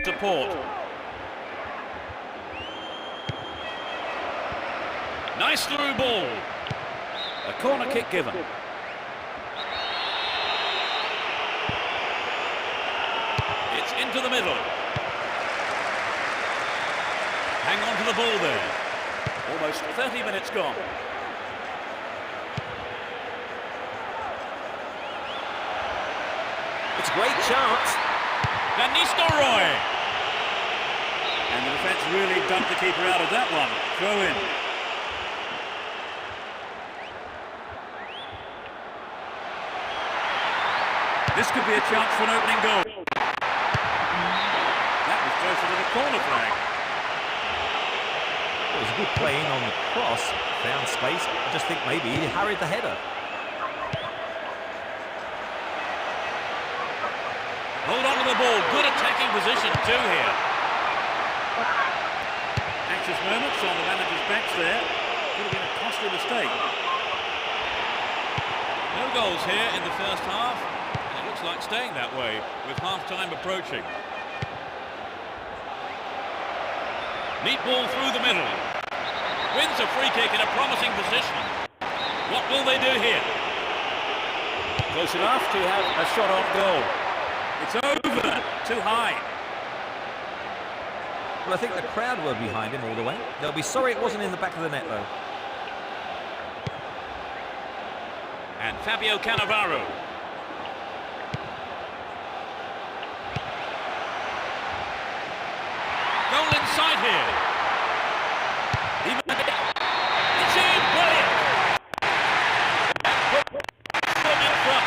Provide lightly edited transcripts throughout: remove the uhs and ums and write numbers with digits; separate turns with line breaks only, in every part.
support. Nice through ball. A corner kick given. It's into the middle. Hang on to the ball there. Almost 30 minutes gone.
It's a great chance.
Van Nistelrooy. And the defence really dumped the keeper out of that one. Throw in. This could be a chance for an opening goal. That was closer to the corner flag.
It was a good play in on the cross. Found space. I just think maybe he hurried the header.
Hold on to the ball. Good attacking position too here. Anxious moments on the manager's backs there. Could have been a costly mistake. No goals here in the first half. And it looks like staying that way with half-time approaching. Neat ball through the middle. Wins a free kick in a promising position. What will they do here? Close enough to have a shot on goal. It's over. Too high.
Well, I think the crowd were behind him all the way. They'll be sorry it wasn't in the back of the net, though.
And Fabio Cannavaro. Goal inside here. It's in. Brilliant. From in front.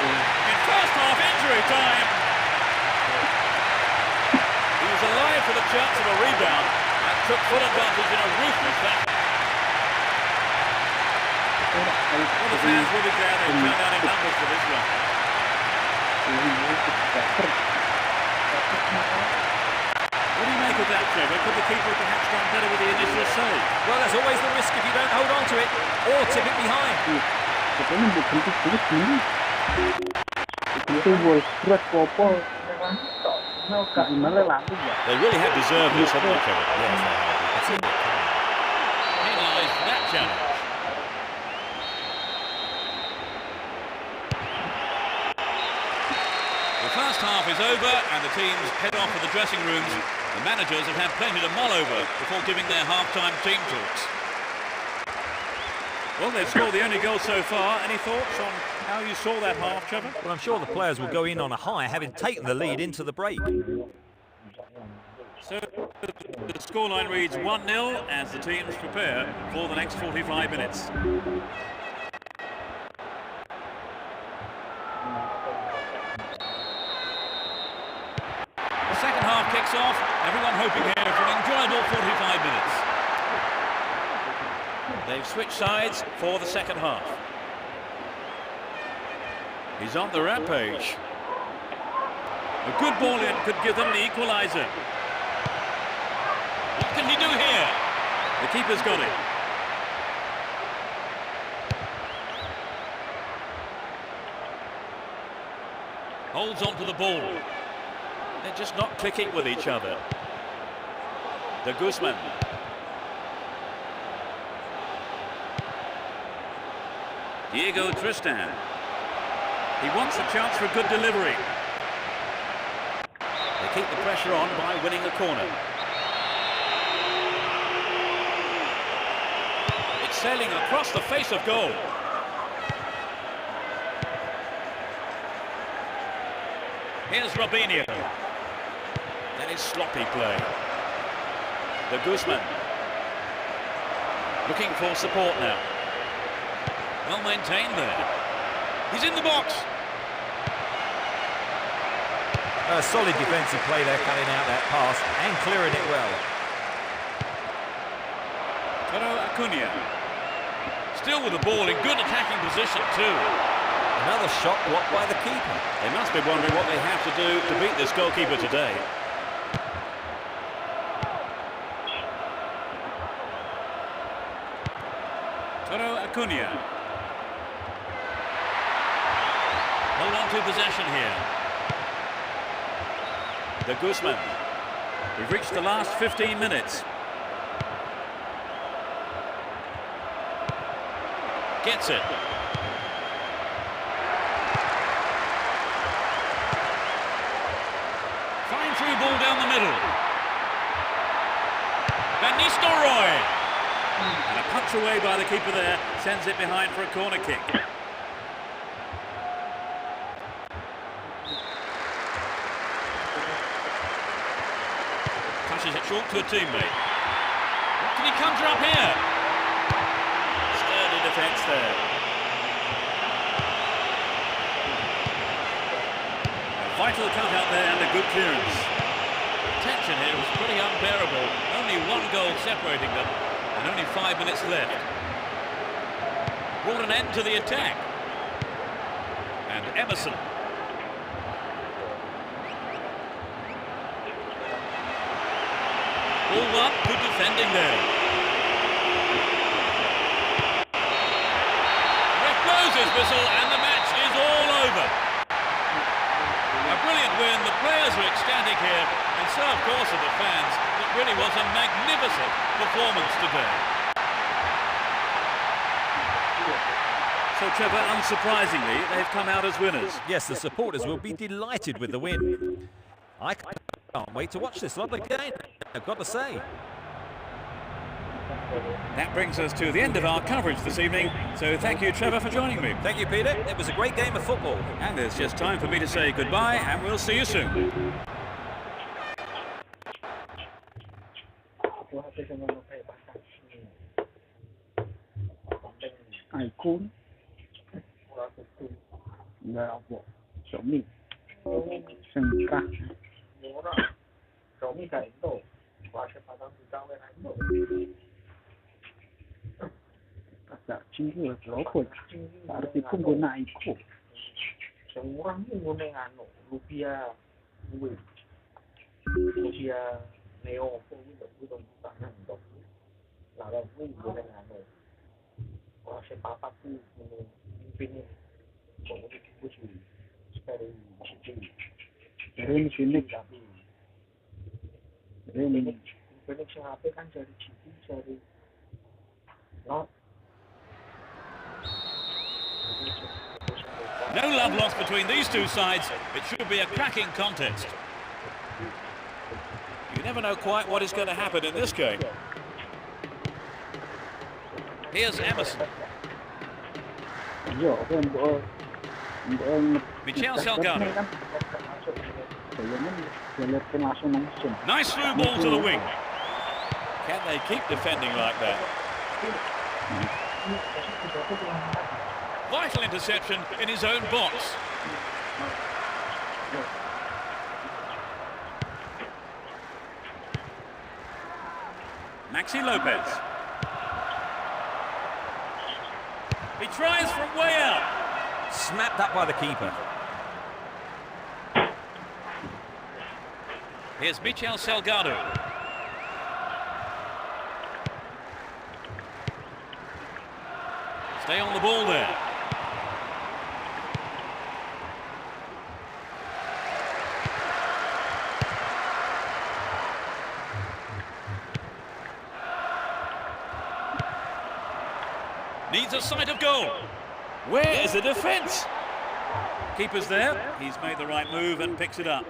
In first half injury time. He was alive for the chance of a rebound and took full advantage in a ruthless fashion. Well, the fans will be glad they turned out in numbers for this one. What do you make of that, Trevor? Could the keeper perhaps done better with the initial save?
Well, there's always the risk if you don't hold on to it or tip it behind.
They really have deserved this, haven't they, Trevor?
Yes, they have. That's it.
Penalised for that challenge. The first half is over and the teams head off to the dressing rooms. The managers have had plenty to mull over before giving their half-time team talks. Well, they've scored the only goal so far. Any thoughts on how you saw that half, Trevor?
Well, I'm sure the players will go in on a high, having taken the lead into the break.
So the scoreline reads 1-0 as the teams prepare for the next 45 minutes. The second half kicks off. Everyone hoping here for an enjoyable 45 minutes. They've switched sides for the second half. He's on the rampage. A good ball in could give them the equaliser. What can he do here? The keeper's got it. Holds on to the ball. They're just not clicking with each other. De Guzman. Diego Tristan. He wants a chance for a good delivery. They keep the pressure on by winning a corner. It's sailing across the face of goal. Here's Robinho. That is sloppy play. De Guzman. Looking for support now. Well maintained there. He's in the box.
A solid defensive play there, cutting out that pass and clearing it well.
Toro Acuna. Still with the ball in good attacking position too.
Another shot blocked by the keeper.
They must be wondering what they have to do to beat this goalkeeper today. Toro Acuna. Hold on to possession here. De Guzman. We've reached the last 15 minutes. Gets it. Fine through ball down the middle. Van Nistelrooy. And a punch away by the keeper there sends it behind for a corner kick. Pushes it short to a teammate. What can he conjure up here? Sturdy defence there. A vital cut out there and a good clearance. The tension here was pretty unbearable. Only one goal separating them and only 5 minutes left. Brought an end to the attack. And Emerson. All up, good defending there. Ref blows his whistle and the match is all over. A brilliant win, the players are ecstatic here, and so of course are the fans. It really was a magnificent performance today. So Trevor, unsurprisingly, they've come out as winners.
Yes, the supporters will be delighted with the win. I can't wait to watch this lovely game, I've got to say.
That brings us to the end of our coverage this evening, so thank you, Trevor, for joining me.
Thank you, Peter. It was a great game of football.
And it's just time for me to say goodbye, and we'll see you soon.
Icon, là bộ小米，升级。小米在印度，我是把当时找回来印度。Ada cinta rokok, tapi pun guna ikut. Semua ni guna anu rupiah, duit, rupiah neo pun bukan tangan dok. Lalu pun guna anu. Wah, siapa tu pimpin kalau kita curi, sekali curi. Ini sini tapi, ini siapa kan cari curi cari, not.
No love lost between these two sides. It should be a cracking contest. You never know quite what is going to happen in this game. Here's Emerson. Michel Salgado. Nice through ball to the wing. Can they keep defending like that? Vital interception in his own box. Maxi Lopez. He tries from way out.
Snapped up by the keeper.
Here's Michel Salgado. Stay on the ball there. Needs a sight of goal. Where is the defence? Keeper's there. He's made the right move and picks it up.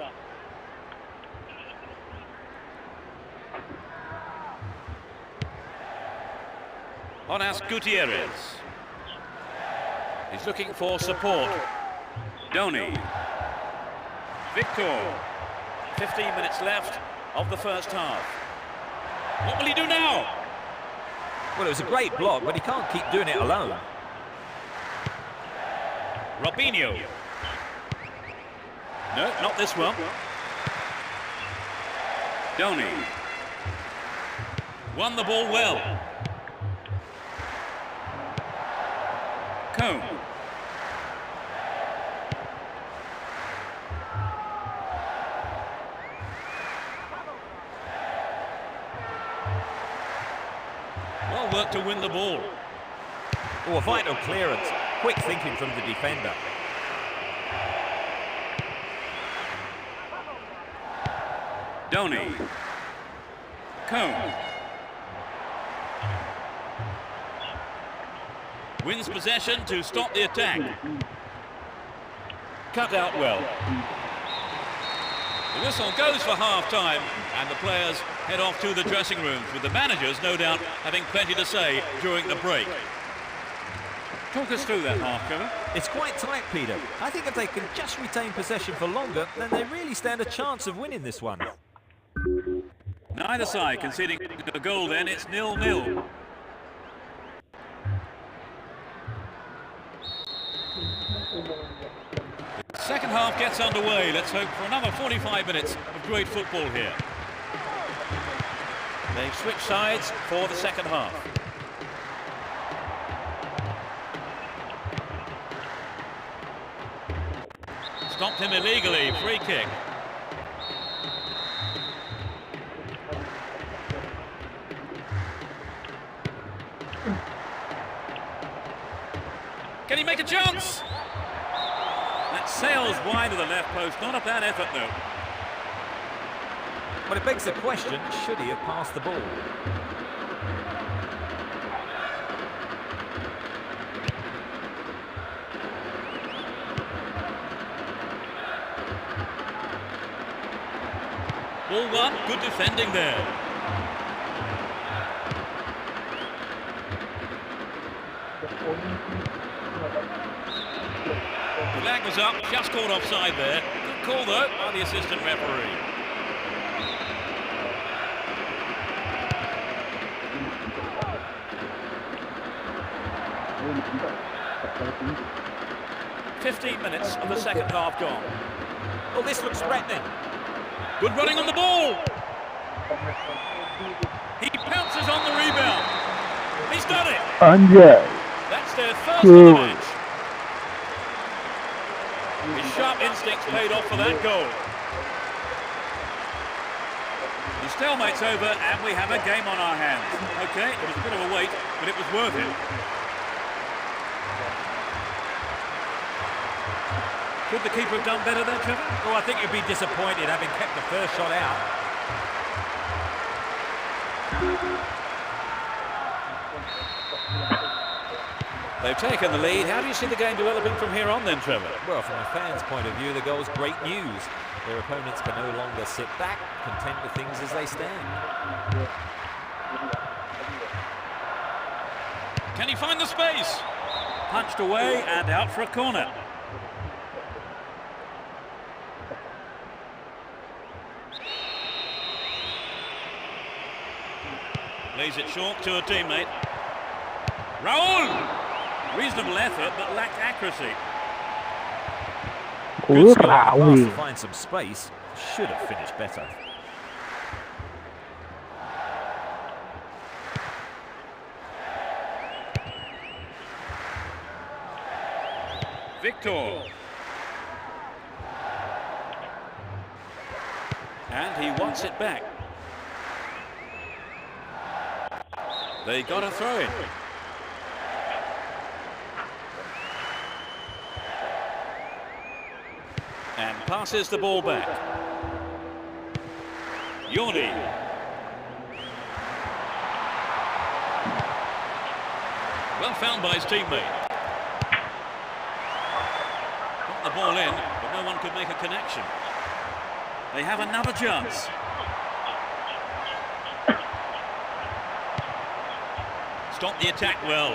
Jonas Gutierrez. He's looking for support. Doni. Victor. 15 minutes left of the first half. What will he do now?
Well, it was a great block, but he can't keep doing it alone.
Robinho. No, not this one. Doni. Won the ball well. Combe. Well worked to win the ball.
Oh, a vital clearance. Quick thinking from the defender.
Donny. Cone. Wins possession to stop the attack. Cut out well. The whistle goes for half-time and the players head off to the dressing rooms, with the managers no doubt having plenty to say during the break. Talk us through that half, Trevor.
It's quite tight, Peter. I think if they can just retain possession for longer, then they really stand a chance of winning this one.
Neither side conceding a goal then, it's 0-0. The second half gets underway. Let's hope for another 45 minutes of great football here. They've switched sides for the second half. Stopped him illegally, free kick. Can he make a chance? That sails wide of the left post, not a bad effort though.
But it begs the question, should he have passed the ball?
Ball one, good defending there. The flag was up, just caught offside there. Good call though by the assistant referee. "15 minutes of the second half gone.
Well, this looks threatening.
Good running on the ball. He pounces on the rebound. He's done it. That's their first of the match. His sharp instincts paid off for that goal. The stalemate's over and we have a game on our hands. Okay, it was a bit of a wait, but it was worth it. Could the keeper have done better there, Trevor?
Oh, I think you'd be disappointed having kept the first shot out.
They've taken the lead. How do you see the game developing from here on then, Trevor?
Well, from a fan's point of view, the goal's great news. Their opponents can no longer sit back, content with things as they stand.
Can he find the space? Punched away and out for a corner. Lays it short to a teammate. Raul! Reasonable effort, but lacked accuracy.
Good skill to find some space. Should have finished better.
Victor. And he wants it back. They got a throw in. And passes the ball back. Yordi. Well found by his teammate. Got the ball in, but no one could make a connection. They have another chance. Stop the attack well.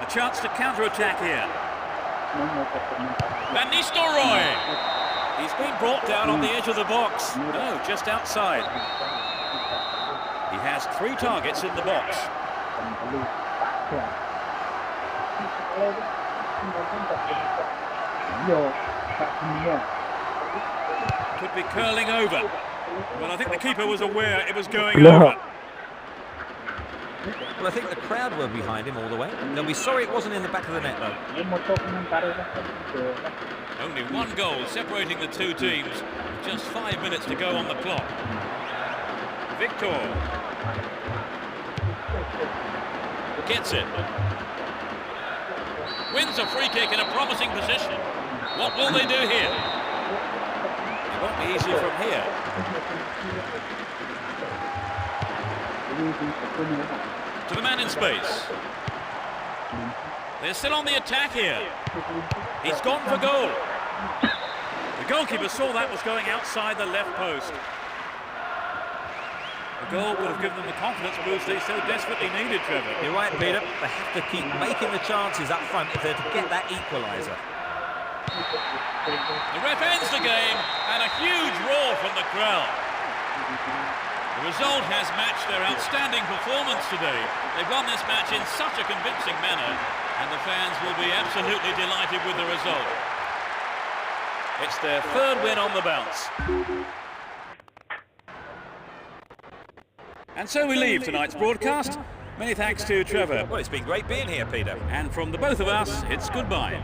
A chance to counter-attack here. Van Nistelrooy. He's been brought down on the edge of the box. No, just outside. He has 3 targets in the box. Could be curling over. Well, I think the keeper was aware it was going over.
Well, I think the crowd were behind him all the way. They'll be sorry it wasn't in the back of the net, though.
Only 1 goal separating the 2 teams. Just 5 minutes to go on the clock. Victor. Gets it. Wins a free kick in a promising position. What will they do here? He be easy from here. To the man in space. They're still on the attack here. He's gone for goal. The goalkeeper saw that was going outside the left post. The goal would have given them the confidence boost they so desperately needed, Trevor.
You're right, Peter. They have to keep making the chances up front if they're to get that equaliser.
The ref ends the game, and a huge roar from the crowd. The result has matched their outstanding performance today. They've won this match in such a convincing manner, and the fans will be absolutely delighted with the result. It's their third win on the bounce. And so we leave tonight's broadcast. Many thanks to Trevor.
Well, it's been great being here, Peter.
And from the both of us, it's goodbye.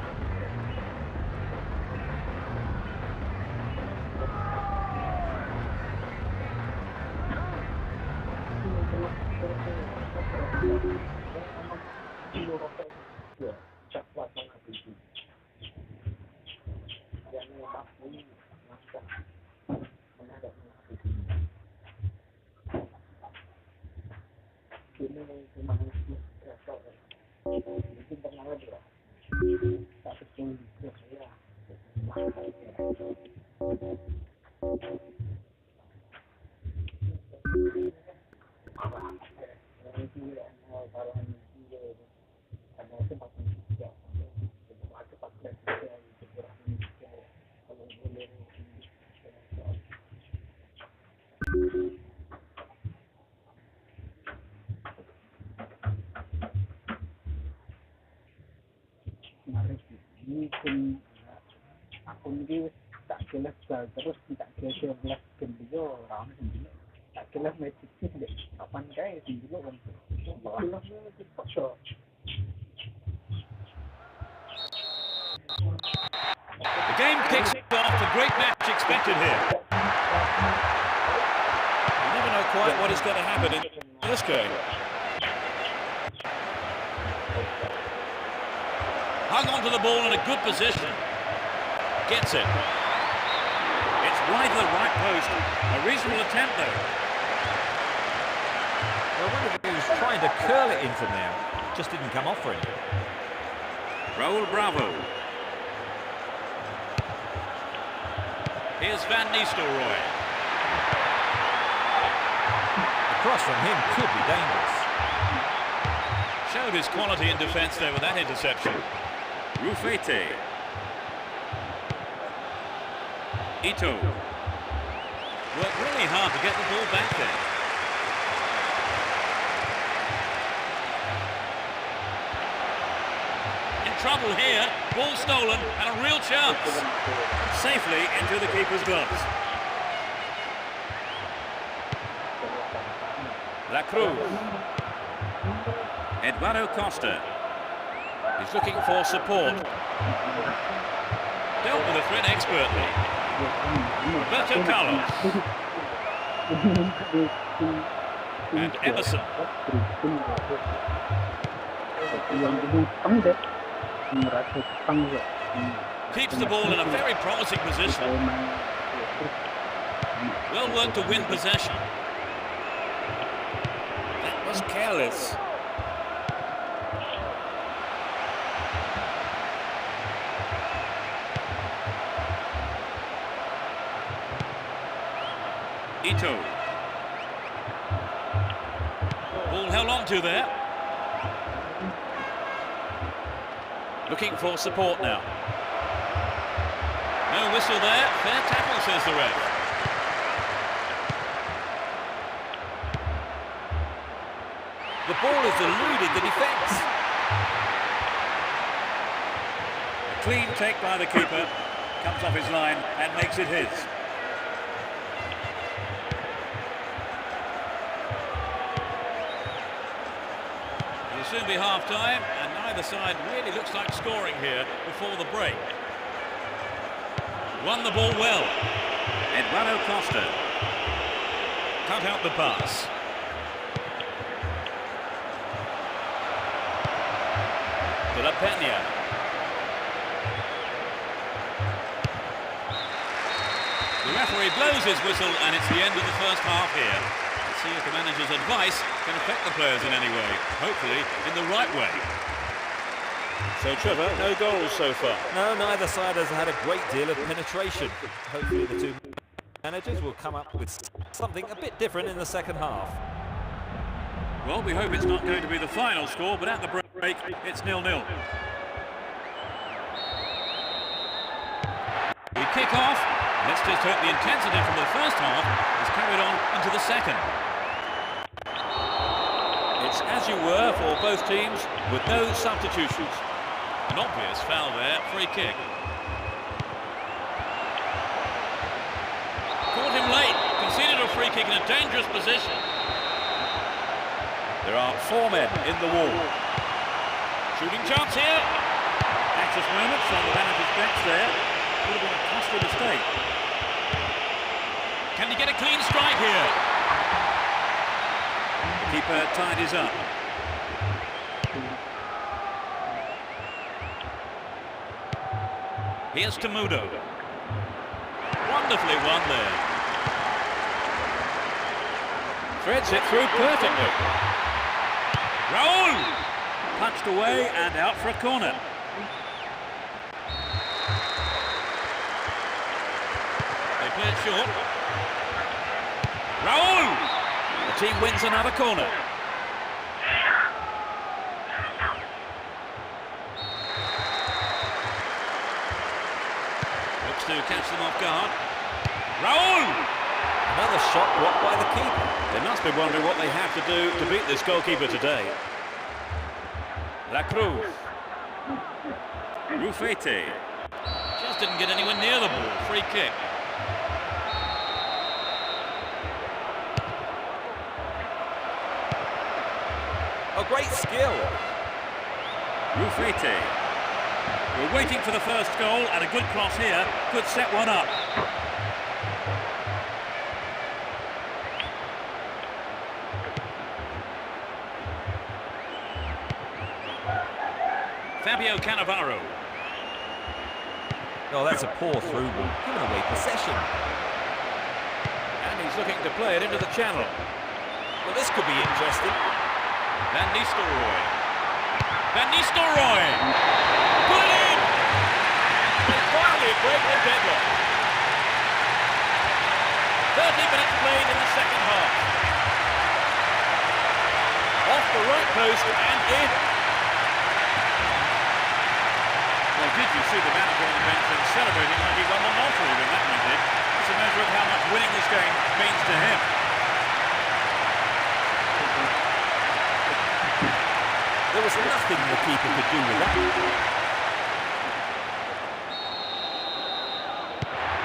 Akun dia tak kelas terus tak kira belas beliau orang sendiri tak kelas match dia tak pandai sendiri kan kelas dia paksa.
The game kicks off. A great match expected here. You never know quite what is going to happen in this game. Hung onto the ball in a good position. Gets it. It's wide to the right post. A reasonable attempt though.
Well, I wonder if he was trying to curl it in from there. Just didn't come off for him.
Raul Bravo. Here's Van Nistelrooy.
The cross from him could be dangerous.
Showed his quality in defence there with that interception. Rufete. Ito. Worked really hard to get the ball back there. In trouble here, ball stolen and a real chance. Safely into the keeper's gloves. La Cruz. Eduardo Costa. He's looking for support. Dealt with the threat expertly. Roberto Carlos. And Emerson. Keeps the ball in a very promising position. Well worked to win possession. That was careless. Ito. Ball held on to there. Looking for support now. No whistle there. Fair tackle, says the ref.
The ball has eluded the defence.
A clean take by the keeper. Comes off his line and makes it his. It'll soon be half-time, and neither side really looks like scoring here before the break. Won the ball well. Eduardo Costa. Cut out the pass. De La Peña. The referee blows his whistle and it's the end of the first half here. Let's see if the manager's advice can affect the players in any way. Hopefully in the right way. So Trevor, no goals so far.
No, neither side has had a great deal of penetration. Hopefully the two managers will come up with something a bit different in the second half.
Well, we hope it's not going to be the final score, but at the break, it's 0-0. We kick off. Let's just hope the intensity from the first half is carried on into the second. It's as you were for both teams, with no substitutions. An obvious foul there, free kick. Caught him late, conceded a free kick in a dangerous position. There are 4 men in the wall. Shooting chance here. Anxious moments on the manager's bench there. Could have been a costly mistake. Can he get a clean strike here? The keeper tidies up. Here's Tamudo. Wonderfully won there. Threads it through perfectly. Raul! Punched away and out for a corner. They play it short. Raul! The team wins another corner. Looks to catch them off guard. Raul!
Another shot blocked by the keeper.
They must be wondering what they have to do to beat this goalkeeper today. La Cruz. Rufete. Just didn't get anywhere near the ball. Free kick.
A great skill.
Rufete. We're waiting for the first goal, and a good cross here could set one up. Fabio Cannavaro.
Oh, that's a poor through ball. Giving away possession.
And he's looking to play it into the channel.
Well, this could be interesting.
Van Nistelrooy. Van Nistelrooy! Put it in! They finally break the deadlock. 30 minutes played in the second half. Off the right post and in. Well, did you see the manager on the bench and celebrating like he won the lottery when that went in? It's a measure of how much winning this game means to him.
There was nothing the keeper could do with that.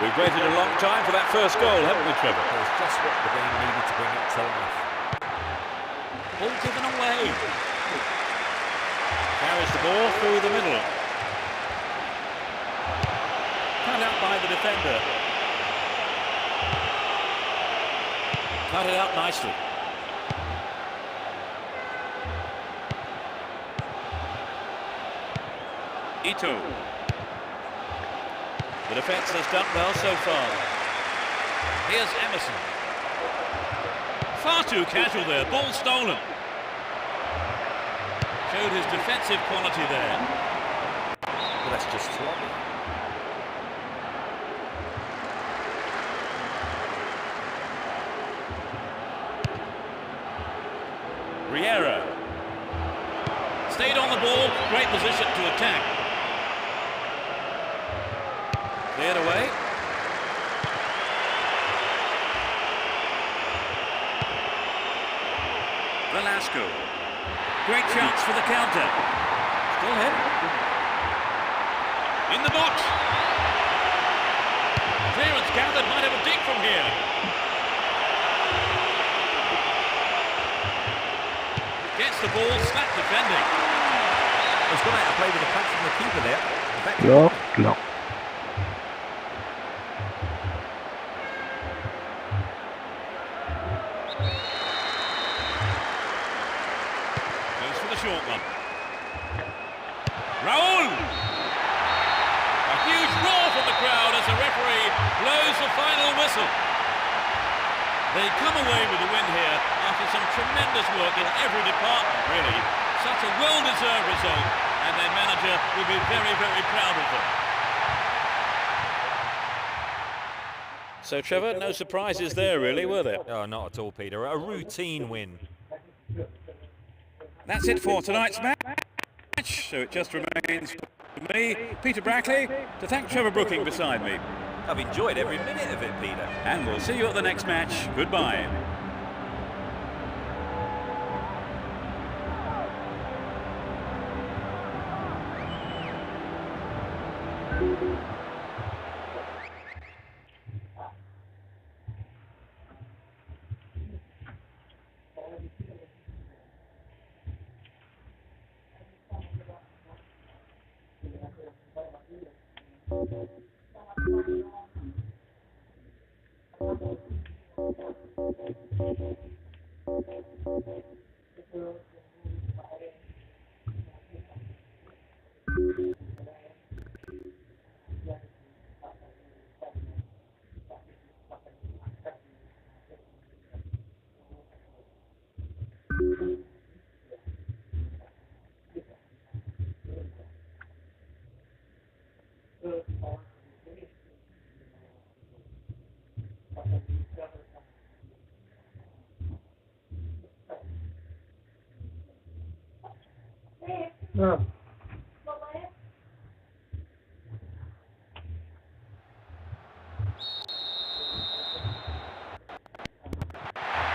We've waited a long time for that first goal, haven't we, Trevor?
It was just what the game needed to bring it to life.
Ball given away. Carries the ball through the middle. Cut out by the defender. Cut it out nicely. Ito. The defence has done well so far. Here's Emerson. Far too casual there, ball stolen. Showed his defensive quality there.
Well, that's just sloppy.
Riera. Stayed on the ball, great position to attack. Cleared away. Velasco. Great chance for the counter. Still ahead. In the box. Clearance gathered, might have a dig from here. Gets the ball, slap defending.
He's gone out to play with the punch from the keeper there.
Lock.
Goes for the short one. Raul! A huge roar from the crowd as the referee blows the final whistle. whistle. They come away with the win here after some tremendous work in every department, really. Such a well-deserved result, and their manager will be very, very proud of them. So, Trevor, no surprises there, really, were there?
Oh, not at all, Peter. A routine win.
That's it for tonight's match. So it just remains for me, Peter Brackley, to thank Trevor Brooking beside me.
I've enjoyed every minute of it, Peter.
And we'll see you at the next match. Goodbye.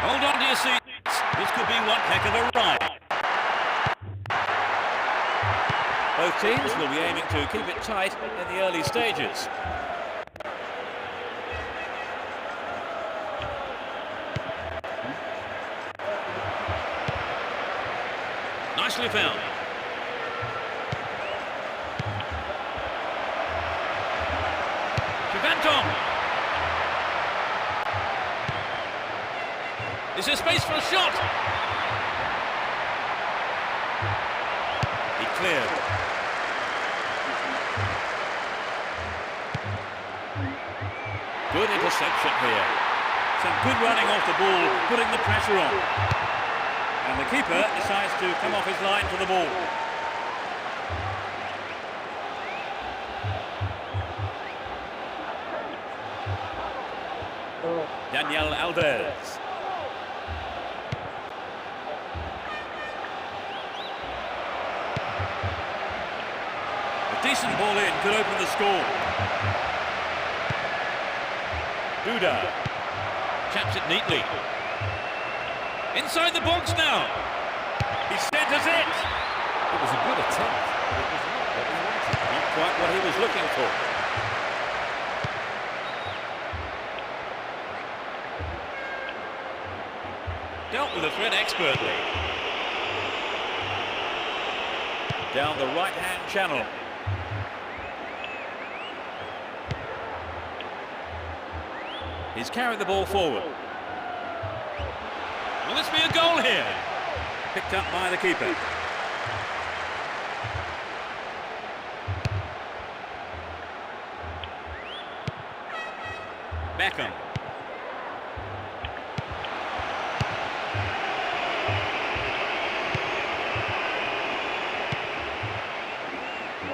Hold on to your seats. This could be one heck of a ride. Both teams will be aiming to keep it tight in the early stages. Nicely found. Juventus. Is there space for a shot? He cleared. Good interception here. Some good running off the ball, putting the pressure on. And the keeper decides to come off his line for the ball. Daniel Alves. A decent ball in could open the score. Duda chaps it neatly. Inside the box now. He centres it.
It was a good attempt, but it was not what he wanted.
Not quite what he was looking for. Dealt with the threat expertly. Down the right-hand channel. He's carried the ball forward. Will this be a goal here? Picked up by the keeper. Beckham.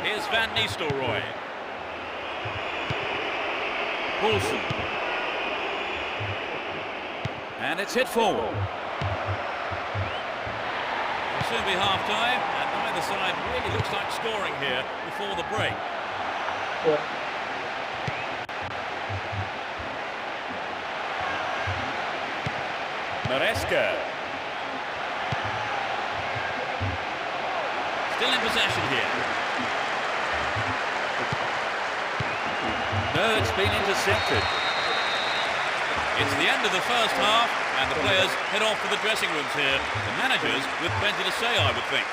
Here's Van Nistelrooy. Poulsen. And it's hit forward. It'll soon be half-time, and neither side really looks like scoring here before the break. Maresca. Still in possession here. No, it's been intercepted. It's the end of the first half, and the players head off to the dressing rooms here. The managers with plenty to say, I would think.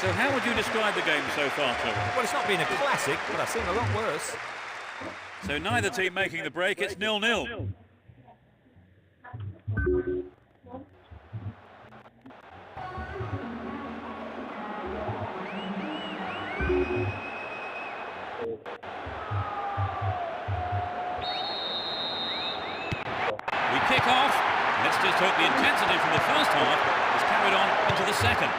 So how would you describe the game so far, Trevor?
Well, it's not been a classic, but I've seen a lot worse.
So neither team making the break, it's 0-0. We kick off. Let's just hope the intensity from the first half is carried on into the second.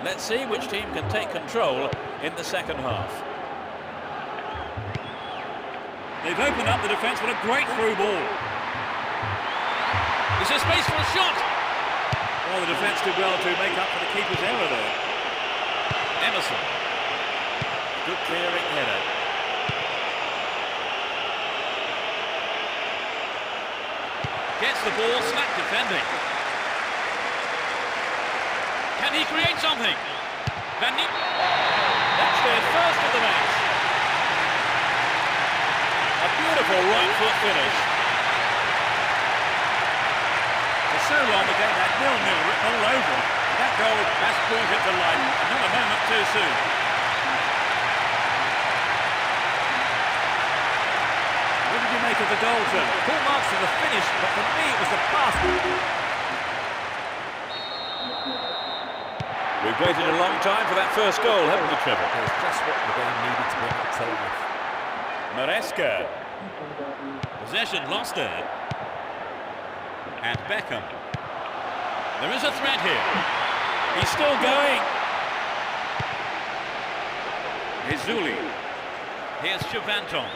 Let's see which team can take control in the second half. They've opened up the defence with a great through ball. Is there space for a shot? Well, the defence did well to make up for the keeper's error there. Emerson. Good clearing header. Gets the ball, slack defending. Can he create something? That's their first of the match. A beautiful right foot finish. For so long the game had 0-0 written all over it. That goal has brought it to life, and not a moment too soon. What did you make of the goal, Trevor?
Full marks for the finish, but for me it was the pass.
We've waited a long time for that first goal, haven't we, Trevor?
It was just what the game needed to bring it to life.
Maresca. Possession lost there. And Beckham. There is a threat here. He's still going. Izuli. Here's Chavanton.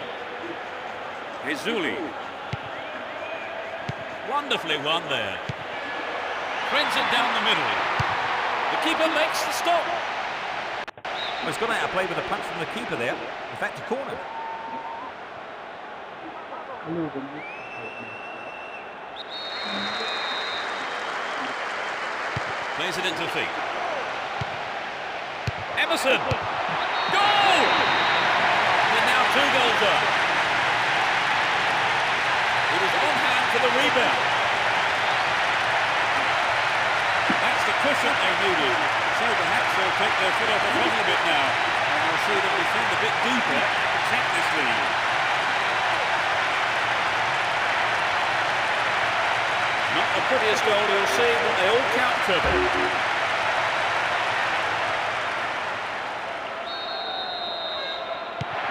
Izuli. Wonderfully won there. Threads it down the middle. The keeper makes the stop.
Well, he's gone out of play with a punch from the keeper there. In fact, a corner.
Plays it into feet. Emerson! Goal! We're now 2 goals up. He was on hand for the rebound. That's the cushion they needed. So perhaps they'll take their foot off the throttle a bit now. And we'll see them defend a bit deeper and protect this lead. Not the prettiest goal you'll see, but they all count, Trevor.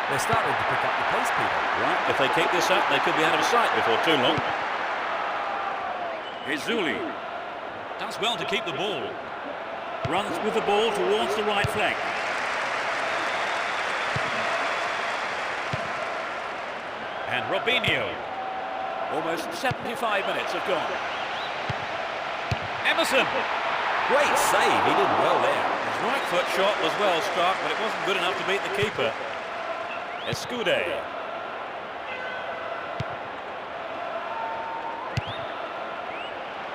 They're starting to pick up the pace, Peter.
Right, if they keep this up, they could be out of sight before too long. Izuli does well to keep the ball. Runs with the ball towards the right flank. And Robinho. Almost 75 minutes have gone. Emerson.
Great save, he did well there.
His right foot shot was well struck, but it wasn't good enough to beat the keeper. Escude.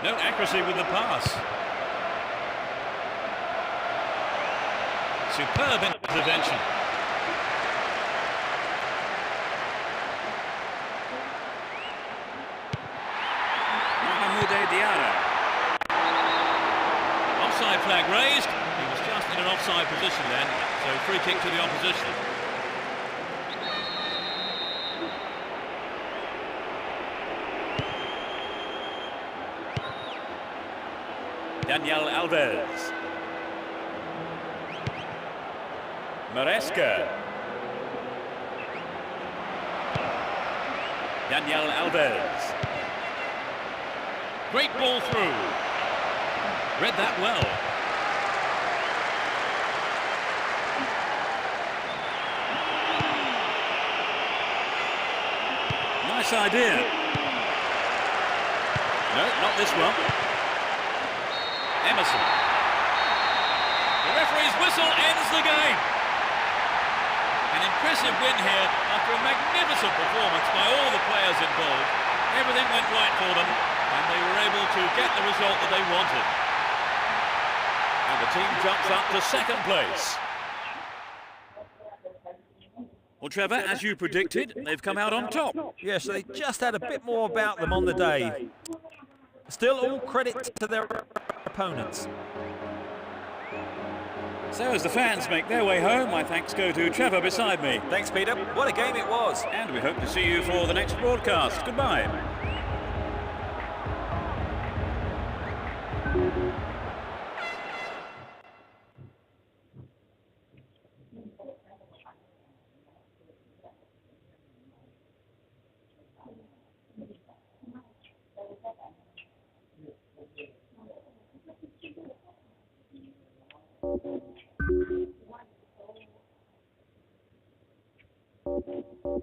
No accuracy with the pass. Superb intervention. Offside flag raised. He was just in an offside position then, so free kick to the opposition. Daniel Alves. Maresca. Daniel Alves. Great ball through. Read that well. Nice idea. No, not this one. Emerson. The referee's whistle ends the game. An impressive win here after a magnificent performance by all the players involved. Everything went right for them, and they were able to get the result that they wanted. And the team jumps up to second place. Well, Trevor, as you predicted, they've come out on top.
Yes, they just had a bit more about them on the day. Still, all credit to their opponents.
So as the fans make their way home, my thanks go to Trevor beside me.
Thanks, Peter. What a game it was.
And we hope to see you for the next broadcast. Goodbye. The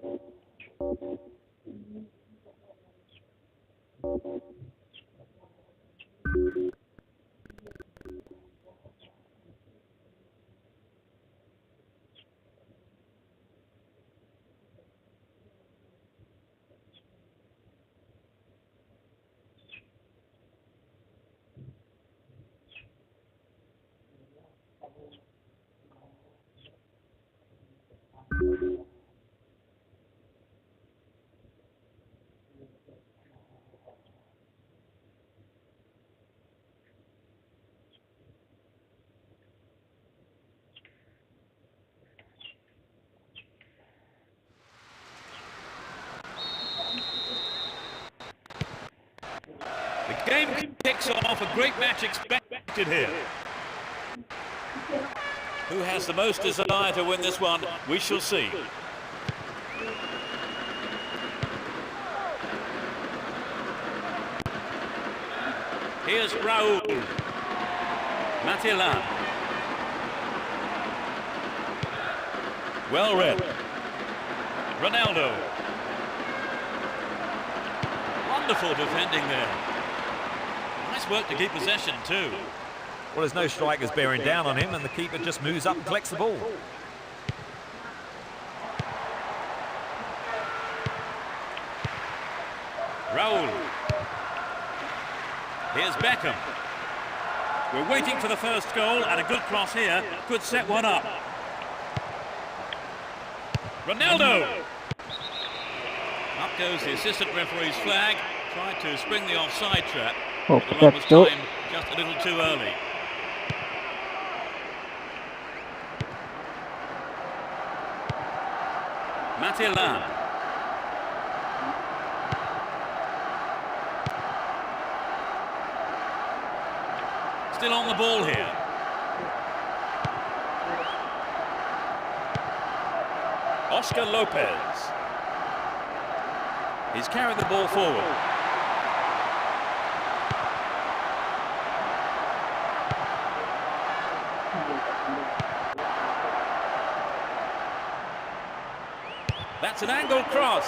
game kicks off, a great match expected here. Who has the most desire to win this one? We shall see. Here's Raul. Matilan. Well read. Ronaldo. Wonderful defending there. Nice work to keep possession too.
Well, there's no strikers bearing down on him, and the keeper just moves up and collects the ball.
Raul. Here's Beckham. We're waiting for the first goal, and a good cross here could set one up. Ronaldo. Up goes the assistant referee's flag. Tried to spring the offside trap. But the run was timed just a little too early. Matilan. Still on the ball here. Oscar Lopez. He's carried the ball forward. That's an angled cross.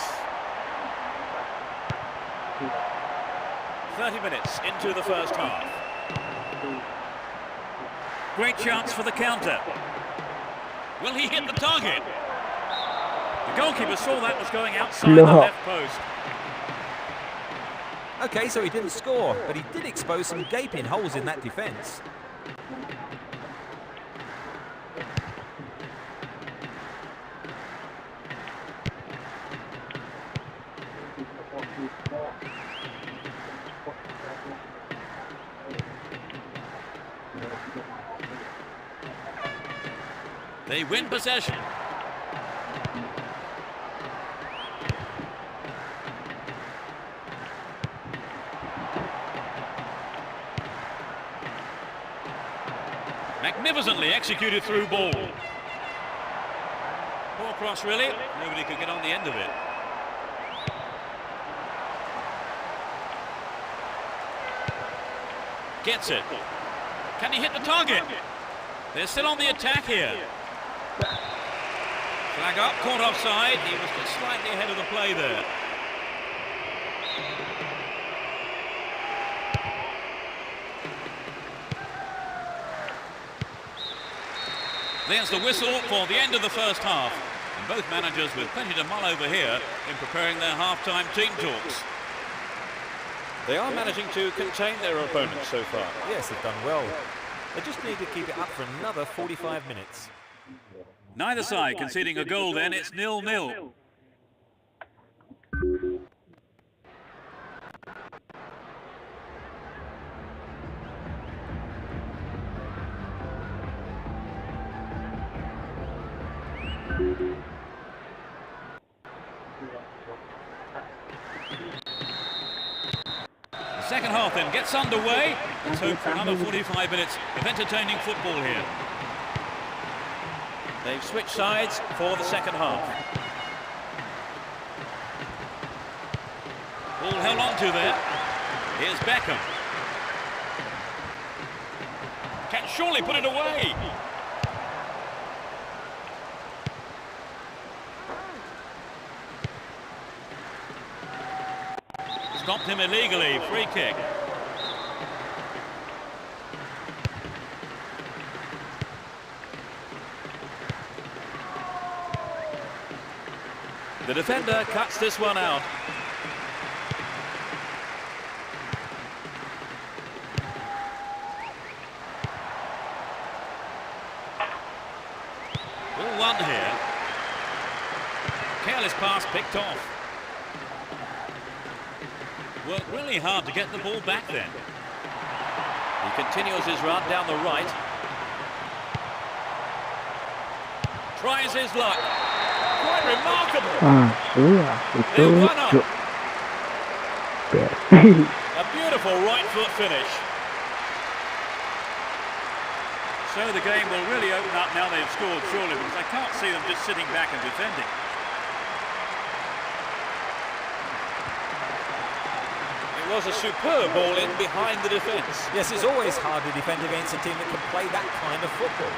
30 minutes into the first half. Great chance for the counter. Will he hit the target? The goalkeeper saw that was going outside the left post.
Okay, so he didn't score, but he did expose some gaping holes in that defence.
They win possession. Magnificently executed through ball. Poor cross really. Nobody could get on the end of it. Gets it. Can he hit the target? They're still on the attack here. Flag up, caught offside. He was just slightly ahead of the play there. There's the whistle for the end of the first half. And both managers with plenty to mull over here in preparing their half-time team talks. They are managing to contain their opponents so far.
Yes, they've done well. They just need to keep it up for another 45 minutes.
Neither side conceding a goal then, it's 0-0. The second half then gets underway. Let's hope for another 45 minutes of entertaining football here. They've switched sides for the second half. Ball held on to there. Here's Beckham. Can surely put it away. Oh, Stopped him illegally. Free kick. The defender cuts this one out. Ball won here. Careless pass picked off. Worked really hard to get the ball back then. He continues his run down the right. Tries his luck. Quite remarkable.
Itu
They won up.
cuk.
A beautiful right foot finish. So the game will really open up now they've scored, surely, because I can't see them just sitting back and defending. It was a superb ball in behind the defence.
Yes, it's always hard to defend against a team that can play that kind of football.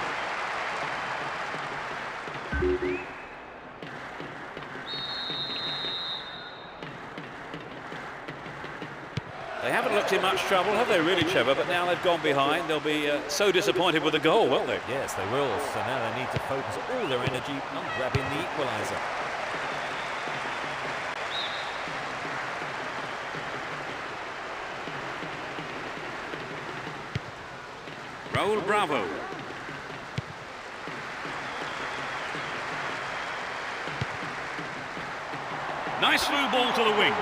They haven't looked in much trouble, have they really, Trevor? But now they've gone behind. They'll be so disappointed with the goal, won't they?
Yes, they will. So now they need to focus all their energy on grabbing the equaliser.
Raul Bravo. Nice through ball to the wing.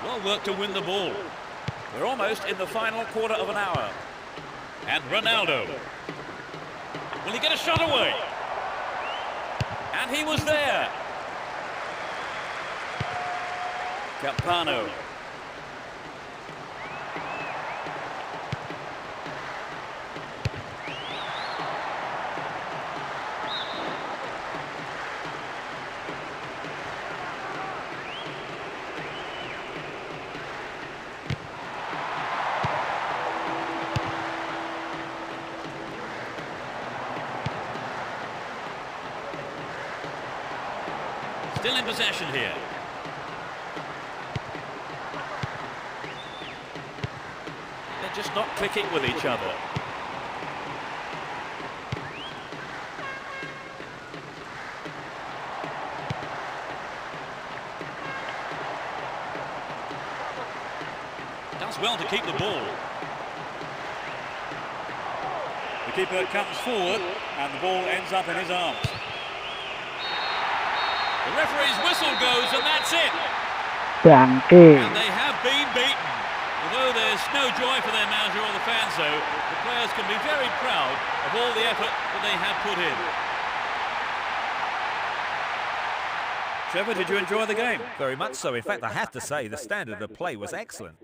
Well worked to win the ball. We're almost in the final quarter of an hour. And Ronaldo. Will he get a shot away? And he was there. Capano. Still in possession here. They're just not clicking with each other. Does well to keep the ball. The keeper comes forward and the ball ends up in his arms. The referee's whistle goes and that's it.
Bangke.
And they have been beaten. Although there's no joy for their manager or the fans though, the players can be very proud of all the effort that they have put in. Trevor, did you enjoy the game?
Very much so. In fact, I have to say the standard of play was excellent.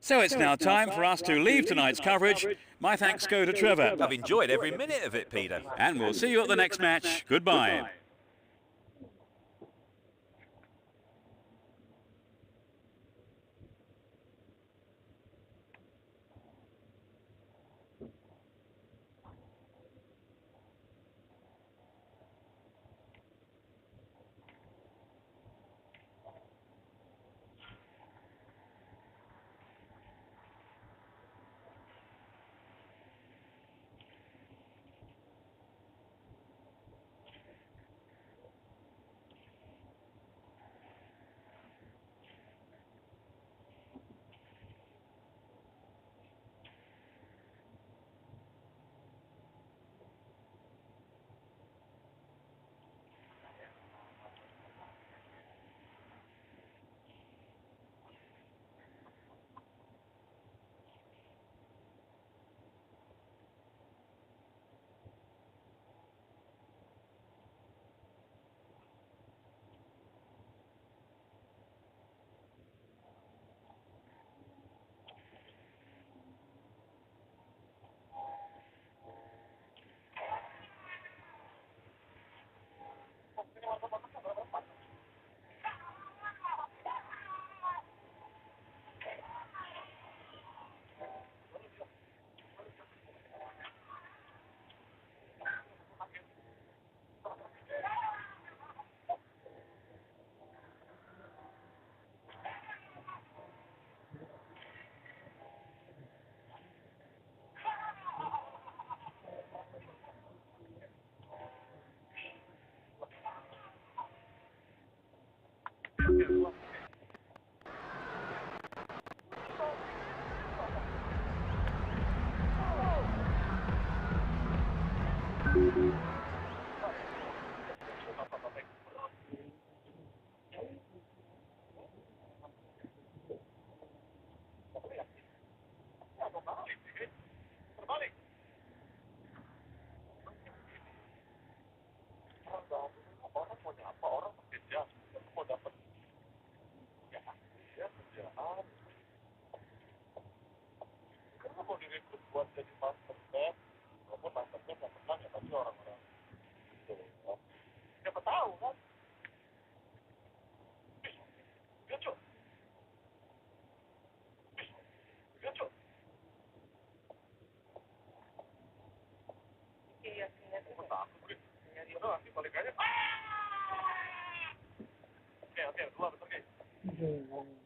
So it's now time for us to leave tonight's coverage. My thanks go to Trevor.
I've enjoyed every minute of it, Peter.
And we'll see you at the next match. Goodbye.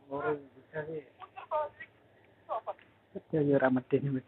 Orang bisa sih. Ya rametin.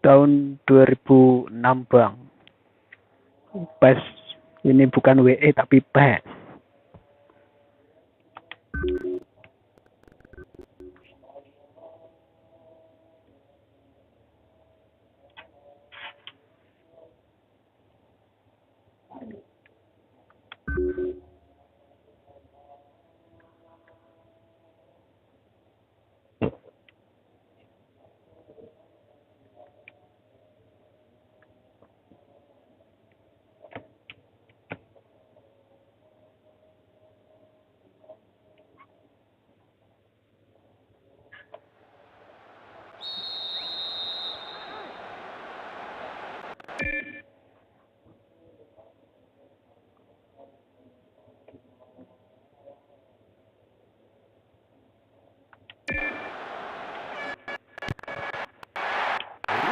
Tahun 2006 bang. PES ini bukan WE tapi PES.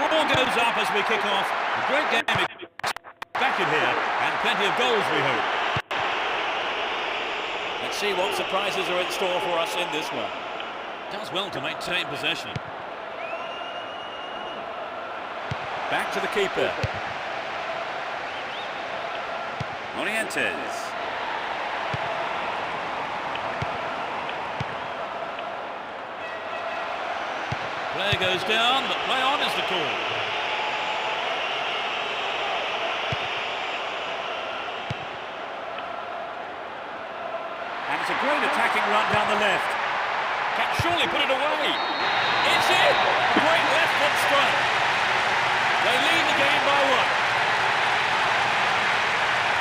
Roar goes up as we kick off. A great game back in here, and plenty of goals we hope. Let's see what surprises are in store for us in this one. Does well to maintain possession. Back to the keeper. Aethersx. Play goes down, but play on is the call. And it's a great attacking run down the left. Can surely put it away. It's in! Great left foot strike. They lead the game by one.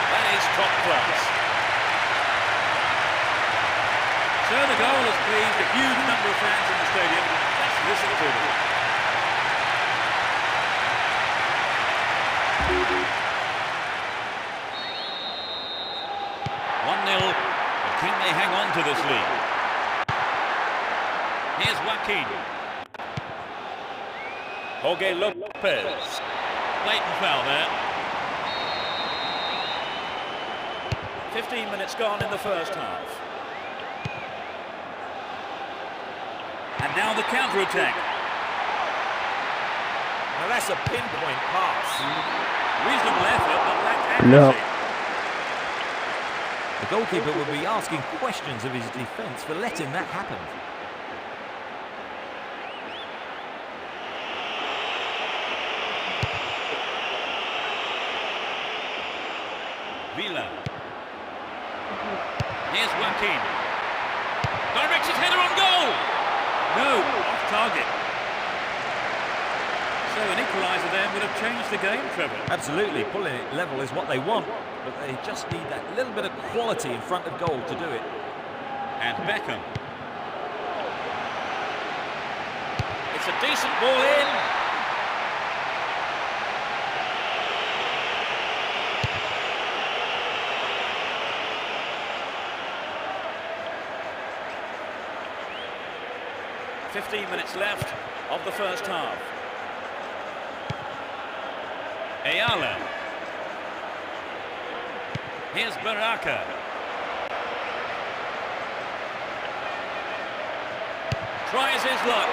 That is top class. So the goal has pleased a huge number of fans in the stadium. Let's listen to them. Can they hang on to this lead? Here's Joaquin. Jorge Lopez. Blatant foul there. 15 minutes gone in the first half. And now the counter-attack.
Now that's a pinpoint pass.
Reasonable effort, but lacked accuracy.
The goalkeeper will be asking questions of his defence for letting that happen.
Villa. Here's Joaquin. Directs his header on goal. No, off target. So an equaliser then would have changed the game, Trevor.
Absolutely, pulling it level is what they want, but they just need that little bit of quality in front of goal to do it.
And Beckham. It's a decent ball in. "15 minutes left of the first half. Ayala. Here's Baraka. Tries his luck.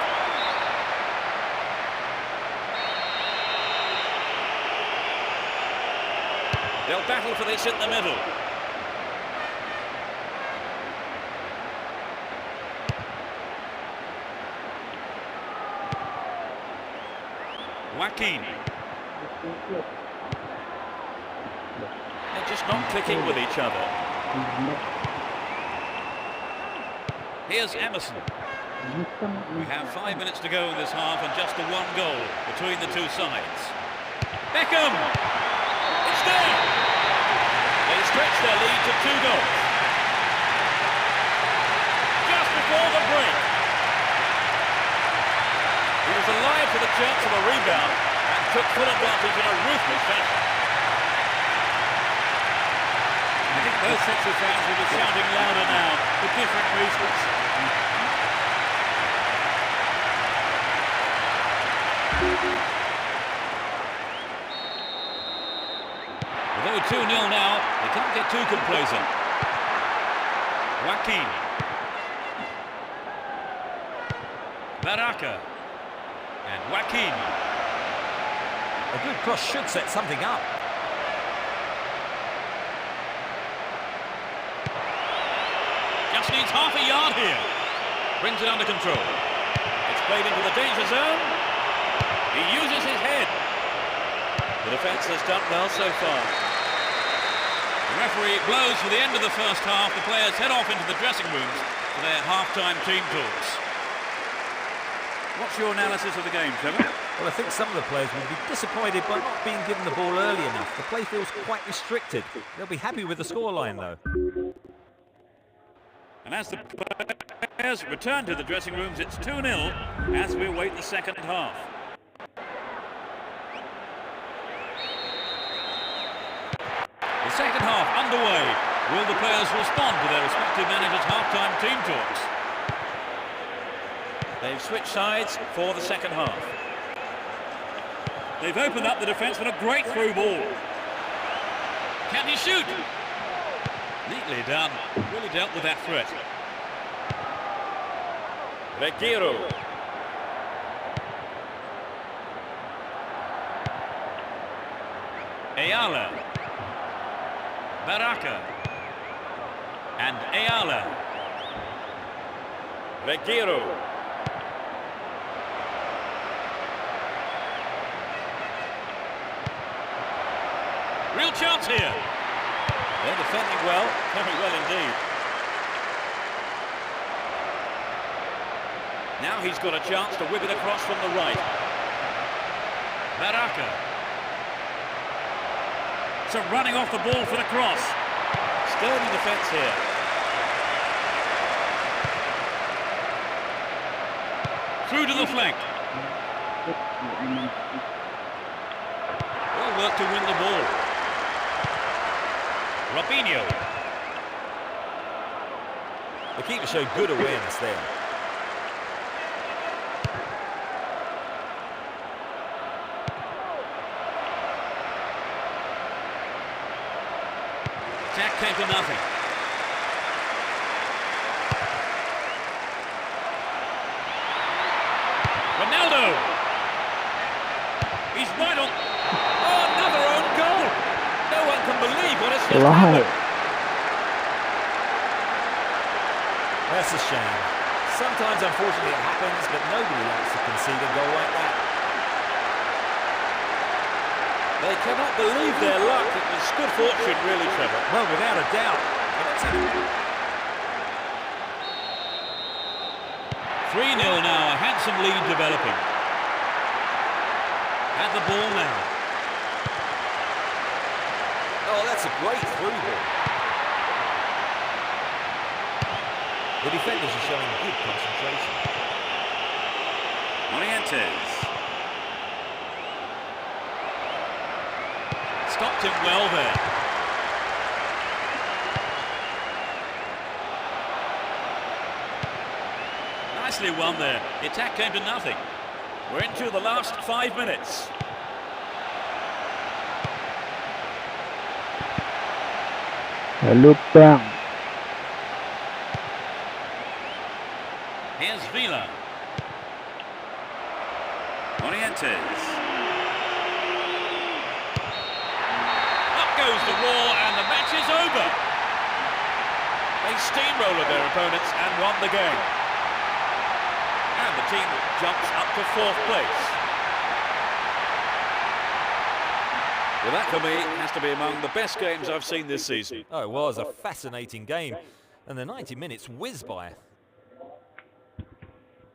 They'll battle for this in the middle. Joaquin. They're just not clicking with each other. Here's Emerson. We have 5 minutes to go in this half and just the one goal between the two sides. Beckham! It's there! They stretch their lead to 2 goals. Just before the break. He was alive for the chance of a rebound and took full advantage in a ruthless fashion. I think both sets of fans will be shouting louder now for different reasons. Although 2-0 now, they can't get too complacent. Joaquin. Baraka. And Joaquin.
A good cross should set something up.
Just needs half a yard here. Brings it under control. It's played into the danger zone. He uses his head. The defence has done well so far. The referee blows for the end of the first half. The players head off into the dressing rooms for their half-time team talks. What's your analysis of the game, Trevor?
Well, I think some of the players will be disappointed by not being given the ball early enough. The play feels quite restricted. They'll be happy with the scoreline, though.
And as the players return to the dressing rooms, it's 2-0 as we await the second half. The second half underway. Will the players respond to their respective managers' half-time team talks? They've switched sides for the second half. They've opened up the defence with a great through ball. Can he shoot? Neatly done. Really dealt with that threat. Reguero. Ayala. Baraka. And Ayala. Reguero. Real chance here. They're defending well, very well indeed. Now he's got a chance to whip it across from the right. Baraka. So running off the ball for the cross. Sturdy defence here. Through to the flank. Well worked to win the ball. Robinho.
The keeper showed good awareness there.
Attack came to nothing. Ronaldo. He's right on. Oh, another own goal. No one can believe what has just happened.
That's a shame. Sometimes, unfortunately, it happens, but nobody likes to concede a goal like that.
They cannot believe their luck. It was good fortune, really, Trevor.
Well, without a doubt. And it's a-
3-0 now, a handsome lead developing. At the ball now.
Oh, that's a great through ball. The defenders are showing good concentration.
Aethersx. Stopped him well there. Nicely won there. The attack came to nothing. We're into the last 5 minutes.
Hello, Bang.
Here's Vila. Aethersx. Up goes the roar and the match is over. They steamrolled their opponents and won the game. And the team jumps up to 4th place. Well, that for me has to be among the best games I've seen this season.
Oh, it was a fascinating game. And the 90 minutes whizzed by.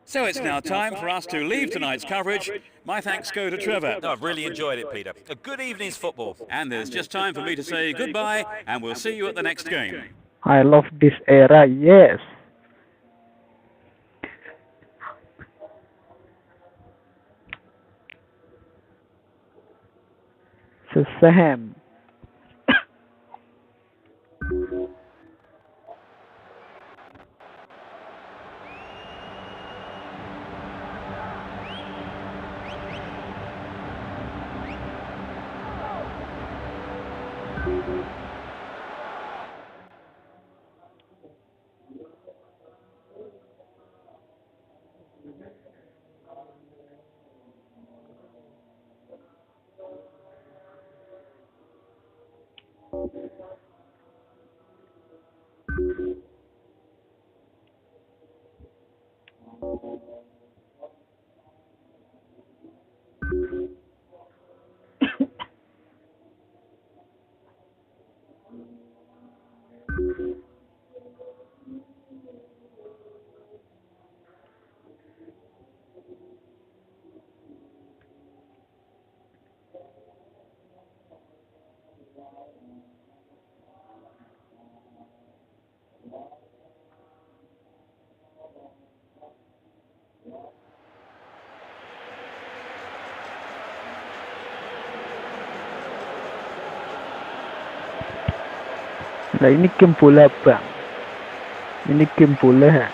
So it's now time for us to leave tonight's coverage. My thanks go to Trevor.
No, I've really enjoyed it, Peter. A good evening's football.
And there's just time for me to say goodbye, and we'll see you at the next game.
I love this era, yes. So Sam. Lah ini game bola, Bang. Ini game bola.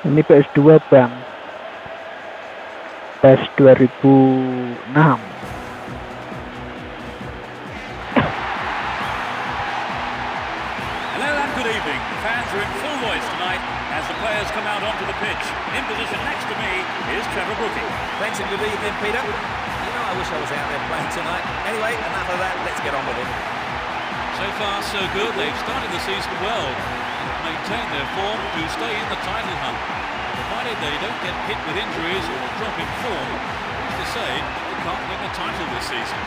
Ini PS2, Bang. PS 2006.
Hello and good evening. The fans are in full voice tonight as the players come out onto the pitch. In position next to me is Trevor Brooking.
Thanks and good evening, Peter. You know, I wish I was out there playing tonight. Anyway, enough of that. Let's get on with it.
So far, so good. They've started the season well and maintained their form to stay in the title hunt. Provided they don't get hit with injuries or drop in form, who's to say they can't win the title this season.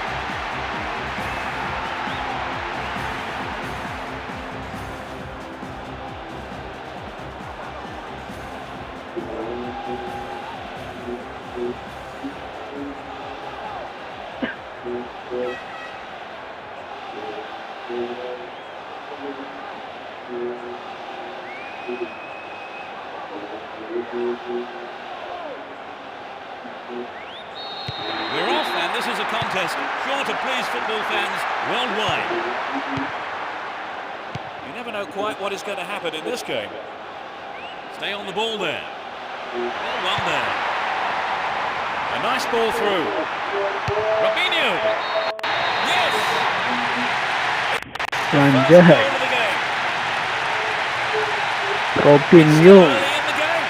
We're off, and this is a contest sure to please football fans worldwide. You never know quite what is going to happen in this game. Stay on the ball there. Well won there. A nice ball through. Robinho. Yes!
Lanjut.
Goal of the game.
Robinho.
Early in the game.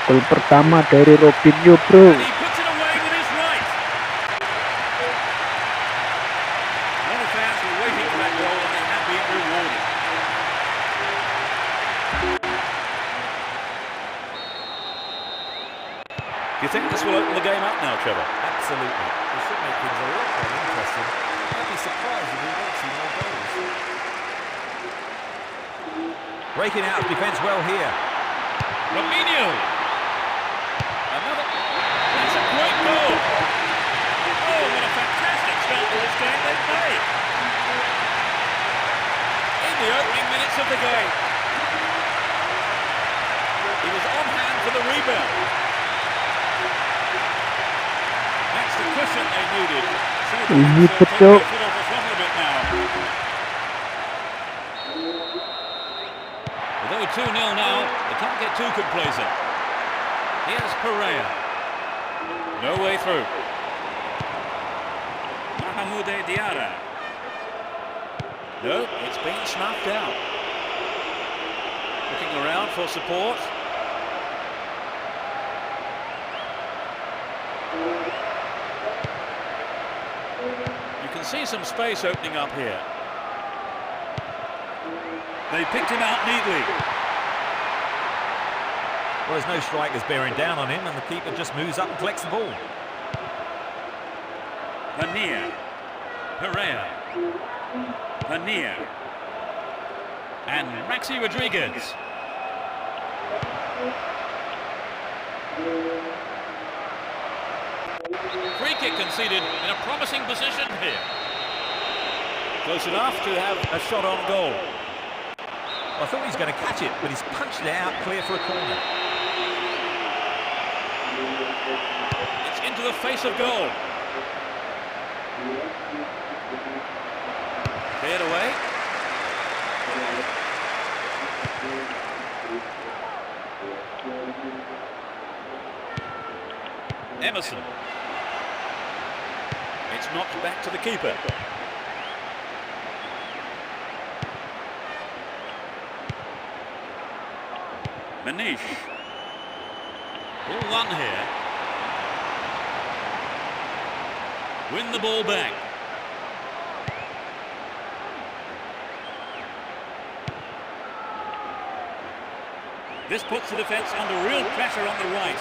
Gol pertama dari Robinho, bro.
And he puts it away with his right. A lot of fans were waiting for that goal and they have been rewarded. Do you think the will open the game up now, Trevor.
Absolutely. It should make things a lot more interesting. I'd be surprised if we don't see more goals. Breaking out of defence well here.
Firmino. Another. That's a great goal. Oh, what a fantastic start to this game they've played. In the opening minutes of the game. He was on hand for the rebound. That's the cushion they needed. So the
Easy
fans
put
take
your-
their foot off the throttle a bit now. Although 2-0 now, they can't get too complacent. Here's Pereira. No way through. Mahmoud Diarra. No, it's been snuffed out. Looking around for support. You can see some space opening up here. They picked him out neatly.
Well, there's no strikers bearing down on him, and the keeper just moves up and collects the ball.
Pania. Pereira. Pania. And Maxi Rodriguez. Free kick conceded in a promising position here. Close enough to have a shot on goal.
I thought he was going to catch it, but he's punched it out clear for a corner.
It's into the face of goal. Cleared away. Emerson. It's knocked back to the keeper. Manish. Ball one here. Win the ball back. This puts the defence under real pressure on the right.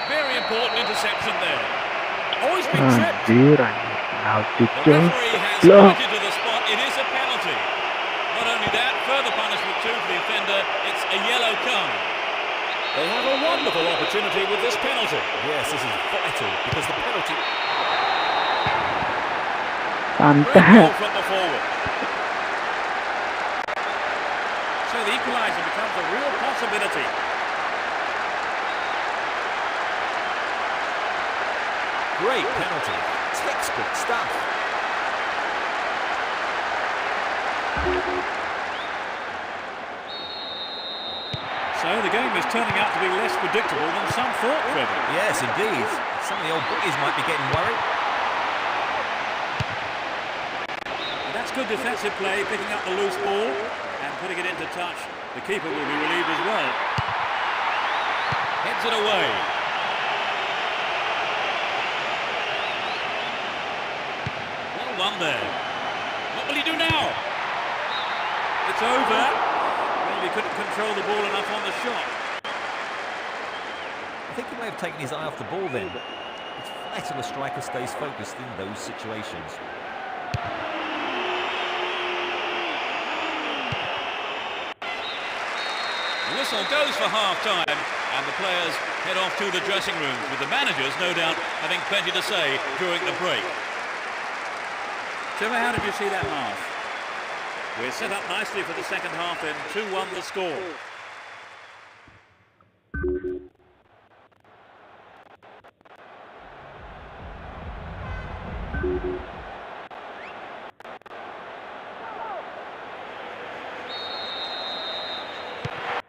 Very important interception there. Always been tripped.
Dear, now
The
picture.
referee has
Block.
pointed to the spot. It is a penalty. Not only that, further punishment too for the offender. It's a yellow card. They have a wonderful opportunity with this penalty.
Yes, this is vital, because the penalty...
Great goal
Mantap.
from the forward. So the equaliser becomes a real possibility.
Great penalty. Textbook stuff.
So the game is turning out to be less predictable than some thought, Trevor.
Yes, indeed. Some of the old bookies might be getting worried.
And that's good defensive play, picking up the loose ball and putting it into touch. The keeper will be relieved as well. Heads it away. Well done there. What will he do now? It's over. Well, he couldn't control the ball enough on the shot.
I think he may have taken his eye off the ball then. It's vital a striker stays focused in those situations.
The whistle goes for half-time and the players head off to the dressing rooms, with the managers no doubt having plenty to say during the break. Trevor, how did you see that half? We're set up nicely for the second half then, 2-1 the score.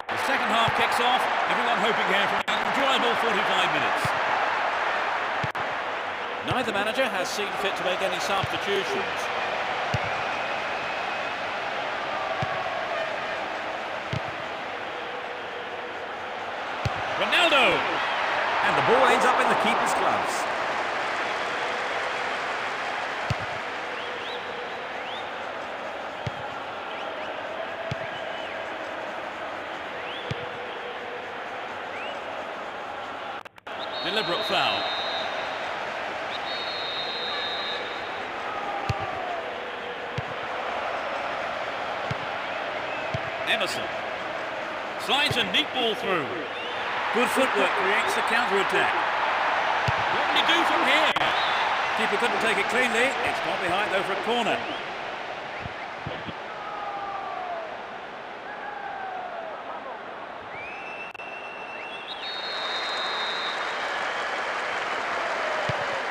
The second half kicks off, everyone hoping here for an enjoyable 45 minutes. Neither manager has seen fit to make any substitutions. Ronaldo!
And the ball ends up in the keeper's gloves.
deliberate foul. Emerson slides a neat ball through. Good footwork creates the counter-attack. What can he do from here? Keeper couldn't take it cleanly. It's gone behind though for a corner.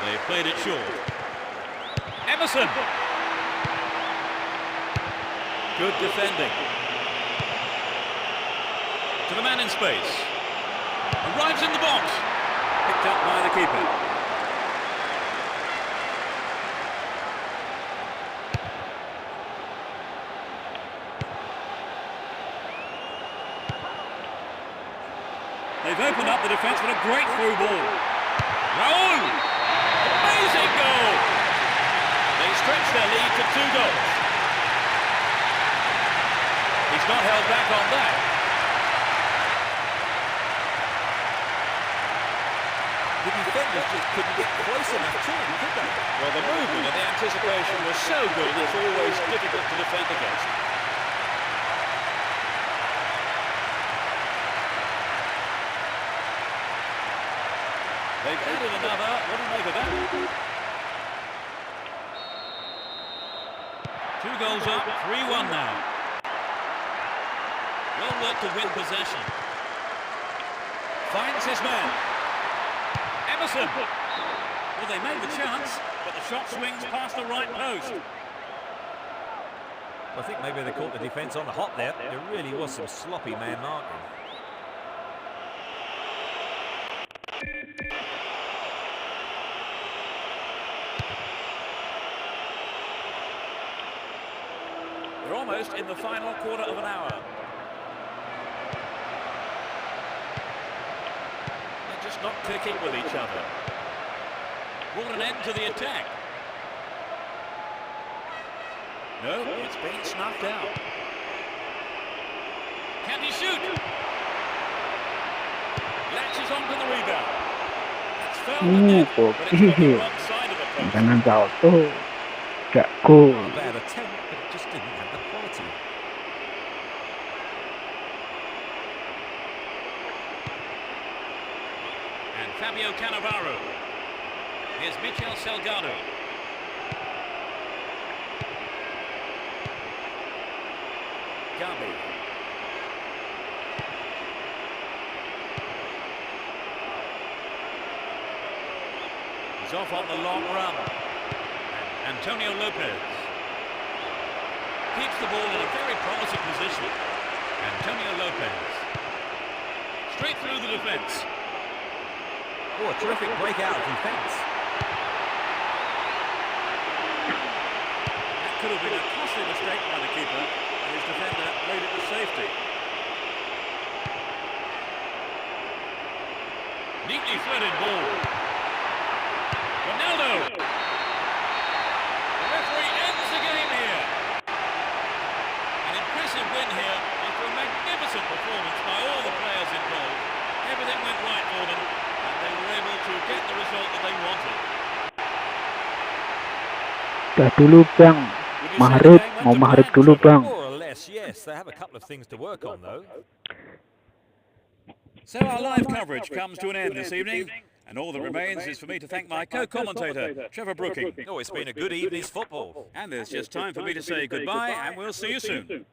They've played it short. Emerson. Good defending. To the man in space. Arrives in the box. Picked up by the keeper. They've opened up the defence with a great through ball. Raul! Amazing goal! They stretch their lead to 2 goals. He's not held back on that.
The defenders just couldn't get close enough to him, could they?
Well, the movement and the anticipation was so good, it's always difficult to defend against. They've added another. What do you make of that? 2 goals up, 3-1 now. Well worked to win possession. Finds his man. Emerson. Well, they made the chance, but the shot swings past the right post.
I think maybe they caught the defence on the hop there. There really was some sloppy man marking.
We're almost in the final quarter of an hour. They're just not clicking with each other. Brought an end to the attack. No, it's been snuffed out. Can he shoot? Latches onto the rebound. That's fouled the net, but it's on the wrong side of the post.
Jangan jatuh. Gak cool.
Not a bad attempt, but it just didn't have the quality.
And Fabio Cannavaro. Here's Michel Salgado. Gabi. He's off on the long run. And Antonio Lopez keeps the ball in a very promising position. Antonio Lopez. Straight through the defence.
Oh, a terrific breakout of defence.
That could have been a costly mistake by the keeper, and his defender played it with safety. Neatly threaded ball. Ronaldo. The referee ends the game here. An impressive win here after a magnificent performance by all the players involved. Everything went right for them, and they were able to get the result that they wanted.
Dah dulu bang. Mahrib, mau mahrib dulu bang.
More or less, yes. They have a couple of things to work on, though.
So our live coverage comes to an end this evening, and all that remains is for me to thank my co-commentator, Trevor Brooking.
Oh, it's been a good evening's football.
And there's just time for me to say goodbye, and we'll see you soon.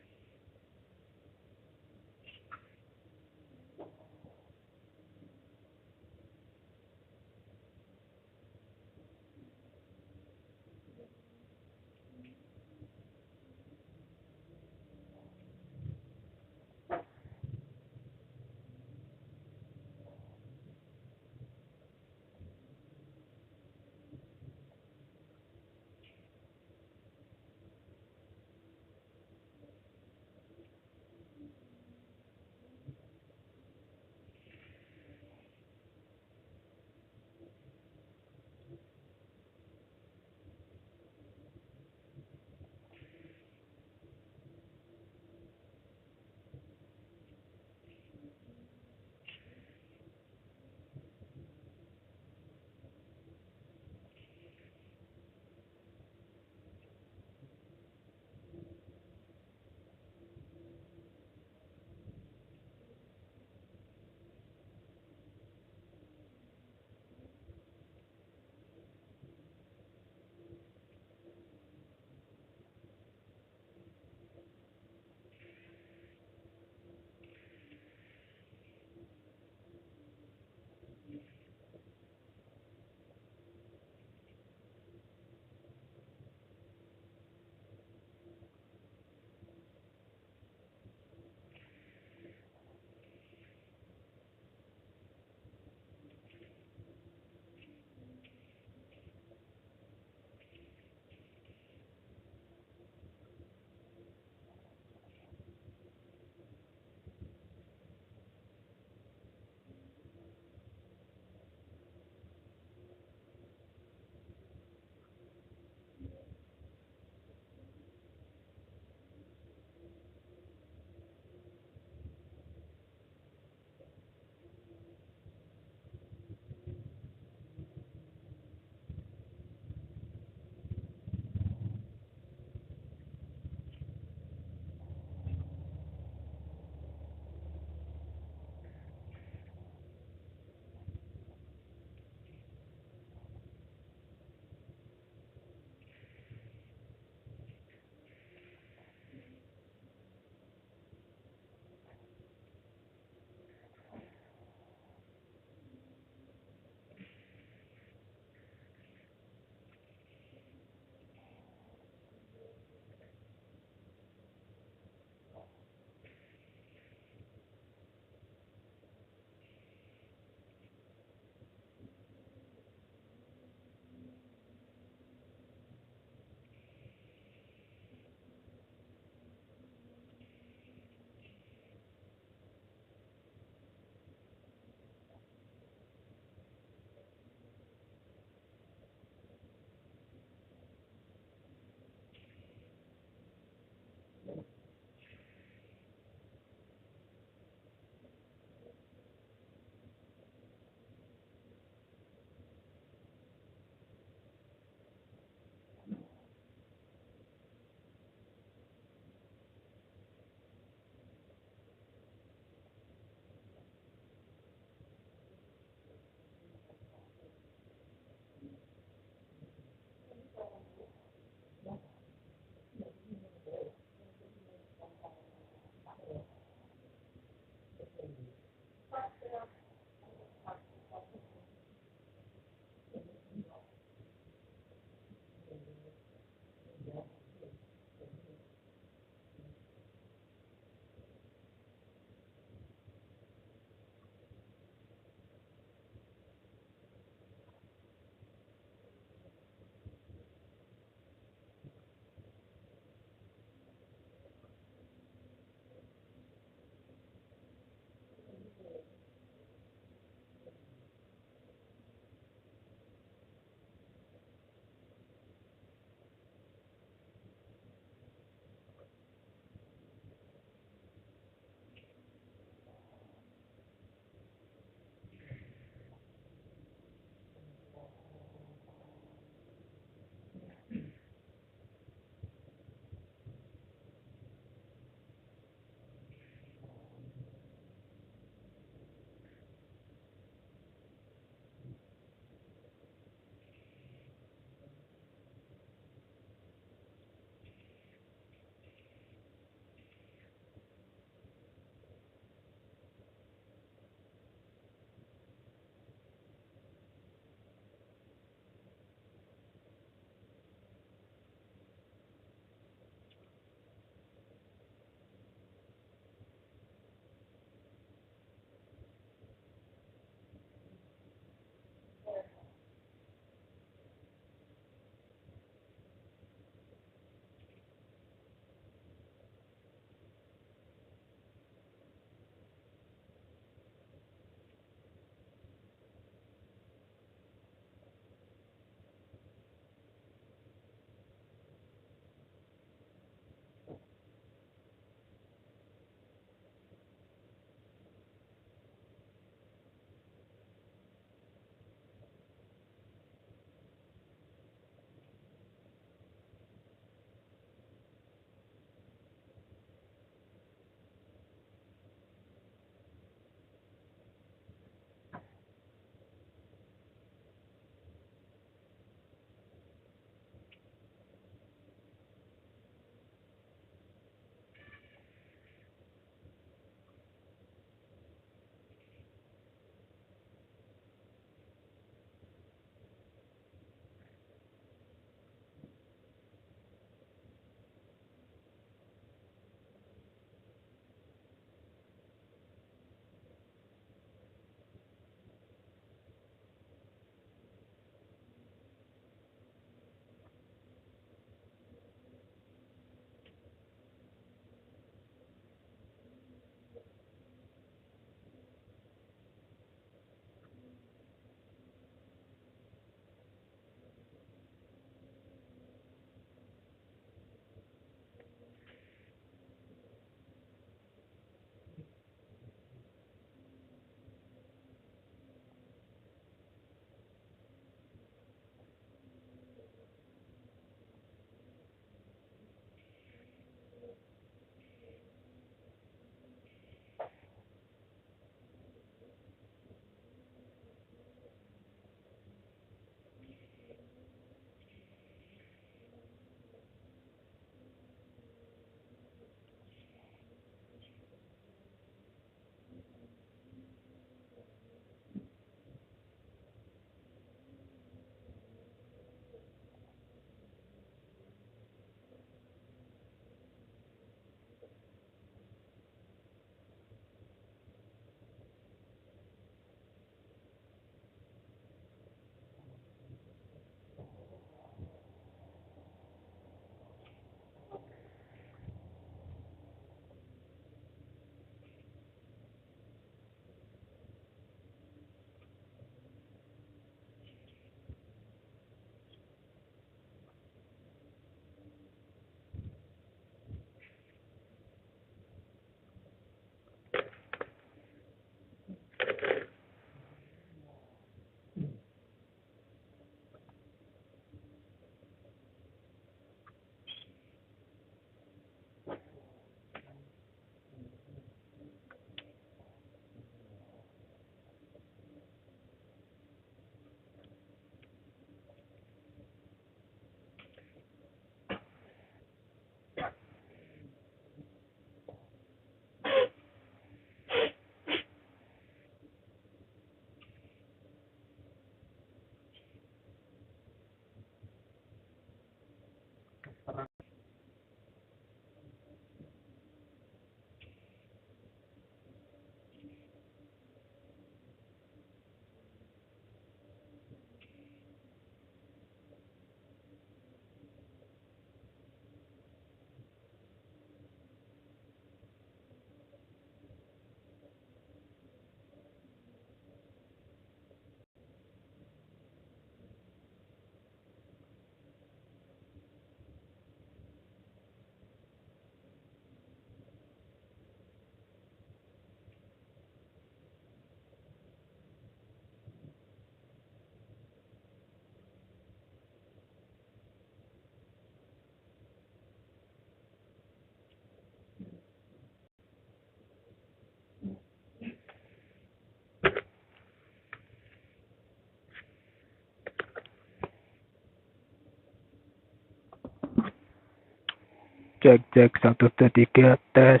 Cek cek 1 2 3 tes.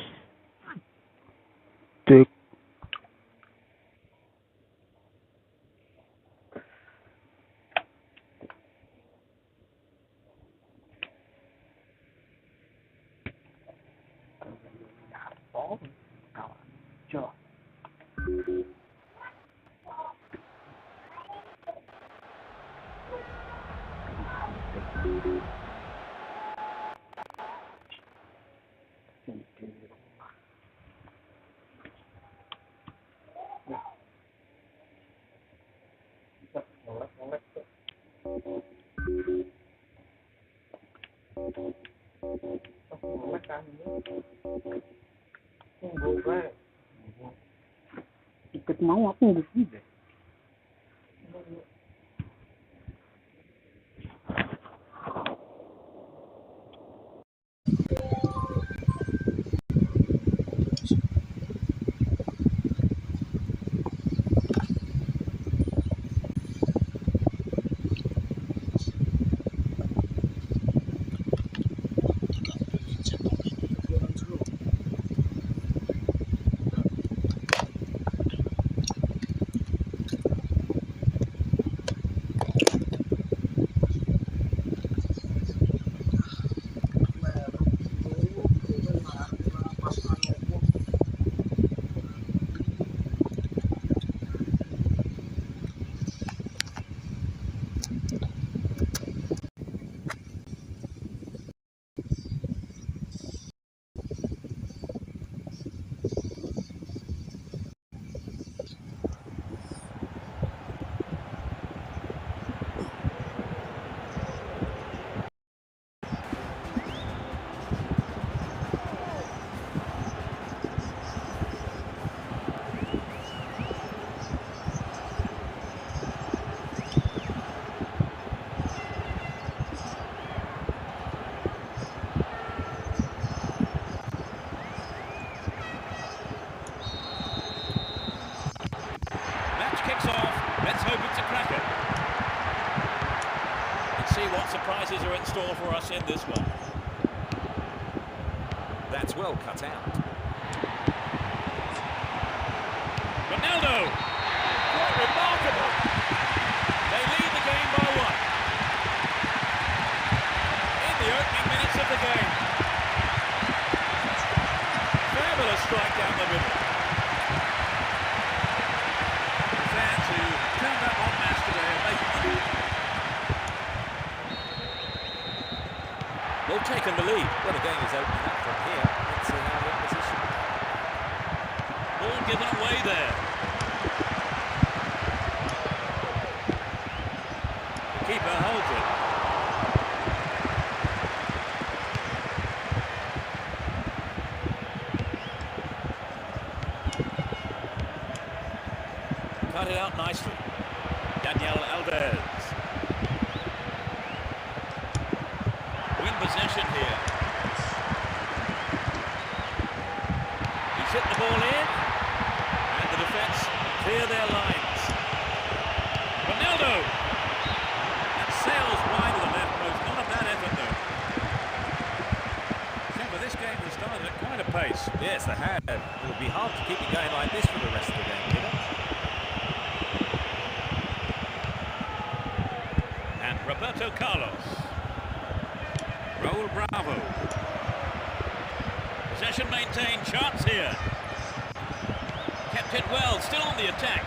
Cek. Có cào chưa? Ikut mau aku nggak bisa.
Kicks off. Let's hope it's a cracker. Let's see what surprises are in store for us in this one.
That's well cut out.
Ronaldo! Quite remarkable. They lead the game by 1. In the opening minutes of the game. Fabulous strike down the middle. Turned up en masse today and making them.
They've taken the lead. Well, the game is opening up from here. Let's see how they're positioned.
Ball given away there. The keeper holds it. Cut it out nicely. Aethersx. Win possession here. He's hit the ball in, and the defence clear their lines. Ronaldo! That sails wide of the left post. Not a bad effort though. Remember, this game has started at quite a pace.
Yes, they have. It will be hard to keep it going like this for the rest of the game, you know?
Roberto Carlos. Raul Bravo. Possession maintained, chance here. Kept it well, still on the attack.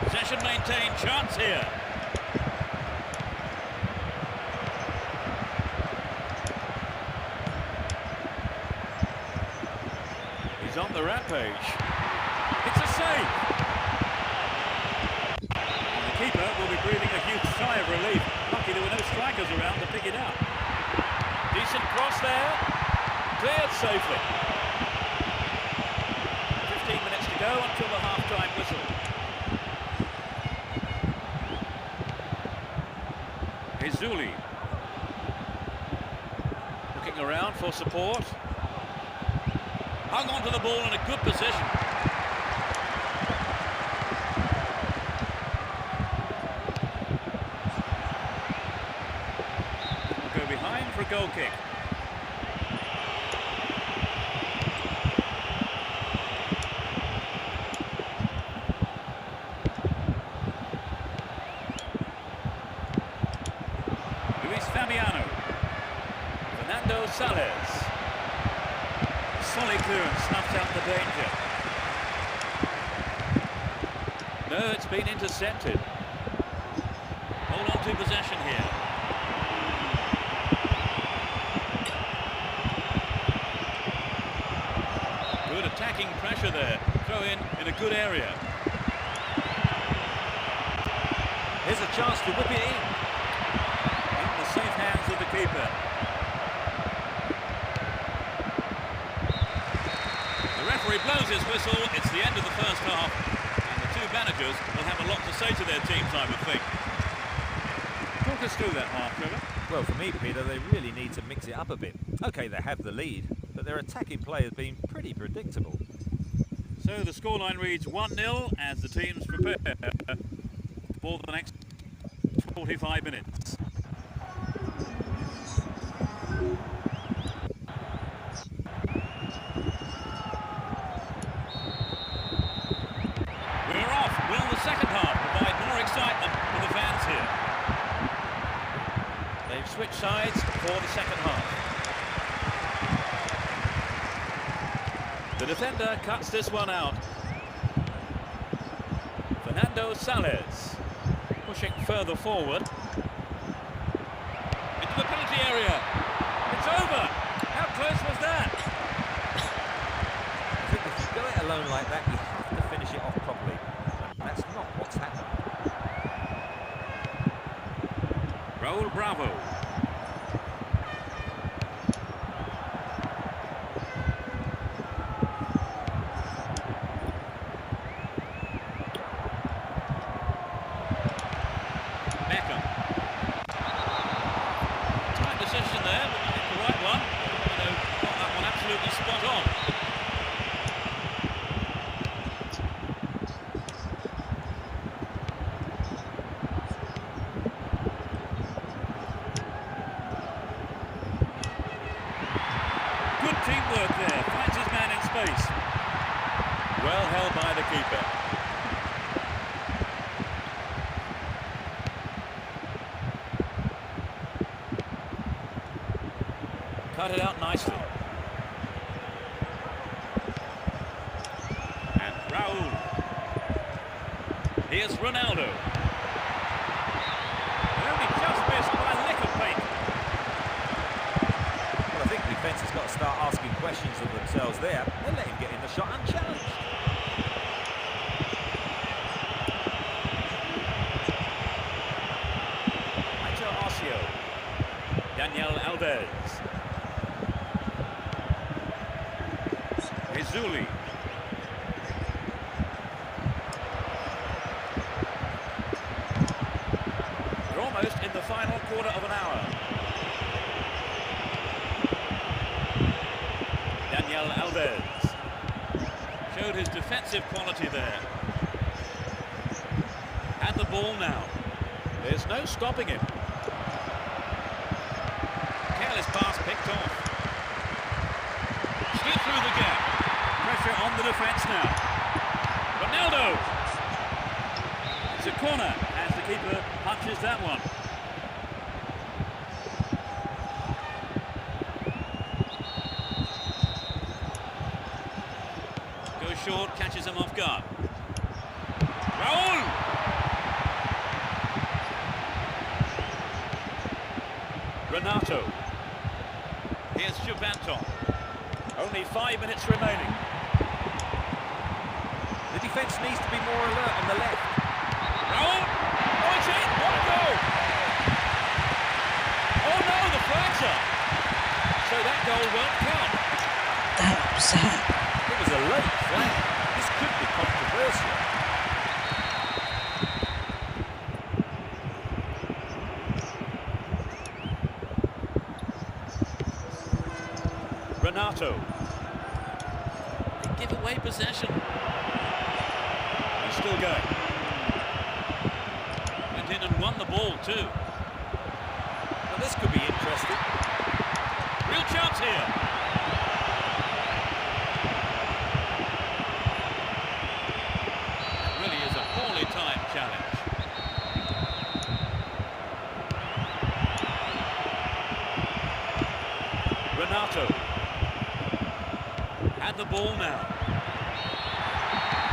Possession maintained, chance here. He's on the rampage. It's a save. And the keeper will be breathing a huge sigh of relief. Lucky there were no strikers around to pick it up. Decent cross there. Cleared safely. 15 minutes to go until the half-time whistle. Izuli. Looking around for support. Hung on to the ball in a good position. goal kick. Fabiano. Fernando Sales. Solid clearance, snuffed out the danger. No, it's been intercepted. Hold on to possession here. Good attacking pressure there. Throw in a good area.
Here's a chance to whip it in.
Safe hands of the keeper. The referee blows his whistle. It's the end of the first half, and the two managers will have a lot to say to their teams, I would think. Talk us through that half, Trevor.
Well, for me, Peter, they really need to mix it up a bit. OK, they have the lead, but their attacking play has been pretty predictable.
So the scoreline reads 1-0 as the teams prepare for the next 45 minutes. Switch sides for the second half. The defender cuts this one out. Fernando Sales pushing further forward into the penalty area. It's over. How close was that?
I think if you go it alone like that, you have to finish it off properly. And that's not what's happened.
Raul Bravo. Teamwork there, finds his man in space. Well held by the keeper. Cut it out nicely. And Raul. Here's Ronaldo. They only just missed by a lick of paint.
Well, I think the defence has got to start asking questions of themselves there. They let him get in the shot unchallenged.
Daniel Alves. Zuli. We're almost in the final quarter of an hour. Daniel Alves showed his defensive quality there. And the ball now. There's no stopping him. Careless pass picked off. Slid through the gap. Pressure on the defence now. Ronaldo. It's a corner as the keeper punches that one. Goes short, catches him off guard. Raul! Renato. Here's Juventus. Only 5 minutes remaining.
The defence needs to be more alert on the left.
Raul! Oh, it's in! What a goal! Oh no, the flag's up! So that goal won't count.
It was a late flag. This could be controversial.
Renato. They give away possession. He's still going. Went in and won the ball too.
Well, this could be interesting.
Real chance here. It really is a poorly timed challenge. Renato. And the ball now.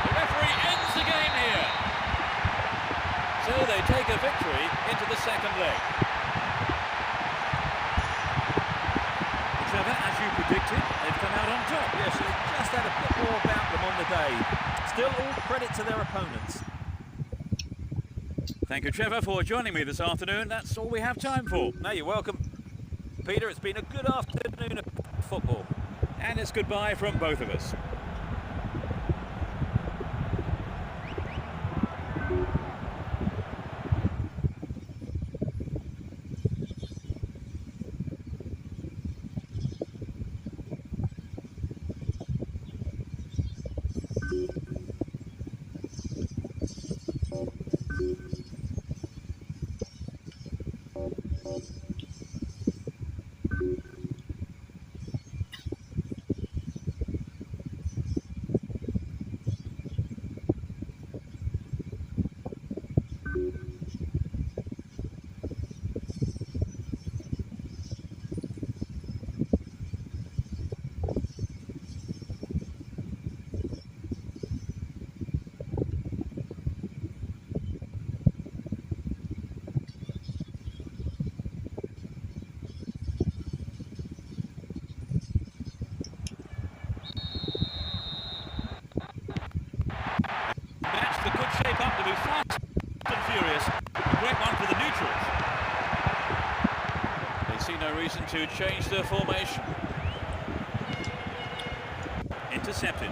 The referee ends the game here. So they take a victory into the second leg. Trevor, as you predicted, they've come out on top.
Yes, they just had a bit more about them on the day. Still all credit to their opponents.
Thank you, Trevor, for joining me this afternoon. That's all we have time for.
No, you're welcome. Peter, it's been a good afternoon of football.
And it's goodbye from both of us. Shape up to be fast and furious. A great one for the neutrals. They see no reason to change their formation. Intercepted.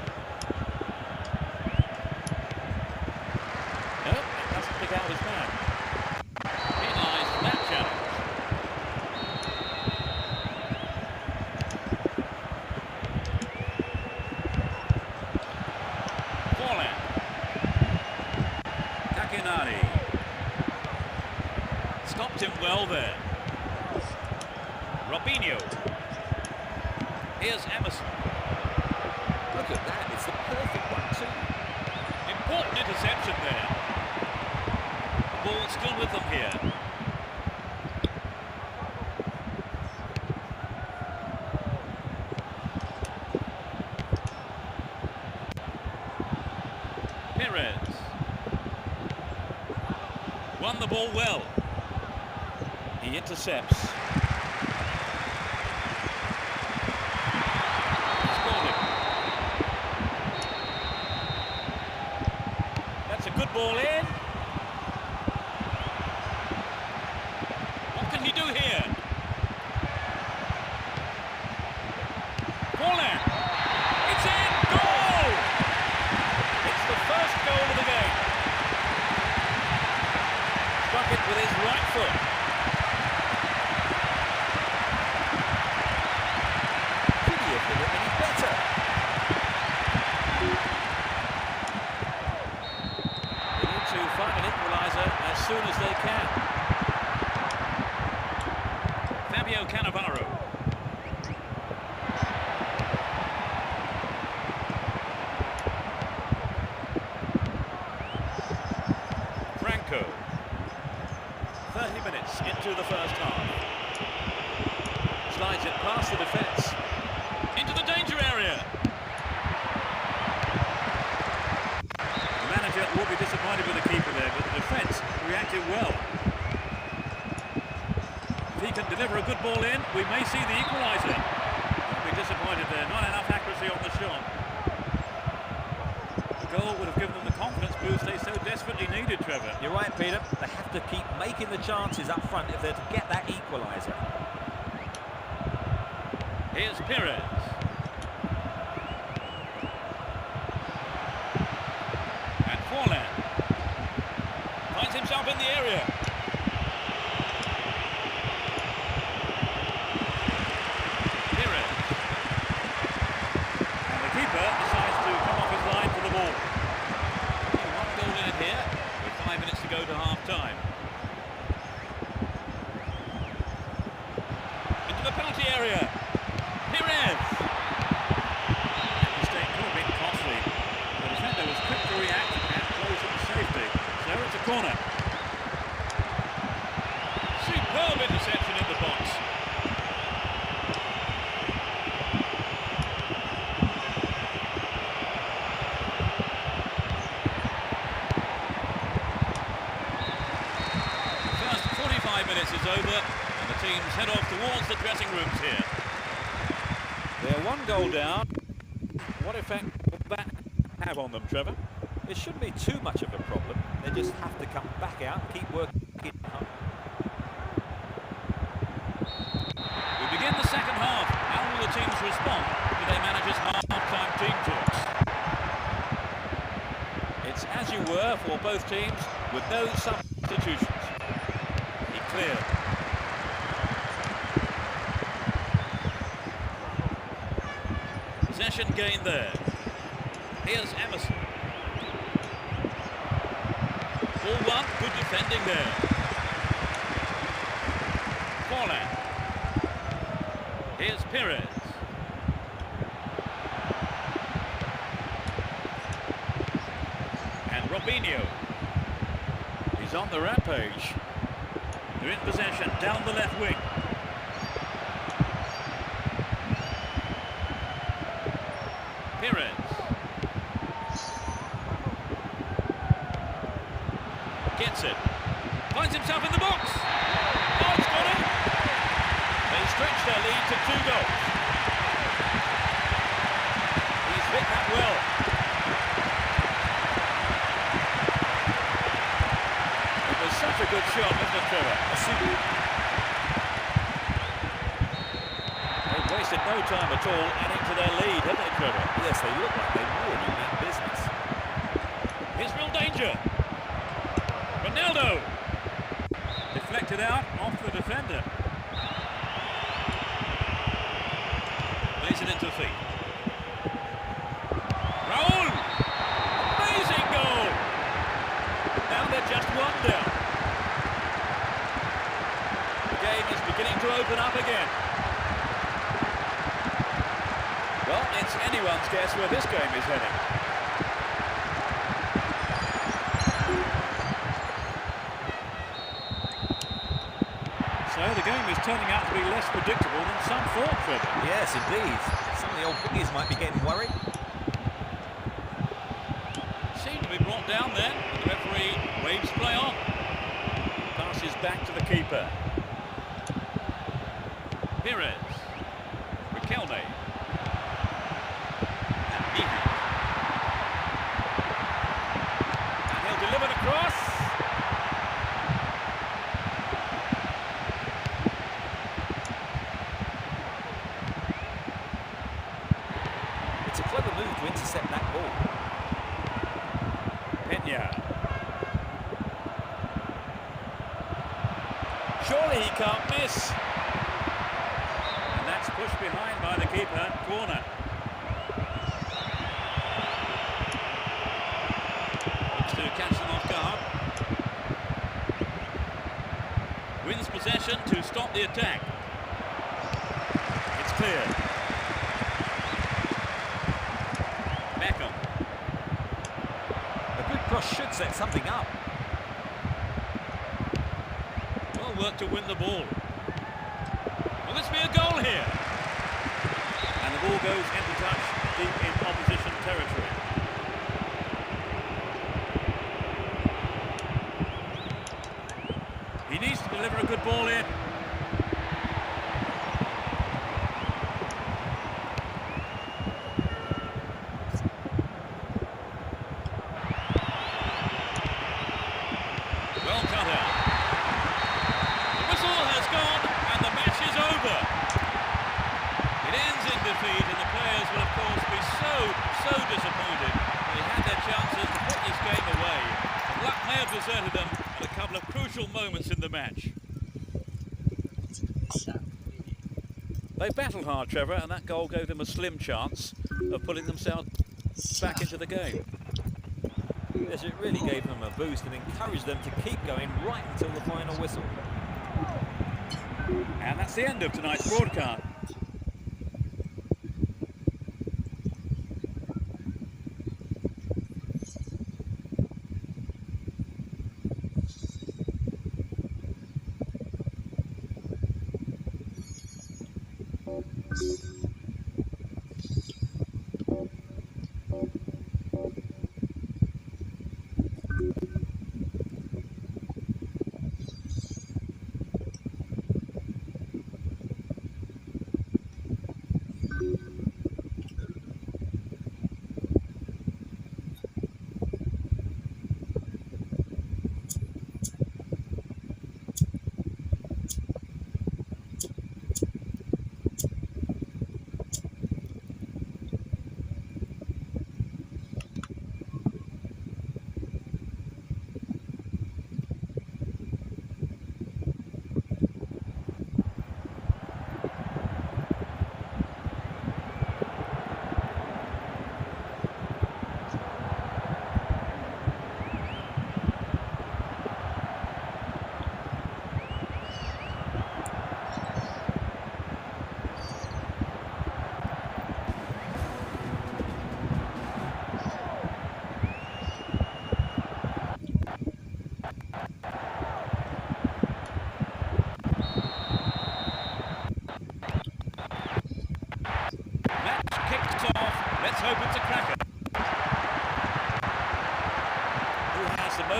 No, it doesn't pick out his man. Penalised for that challenge. Stopped him well there. Robinho. Here's Emerson.
Look at that, it's the perfect one too.
Important interception there. The ball still with them here. Perez. Won the ball well. He intercepts. Scored it. That's a good ball in. What can he do here? Forlan. It's in. Goal! It's the first goal of the game. Struck it with his right foot. Find an equaliser as soon as they can. Fabio Cannavaro. Franco. 30 minutes into the first half. Slides it past the defence. Into the danger area. Will be disappointed with the keeper there, but the defence reacted well. If he can deliver a good ball in, we may see the equaliser. Won't be disappointed there, not enough accuracy on the shot. The goal would have given them the confidence boost they so desperately needed, Trevor.
You're right, Peter. They have to keep making the chances up front if they're to get that equaliser.
Here's Perez. Forlan finds himself in the area. Perez. And the keeper decides to come off his line for the ball. One goal in it here, with 5 minutes to go to half-time. Into the penalty area. over, and the teams head off towards the dressing rooms here.
They're one goal down. What effect will that have on them, Trevor? It shouldn't be too much of a problem. They just have to come back out and keep working hard.
We begin the second half. How will the teams respond to their manager's half-time team talks? It's as you were for both teams, with no substitutions. He cleared. Possession gained there. Here's Emerson. Ball one, good defending there. Forlan. Here's Perez. And Robinho. He's on the rampage. They're in possession down the left wing. Perez. Gets it. Finds himself in the box. Oh, it's got it. They stretch their lead to 2 goals. He's hit that well. It was such a good shot, wasn't it, Trevor? They've wasted no time at all adding to their lead, haven't they, Trevor?
Yes, they look like they really mean business.
Here's real danger. Ronaldo. Deflected out off the defender. Plays it into feet. Raul! Amazing goal! Now they're just 1 down. The game is beginning to open up again. Well, it's anyone's guess where this game is heading. So the game is turning out to be less predictable than some thought, Trevor.
Yes, indeed. Some of the old bookies might be getting worried.
Seemed to be brought down then, but the referee waves play on. Passes back to the keeper. Perez. Riquelme. And Miha. And he'll deliver the cross.
It's a clever move to intercept that ball.
Pena. Surely he can't miss. And that's pushed behind by the keeper. Corner. Looks to catch them off guard. Wins possession to stop the attack. It's cleared. Beckham.
A good cross should set something up.
Well worked to win the ball. Will this be a goal here? And the ball goes into touch deep in opposition territory. He needs to deliver a good ball in. Well cut out. The whistle has gone and the match is over. It ends in defeat and the players will of course be so disappointed. They had their chances to put this game away. The luck may have deserted them at a couple of crucial moments in the match. They battled hard, Trevor, and that goal gave them a slim chance of putting themselves back into the game.
Yes, it really gave them a boost and encouraged them to keep going right until the final whistle.
And that's the end of tonight's broadcast.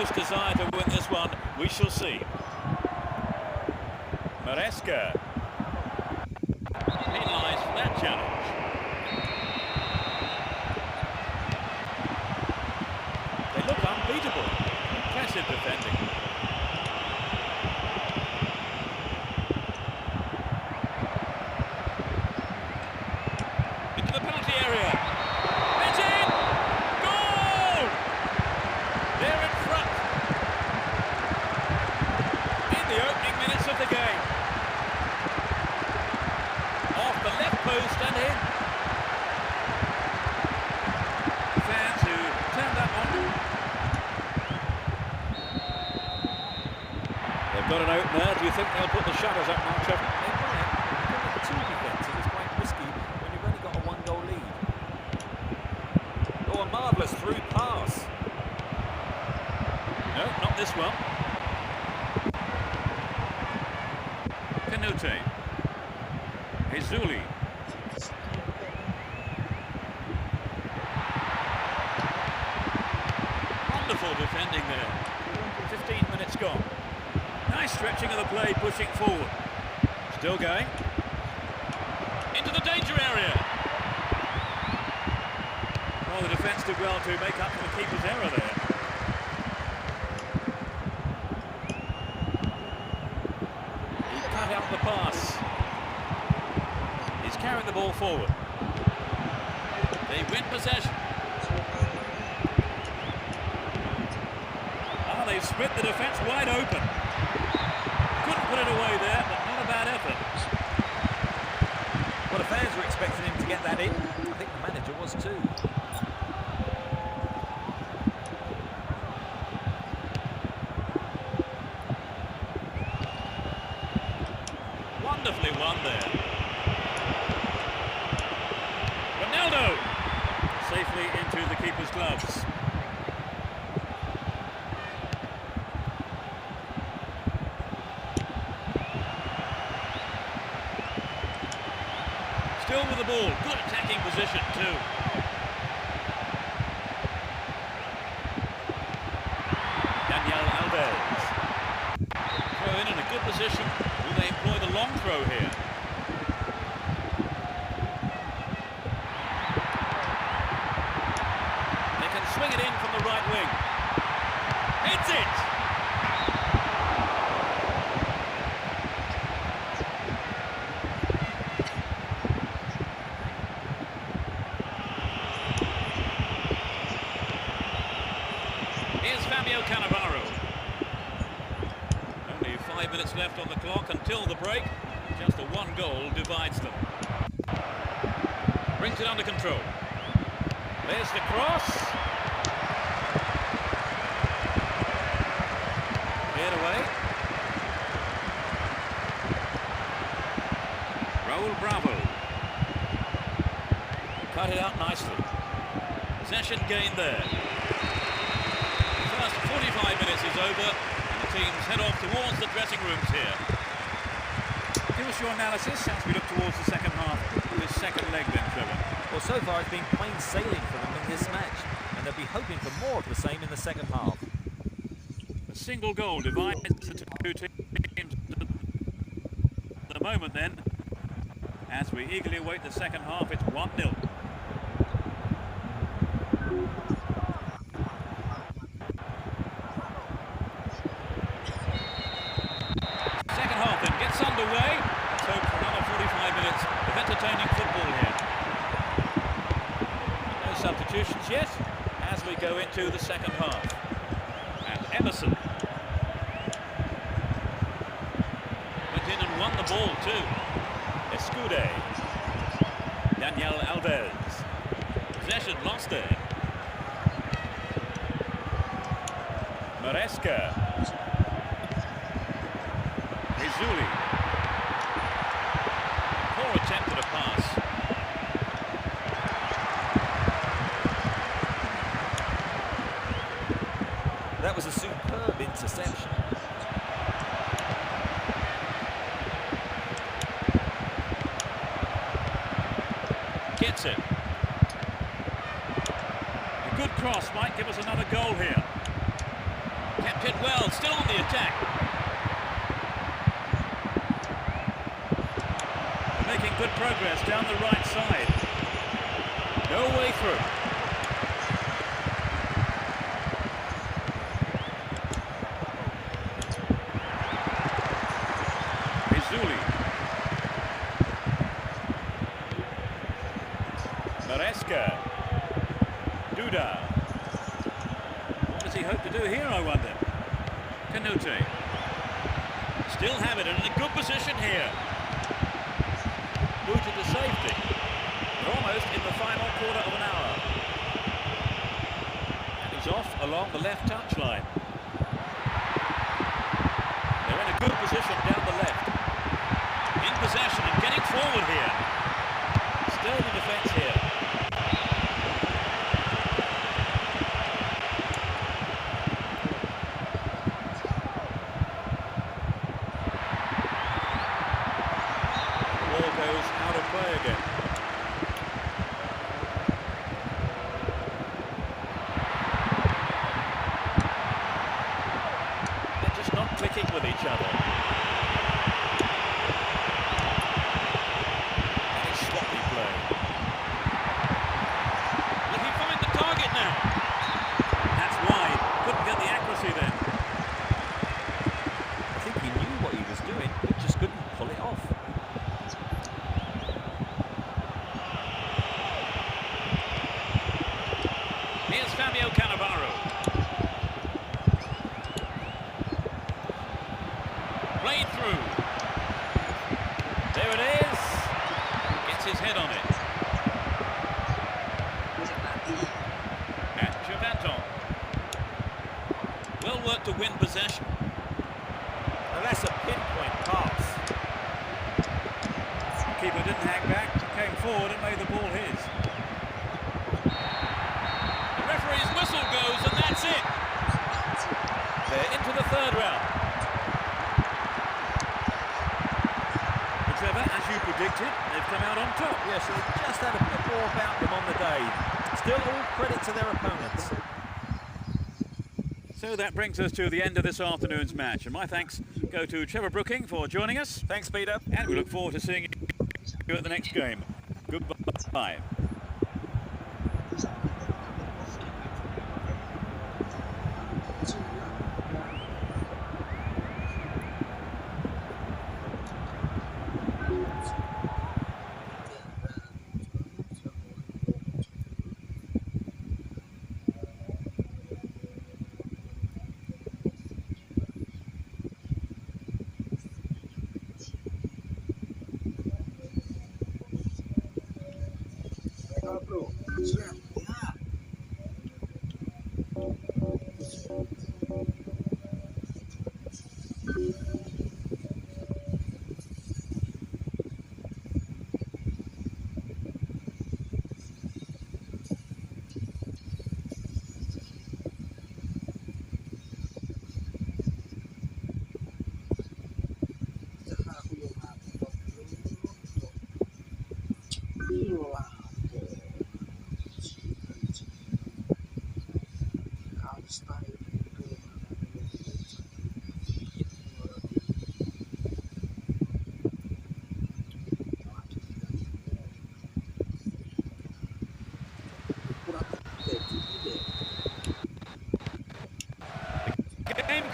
obvious desire to win this one. We shall see. Maresca. Penalised for that challenge. They look unbeatable. Impressive defending. Into the penalty area. It's in! Goal! They're in front. In the opening minutes of the game. Off the left post and in. Fans who turned that on. They've got an opener. Do you think they'll put the shutters up now, Trevor? They might. With two defensive, it's quite risky when you've only got a one-goal lead. Oh, a marvellous through pass. No, not this one. Canute. Ezuli. Wonderful defending there. 15 minutes gone. Nice stretching of the play, pushing forward. Still going. Into the danger area. Well, the defence did well to make up for the keeper's error there. He cut out the pass. He's carrying the ball forward. They win possession. Ah, they've split the defence wide open. Couldn't put it away there, but not a bad effort. Well, the fans were expecting him to get that in. I think the manager was too. Wonderfully won there. Ronaldo! Safely into the keeper's gloves. Still with the ball, good attacking position too. Daniel Alves. Throw in a good position. Will they employ the long throw here? They can swing it in from the right wing. Hits it! Cannavaro. Only 5 minutes left on the clock until the break. Just a one goal divides them. Brings it under control. There's the cross. Cleared away. Raul Bravo. Cut it out nicely. Possession gained there. 45 minutes is over, and the teams head off towards the dressing rooms here. Give us your analysis as we look towards the second half of this second leg then, Trevor. Well, so far it's been plain sailing for them in this match, and they'll be hoping for more of the same in the second half. A single goal divides the two teams at the moment then. As we eagerly await the second half, it's 1-0. Underway. Let's hope for another 45 minutes of entertaining football here. No substitutions yet as we go into the second half. And Emerson went in and won the ball too. Escude. Daniel Alves. Possession lost there. Maresca. Ezuli. Attempt at a pass. That was a superb interception. Gets it. A good cross might give us another goal here.
Kept it well, still on the attack.
They're making good progress down the right side.
No way through.
Zuli. Maresca. Duda. What does he hope to do here, I wonder? Canute.
Still have it and in a good position here. Booted to safety.
They're almost in the final quarter of an hour. And he's off along the left touchline.
They're in a good position down the left. In possession and getting forward here. Sturdy defence here.
The ball goes out of play again.
They're just not clicking with each other. Played through. There it is. Gets his head on it. And Giovanton. Well worked to win possession.
Now that's a pinpoint pass. The keeper didn't hang back, came forward and made the ball his.
The referee's whistle goes and that's it. They're into the third round.
Trevor, as you predicted, they've come out on top.
Yes, so they just had a bit more about them on the day. Still all credit to their opponents.
So that brings us to the end of this afternoon's match. And my thanks go to Trevor Brooking for joining us.
Thanks, Peter.
And we look forward to seeing you at the next game. Goodbye.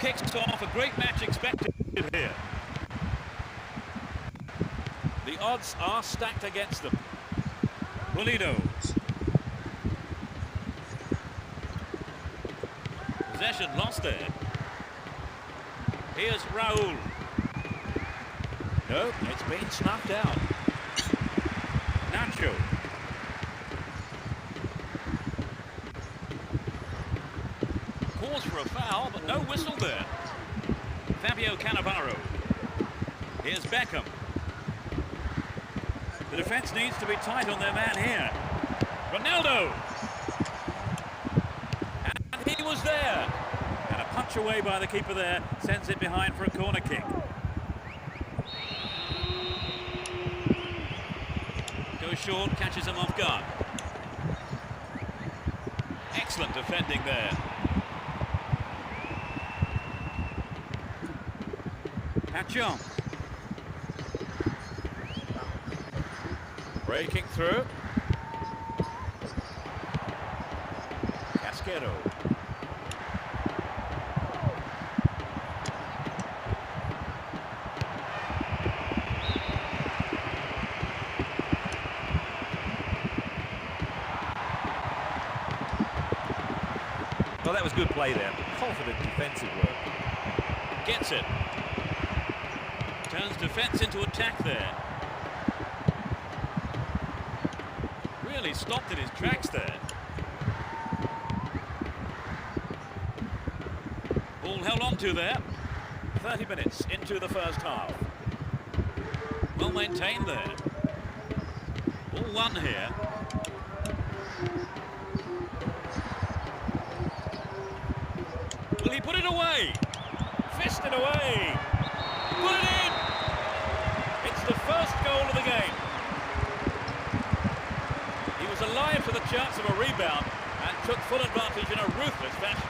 Kicks off, a great match expected here. The odds are stacked against them.
Pulido.
Possession lost there. Here's Raul. No, it's been snuffed out.
Nacho.
Calls for a foul, but no whistle there. Fabio Cannavaro. Here's Beckham.
The defence needs to be tight on their man here.
Ronaldo. And he was there.
And a punch away by the keeper there sends it behind for a corner kick.
Goes short, catches him off guard. Excellent defending there.
Hatchon. Breaking through. Casquero.
Well, that was good play there. Confident defensive work.
Gets it. Turns defence into attack there. Really stopped in his tracks there. Ball held on to there. 30 minutes into the first half. Well maintained there. Ball one here. Will he put it away? Fisted away. Put it in. It's the first goal of the game. He was alive to the chance of a rebound and took full advantage in a ruthless fashion.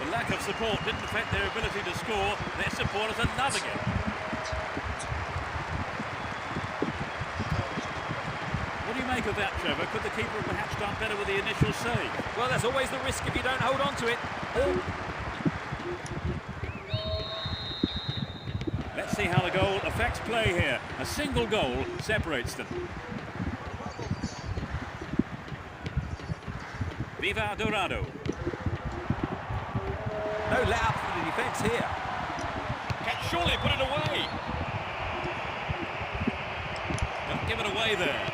The lack of support didn't affect their ability to score. Their supporters are another game. What do you make of that, Trevor? Could the keeper have perhaps done better with the initial save?
Well, there's always the risk if you don't hold on to it. Oh.
Let's see how the goal affects play here. A single goal separates them. Viva Dorado.
No let up for the defence here.
Can surely put it away. Don't give it away there.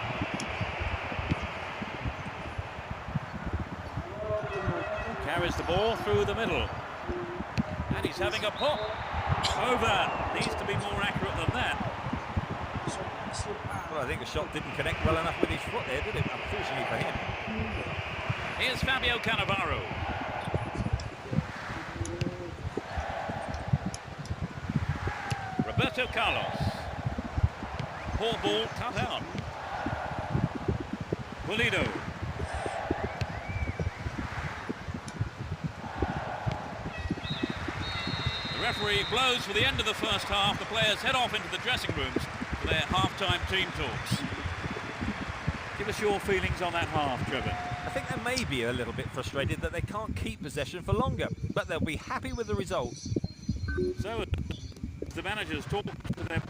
Carries the ball through the middle. And he's having a pop. Over. Needs to be more accurate than that.
Well, I think the shot didn't connect well enough with his foot there, did it? Unfortunately for him.
Here's Fabio Cannavaro. Roberto Carlos. Poor ball cut out. Pulido. The referee blows for the end of the first half. The players head off into the dressing rooms for their half-time team talks. Give us your feelings on that half, Trevor.
I think they may be a little bit frustrated that they can't keep possession for longer, but they'll be happy with the result.
So, the managers talk to their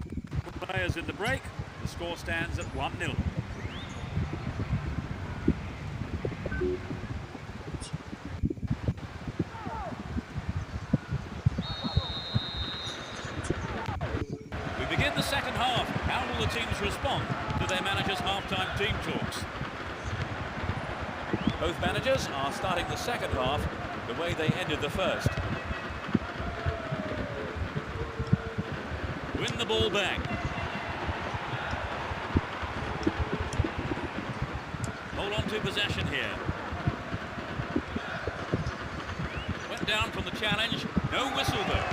players in the break. The score stands at 1-0. We begin the second half. How will the teams respond to their managers' half-time team talks? Both managers are starting the second half the way they ended the first. Win the ball back. Hold on to possession here. Went down from the challenge. No whistle though.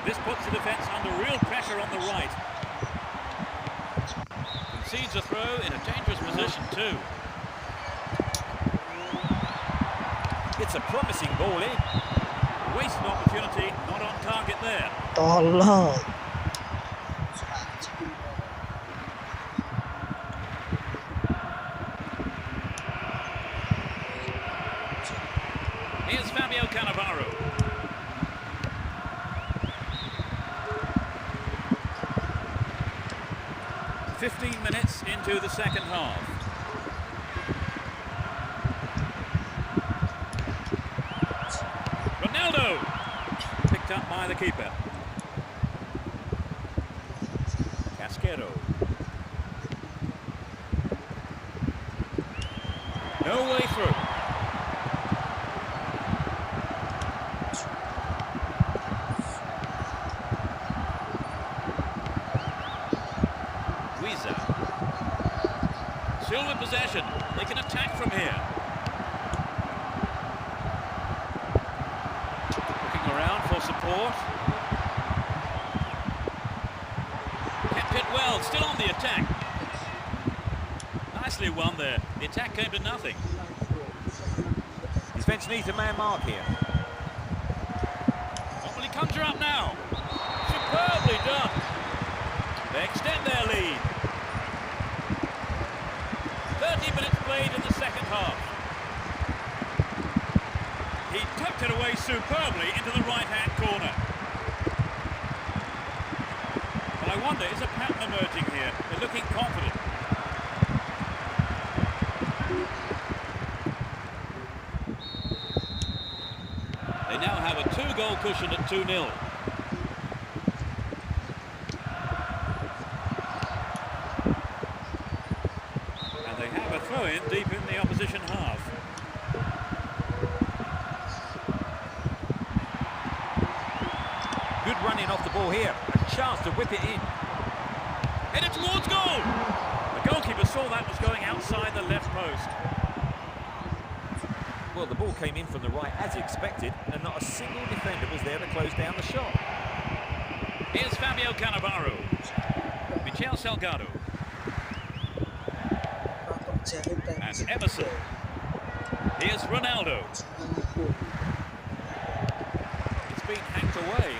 This puts the defence under real pressure on the right. Concedes a throw in a dangerous position too.
It's a promising ball in.
Wasted opportunity, not on target there.
Tolong.
Here's Fabio Cannavaro. "15 minutes into the second half. Ronaldo! Picked up by the keeper. Casquero. No way through. Still with possession. They can attack from here. Looking around for support. Kept it well. Still on the attack. Nicely won there. The attack came to nothing.
defence needs a man mark here.
What will he conjure up now? Superbly done. They extend their lead. 30 minutes played in the second half. He tucked it away superbly into the right-hand corner. Well, I wonder, is a pattern emerging here? They're looking confident. They now have a 2-goal cushion at 2-0. And they have a throw-in deep in the opposition half.
Good running off the ball here. A chance to whip it in.
Headed towards goal! The goalkeeper saw that was going outside the left post.
Well, the ball came in from the right as expected, and not a single defender was there to close down the shot.
Here's Fabio Cannavaro. Michel Salgado. And Emerson. Here's Ronaldo. It's been hacked away.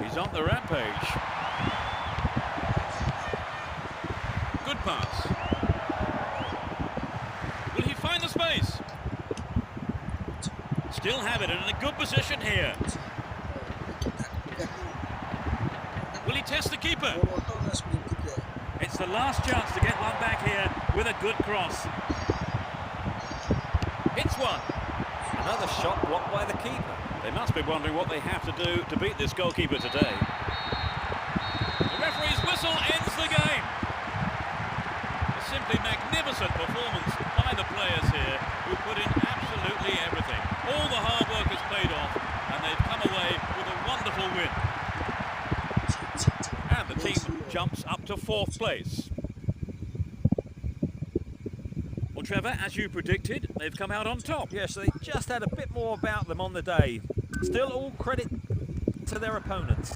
He's on the rampage. Good pass. Will he find the space? Still have it and in a good position here. Will he test the keeper? It's the last chance to get one back here with a good cross. Hits one.
Another shot blocked by the keeper.
They must be wondering what they have to do to beat this goalkeeper today. The referee's whistle ends the game. A simply magnificent performance by the players here, who put in absolutely everything. All the hard work has paid off, and they've come away with a wonderful win. And the team jumps up to 4th place. Well, Trevor, as you predicted, they've come out on top.
Yes, they just had a bit more about them on the day. Still all credit to their opponents.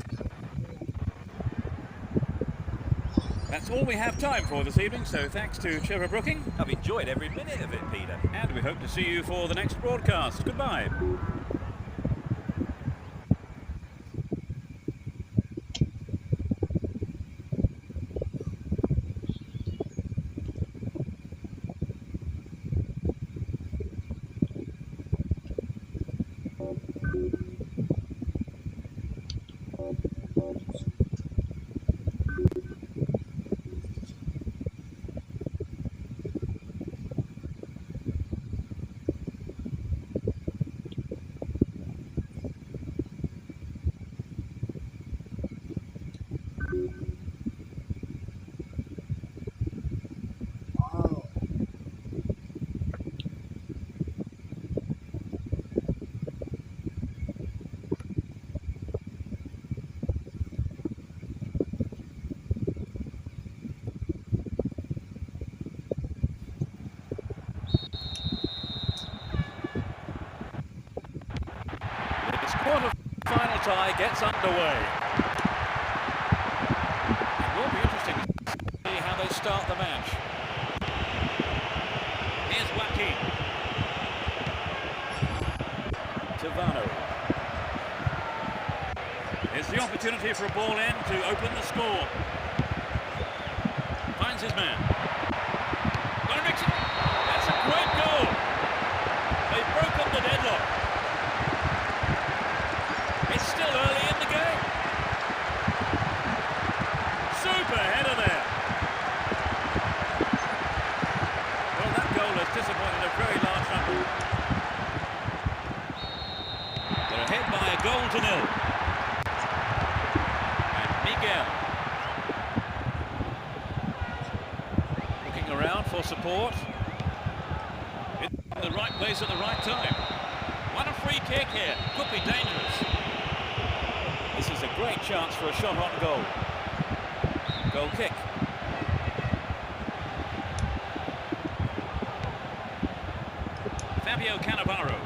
That's all we have time for this evening, so thanks to Trevor Brooking.
I've enjoyed every minute of it, Peter.
And we hope to see you for the next broadcast. Goodbye. Quarter-final tie gets underway. It will be interesting to see how they start the match. Here's Joaquin. Tavano. Here's the opportunity for a ball in to open the score. Finds his man. That's a great goal. They've broken the deadlock. It's still early in the game. Super header there. Well, that goal has disappointed a very large number. They're ahead by a goal to 0. And Miguel looking around for support. In the right place at the right time. What a free kick here. Could be dangerous. This is a great chance for a shot on goal. Goal kick. Fabio Cannavaro.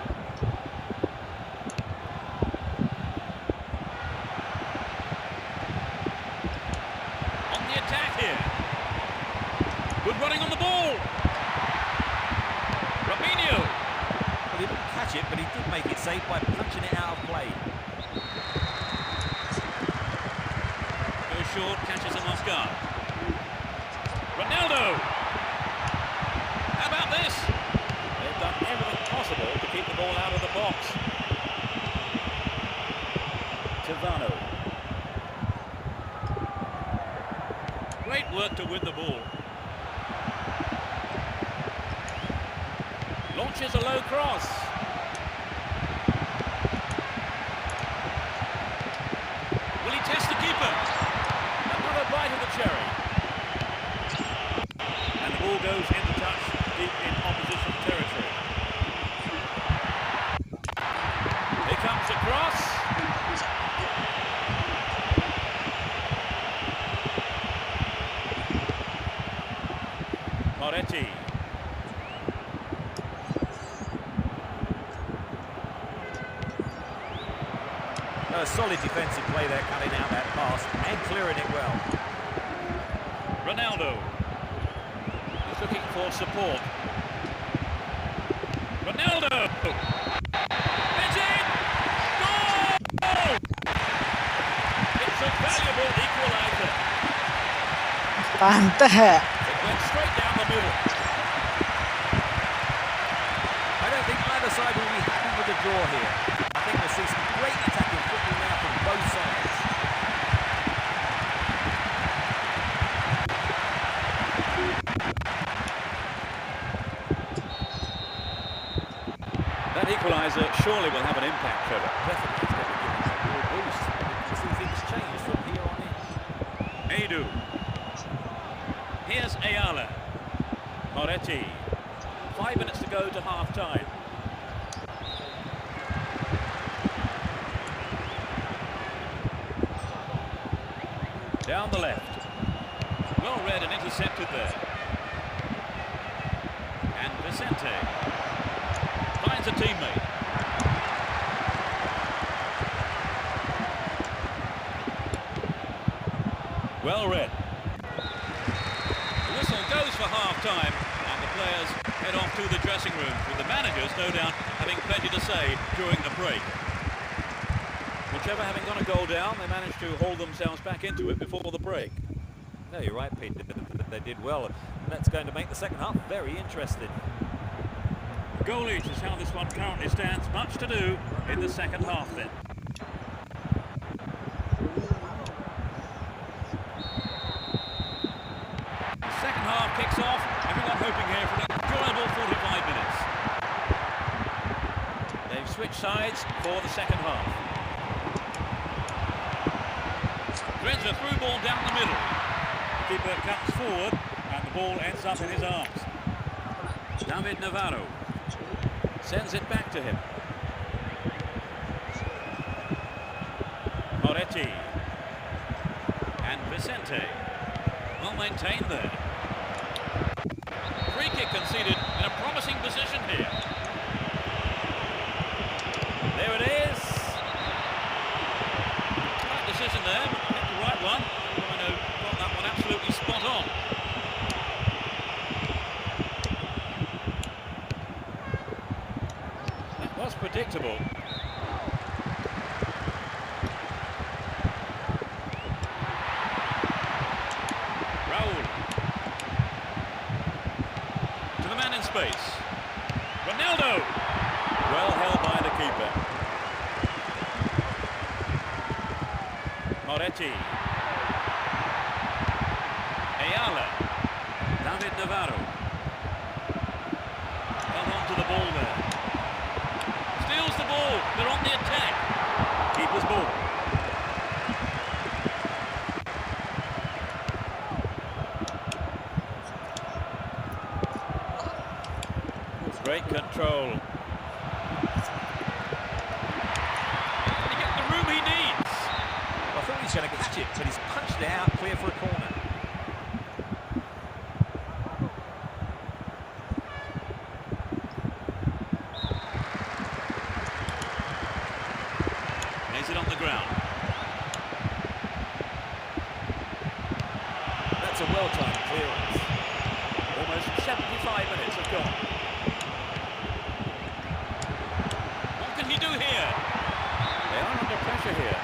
effort to win the ball.
Launches a low cross. Will he test the keeper? Another bite of the cherry.
And the ball goes into touch deep in opposition territory.
Here comes the cross. Moretti.
A solid defensive play there, cutting out that pass and clearing it well.
Ronaldo. He's looking for support. Ronaldo! It's in! Goal! It's a valuable equaliser.
Pantai.
It went straight down the middle.
I don't think either side will be happy with the draw here. I think we'll see some great attacking football now from both sides.
That equaliser surely will have an impact, Trevor.
Definitely, it's going to give them a real boost. We'll see things change from here on in.
Edu. Here's Ayala. Moretti. 5 minutes to go to half-time. Down the left. Well read and intercepted there. And Vicente finds a teammate. Well read. The whistle goes for half-time, and the players head off to the dressing room, with the managers, no doubt, having plenty to say during the break. Whichever, having gone a goal down, they managed to haul themselves back into it before the break.
No, you're right, Pete. They did well, and that's going to make the second half very interesting.
A goal each is how this one currently stands. Much to do in the second half then.
The second half kicks off. Everyone hoping here for an enjoyable 45 minutes. They've switched sides for the second half. Threads a through ball down the middle.
The keeper cuts forward and the ball ends up in his arms.
David Navarro sends it back to him. Moretti and Vicente. Well maintained there. Free kick conceded in a promising position here. There it is. Right decision there, but picked the right one. Rhino got that one absolutely spot on. That was predictable. Raul. To the man in space. Ronaldo. Well held by the keeper. Moretti. Ayala. David Navarro. Held on to the ball there. Steals the ball. They're on the attack. Keeper's ball. Great control. Can he get the room he needs?
I thought he was going to catch it, but he's punched it out, clear for a corner.
Lays it on the ground.
That's a well-timed clearance.
Almost 75 minutes have gone. What can he do here? They are under pressure here.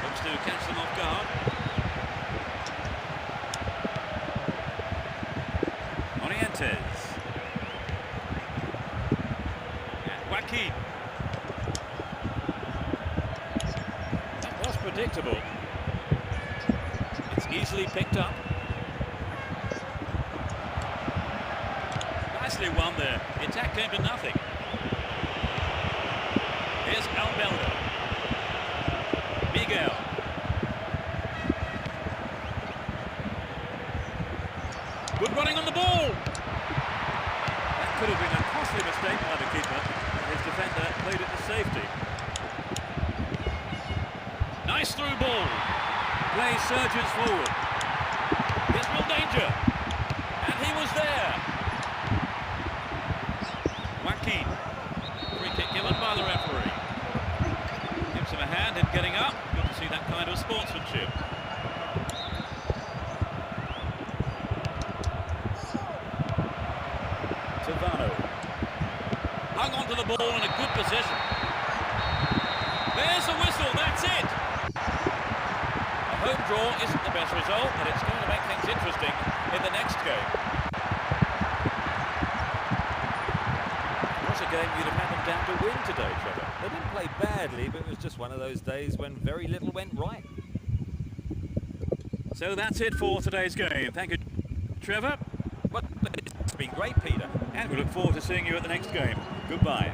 Looks to catch them off guard. Morientes.
picked up. Nicely won there. The attack came to nothing. Here's Albelda. Miguel. Good running on the ball. That could have been a costly mistake by the keeper. His defender played it to safety. Nice through ball. Play surges forward. Here's real danger. And he was there. Joaquin. Free kick given by the referee. Gives him a hand in getting up. Good to see that kind of sportsmanship. Tavano. Hung onto the ball in a good position. There's the whistle, that's it. A home draw isn't the best result, but it's going to make things interesting in the next game.
What's a game you'd have had them down to win today, Trevor? They didn't play badly, but it was just one of those days when very little went right.
So that's it for today's game. Thank you, Trevor.
But it's been great, Peter.
And we look forward to seeing you at the next game. Goodbye.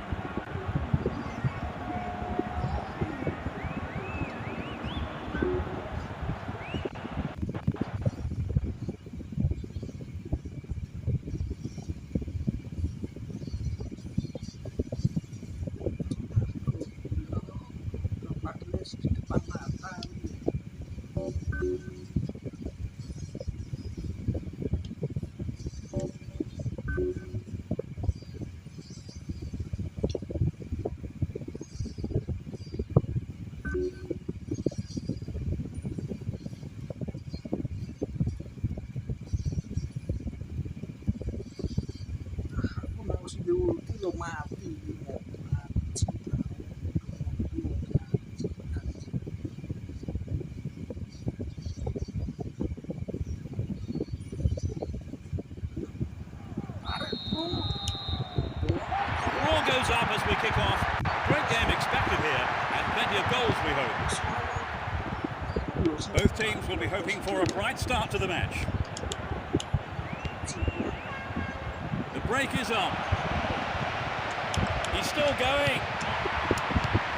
Dù cái lô ma thì
Roar goes up as we kick off. Great game expected here, and plenty of goals we hope. Both teams will be hoping for a bright start to the match. The break is on. He's still going.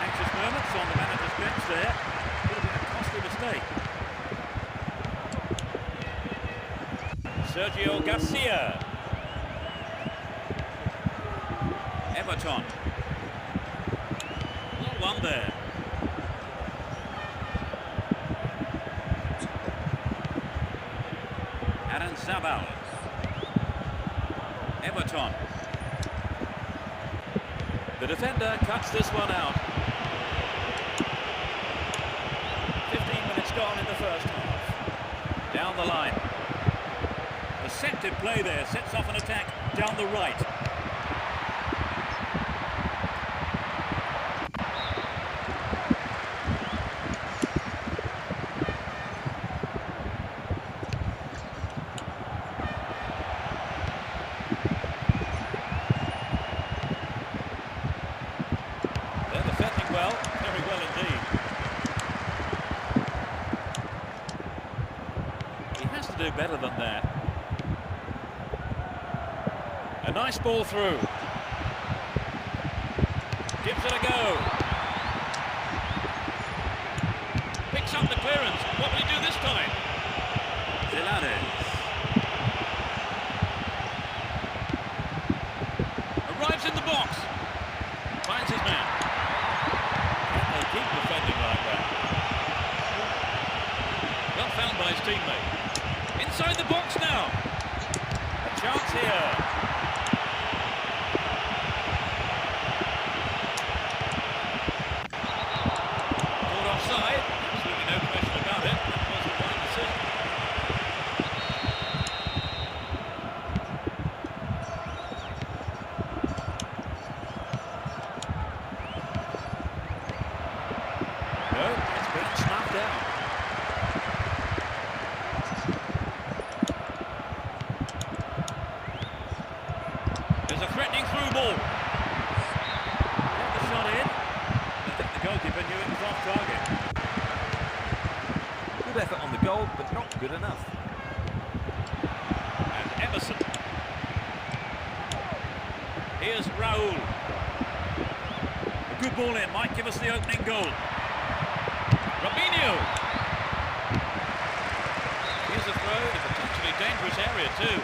Anxious moments on the manager's bench there. Could have been a costly mistake. Sergio Garcia. Everton. Not one there. Aaron Zabal. Everton. The defender cuts this one out. 15 minutes gone in the first half. Down the line. Deceptive play there, sets off an attack down the right. Well, very well indeed. He has to do better than that. A nice ball through. Gives it a go. Picks up the clearance. What will he do this time? Zilanes. Arrives in the box. Finds his man. Keep defending like that. Well found by his teammate. Inside the box now. A chance here. Caught offside. Absolutely no question about it. That was the right decision. No, it's been snuffed out. There's a threatening through ball. Got the shot in. I think the goalkeeper knew it was off target.
Good effort on the goal, but not good enough.
Raul. A good ball in, might give us the opening goal. Robinho. Here's a throw in a potentially dangerous area too.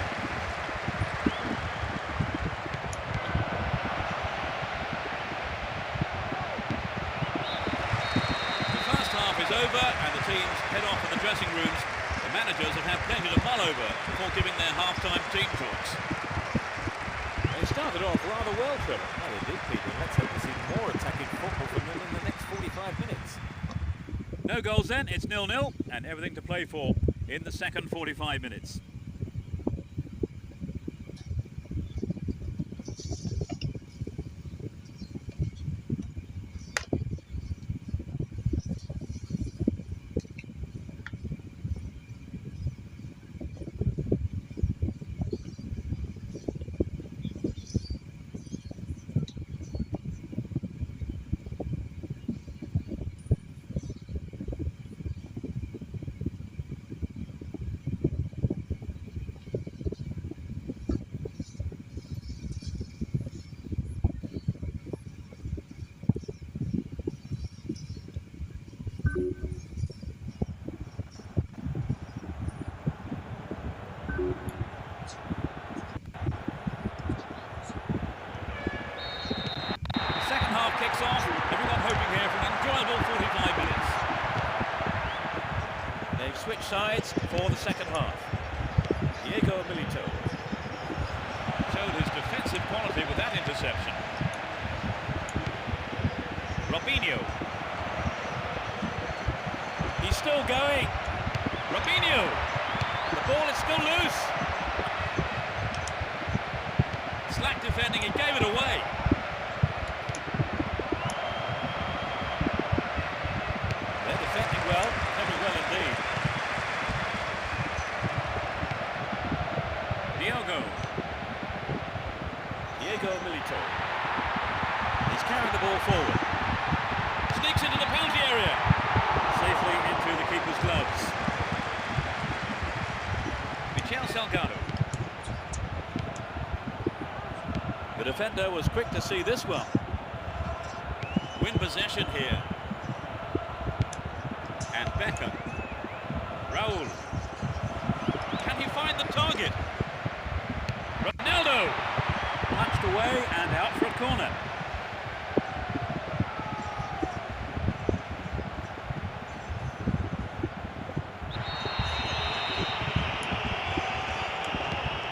The first half is over and the teams head off to the dressing rooms. The managers have had plenty to mull over before giving their half-time team talks.
They started off rather well, Trevor. Oh, they did, Peter. Let's hope to see more attacking football from them in the next 45 minutes.
No goals then, it's 0-0 and everything to play for in the second 45 minutes. Kicks off, everyone hoping here for an enjoyable 45 minutes.
They've switched sides for the second half. Diego Milito
Showed his defensive quality with that interception. Robinho.
He's still going.
Robinho. The ball is still loose. Slack defending, he gave it away.
Well, very well indeed. Diego Milito. He's carrying the ball forward.
Sneaks into the penalty area. Safely into the keeper's gloves. Michel Salgado.
The defender was quick to see this one.
Win possession here. And Beckham. Raul. Can he find the target? Ronaldo. Punched away and out for a corner.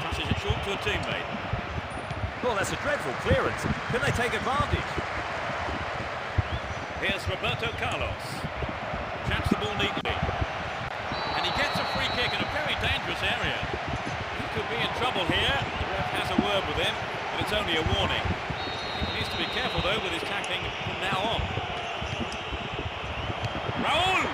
Tosses it short to a teammate.
Well, that's a dreadful clearance. Can they take advantage?
Here's Roberto Carlos. Champs the ball neatly. And he gets a free kick in a very dangerous area. He could be in trouble here. The ref has a word with him, but it's only a warning. He needs to be careful, though, with his tackling from now on. Raul!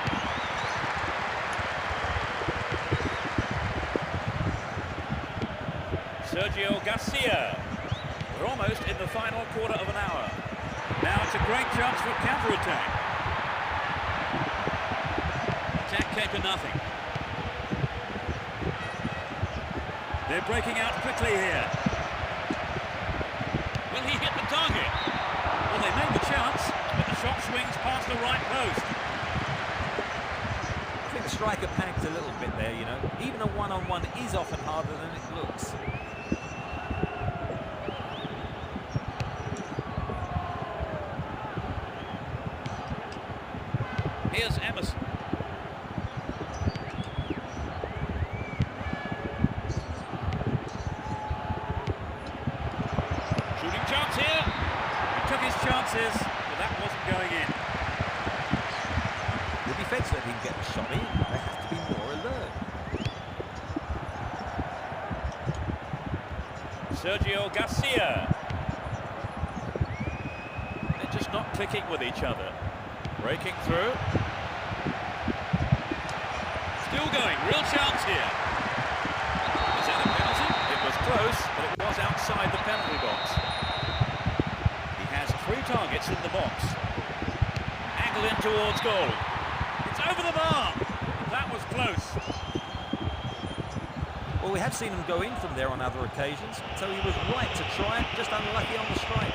Sergio Garcia.
We're almost in the final quarter of an hour.
Now it's a great chance for a counter-attack. Attack came to nothing. They're breaking out quickly here. Will he hit the target? Well, they made the chance, but the shot swings past the right post.
I think the striker panicked a little bit there, you know. Even a one-on-one is often harder than it looks.
Here's Emerson. Shooting chance here. He took his chances, but that wasn't going in.
The defence let him get the shot in. They have to be more alert.
Sergio Garcia. They're just not clicking with each other. Breaking through.
Still going, real chance here. Is that a penalty?
It was close, but it was outside the penalty box. He has 3 targets in the box. Angle in towards goal.
It's over the bar. That was close.
Well, we have seen him go in from there on other occasions, so he was right to try it, just unlucky on the strike.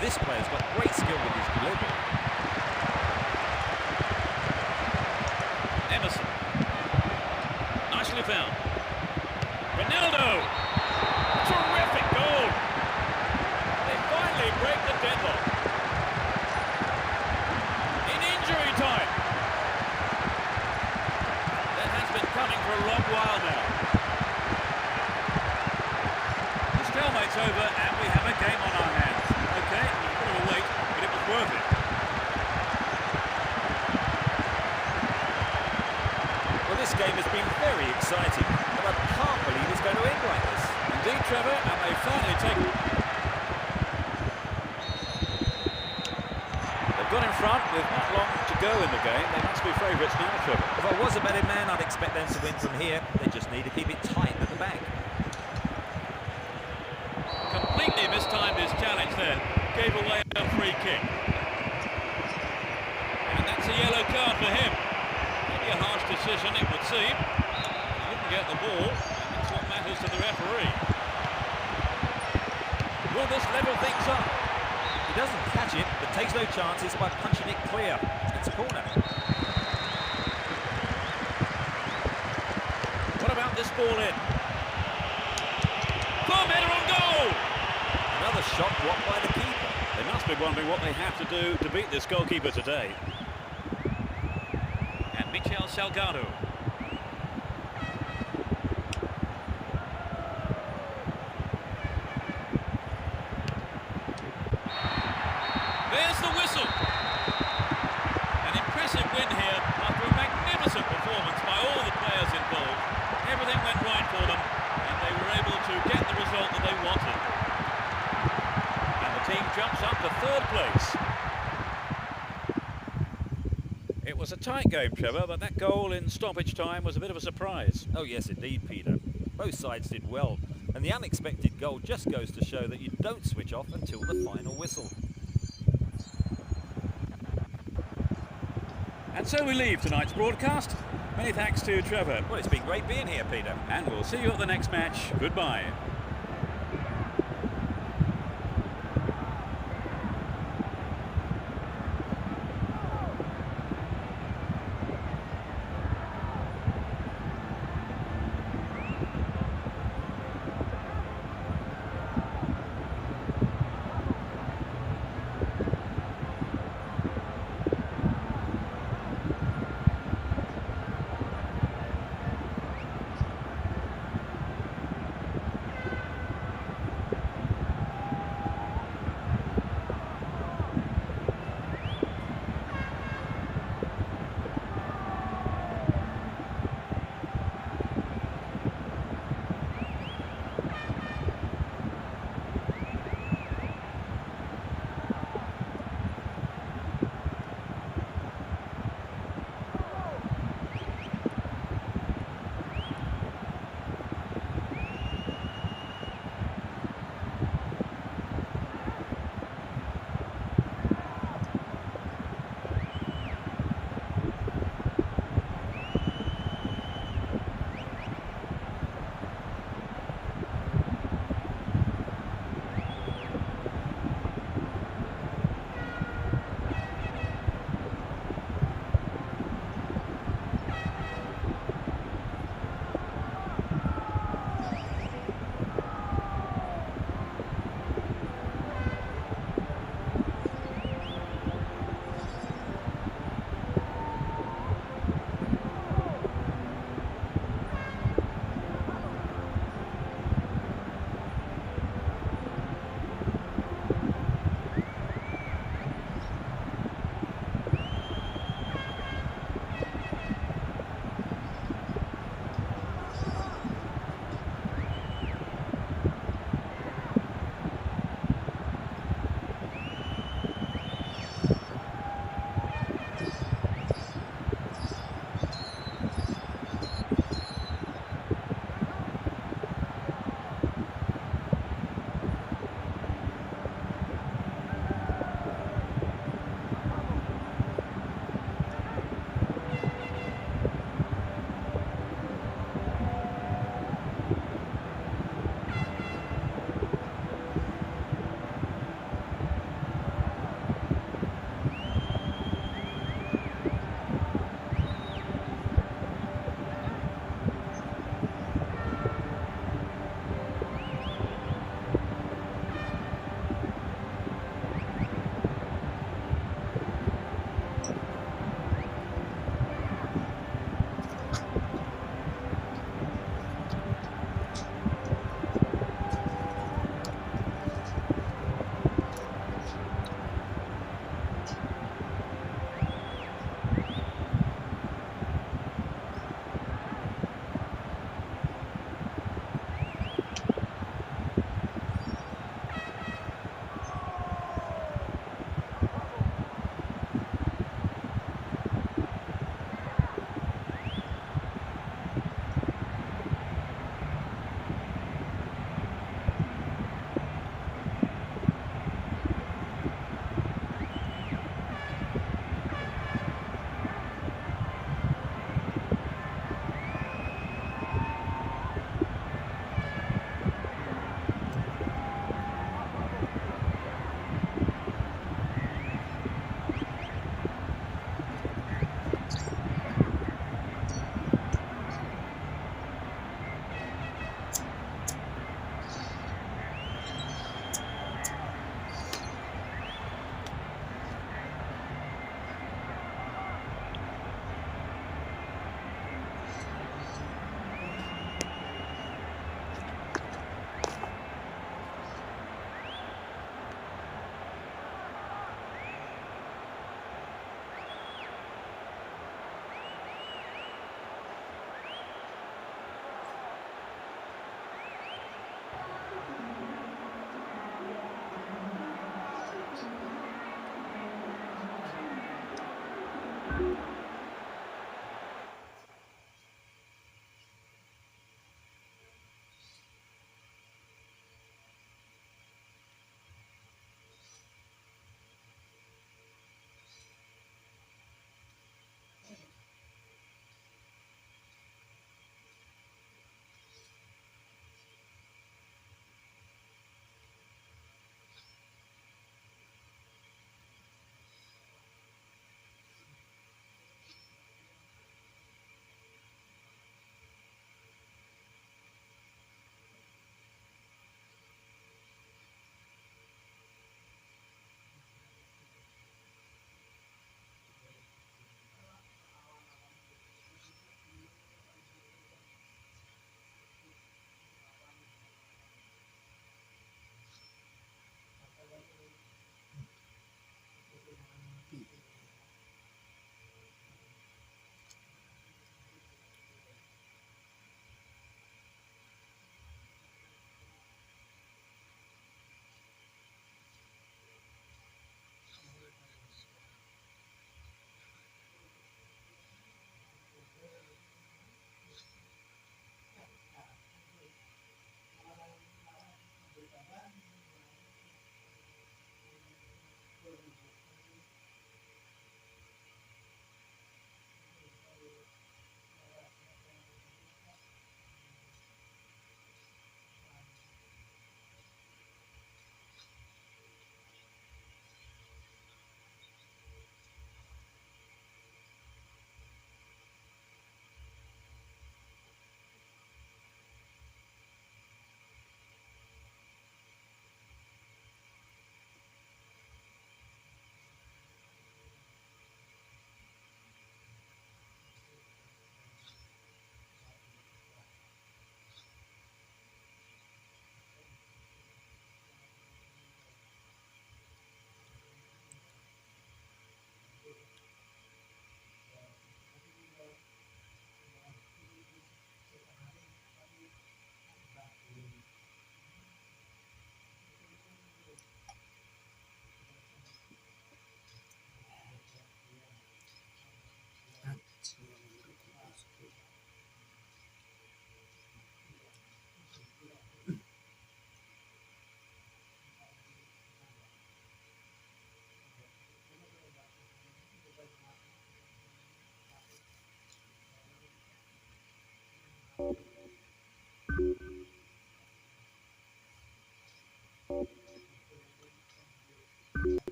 This player's got great skill with his delivery.
Emerson. Nicely found. Ronaldo. Terrific goal. They finally break the deadlock. In injury time. That has been coming for a long while now.
The stalemate's over and we have a game on our hands. Okay, it was a bit of a wait, but it was worth it.
Well, this game has been very exciting, but I can't believe it's going to end like this.
Indeed, Trevor, and they finally take it. They've got in front with not long to go in the game. They must be favourites now, Trevor.
If I was a betting man, I'd expect them to win from here. They just need to keep it tight at the back.
Completely mistimed his challenge there. Gave away a free kick. And that's a yellow card for him. Maybe a harsh decision, it would seem. He didn't get the ball, and that's what matters to the referee. Will this level things up?
He doesn't catch it, but takes no chances by punching it clear. It's a corner.
What about this ball in? Boom, header on goal!
Another shot blocked by the keeper.
They must be wondering what they have to do to beat this goalkeeper today. And Michel Salgado. There's the whistle. An impressive win here after a magnificent performance by all the players involved. Everything went right for them, and they were able to get the result that they wanted. Team jumps up to third place. It was a tight game, Trevor, but that goal in stoppage time was a bit of a surprise.
Oh yes, indeed, Peter. Both sides did well, and the unexpected goal just goes to show that you don't switch off until the final whistle.
And so we leave tonight's broadcast. Many thanks to Trevor.
Well, it's been great being here, Peter.
And we'll see you at the next match. Goodbye.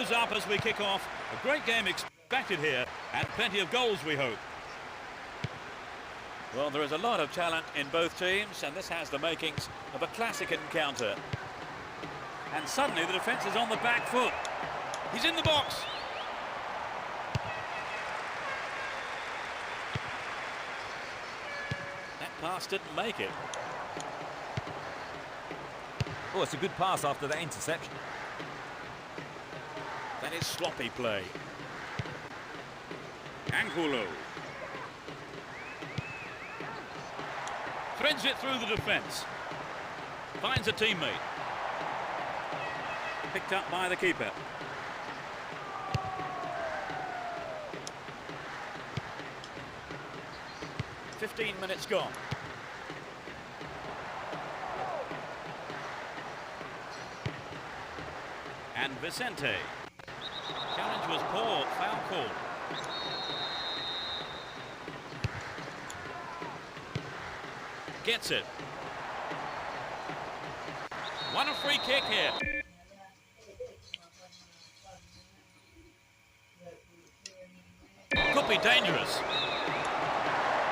goes up as we kick off. A great game expected here, and plenty of goals, we hope. Well, there is a lot of talent in both teams, and this has the makings of a classic encounter. And suddenly the defence is on the back foot. He's in the box. That pass didn't make it.
Oh, it's a good pass after that interception.
That is sloppy play. Angulo. Threads it through the defence. Finds a teammate. Picked up by the keeper. "15 minutes gone. And Vicente. Challenge was poor, foul call. Gets it. Won a free kick here. Could be dangerous.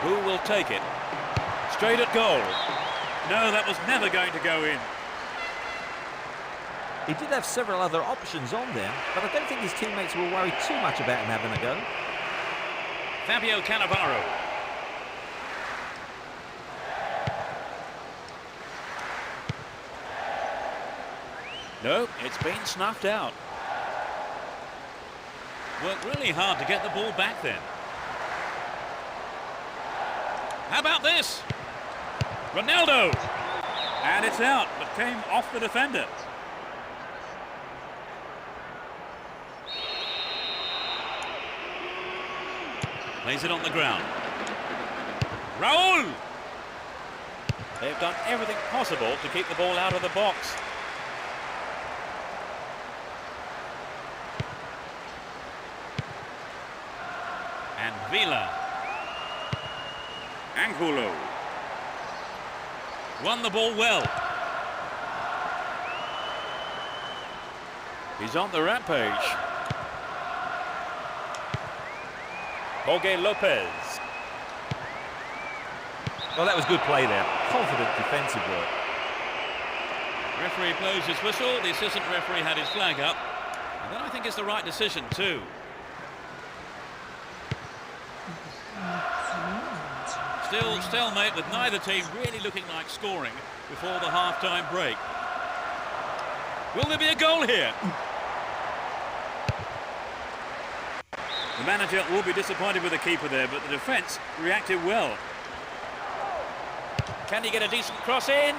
Who will take it? Straight at goal. No, that was never going to go in.
He did have several other options on there, but I don't think his teammates were worried too much about him having a go.
Fabio Cannavaro. No, it's been snuffed out. Worked really hard to get the ball back then. How about this? Ronaldo! And it's out, but came off the defender. Plays it on the ground. Raul! They've done everything possible to keep the ball out of the box. And Villa. Angulo. Won the ball well. He's on the rampage. Jorge Lopez.
Well, that was good play there. Confident defensive work.
Referee blows his whistle. The assistant referee had his flag up. And that, I think, is the right decision too. Still stalemate with neither team really looking like scoring before the half-time break. Will there be a goal here? The manager will be disappointed with the keeper there, but the defence reacted well. Can he get a decent cross in?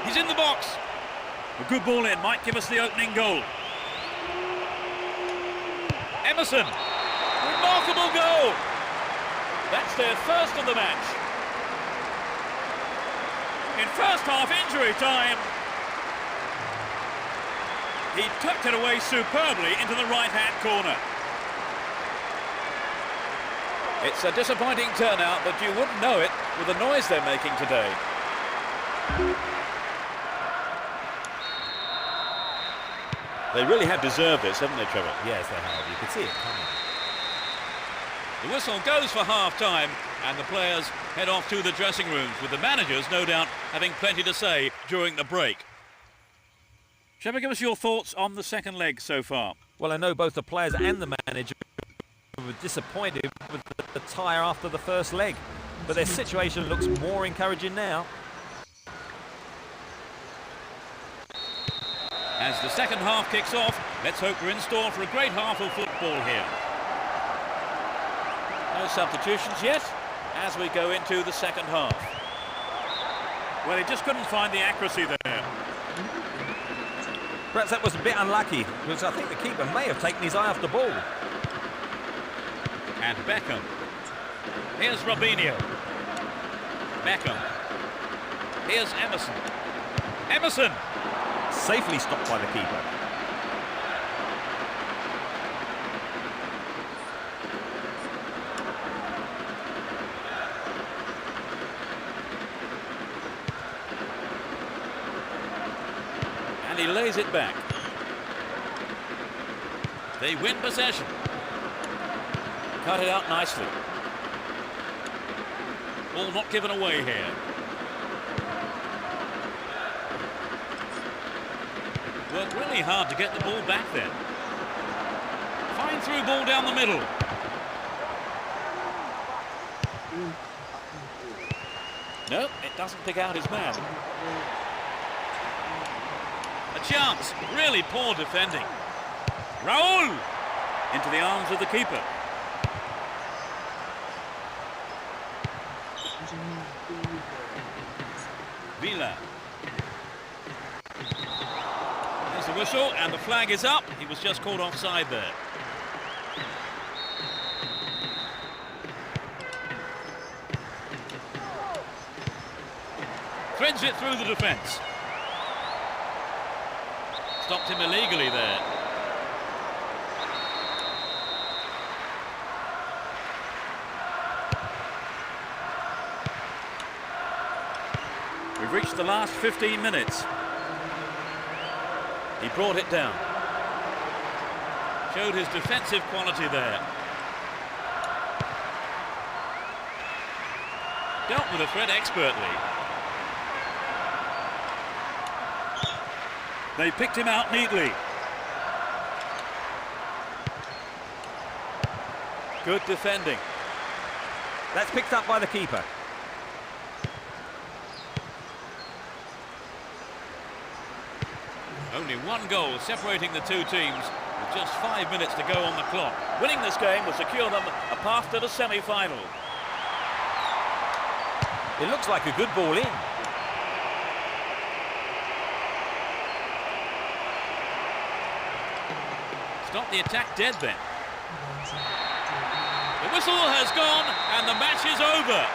He's in the box. A good ball in might give us the opening goal. Emerson. Remarkable goal. That's their first of the match. In first half injury time, he tucked it away superbly into the right-hand corner. It's a disappointing turnout, but you wouldn't know it with the noise they're making today. They really have deserved this, haven't they, Trevor?
Yes, they have. You can see it coming.
The whistle goes for half-time, and the players head off to the dressing rooms, with the managers, no doubt, having plenty to say during the break. Trevor, give us your thoughts on the second leg so far.
Well, I know both the players and the manager were disappointed with the tie after the first leg, but their situation looks more encouraging now.
As the second half kicks off, let's hope we're in store for a great half of football here. No substitutions yet, as we go into the second half. Well, he just couldn't find the accuracy there.
Perhaps that was a bit unlucky, because I think the keeper may have taken his eye off the ball.
And Beckham. Here's Robinho. Beckham. Here's Emerson. Emerson!
Safely stopped by the keeper.
And he lays it back. They win possession. Cut it out nicely. Ball not given away here. Worked really hard to get the ball back then. Fine through ball down the middle. No, it doesn't pick out his man. A chance. Really poor defending. Raul! Into the arms of the keeper. Villa. There's the whistle and the flag is up. He was just called offside there. Threads it through the defence. Stopped him illegally there. We've reached the last 15 minutes. He brought it down. Showed his defensive quality there. Dealt with the threat expertly. They picked him out neatly. Good defending.
That's picked up by the keeper.
Only one goal separating the two teams with just 5 minutes to go on the clock. Winning this game will secure them a path to the semi-final.
It looks like a good ball in.
Stop the attack dead then. The whistle has gone and the match is over.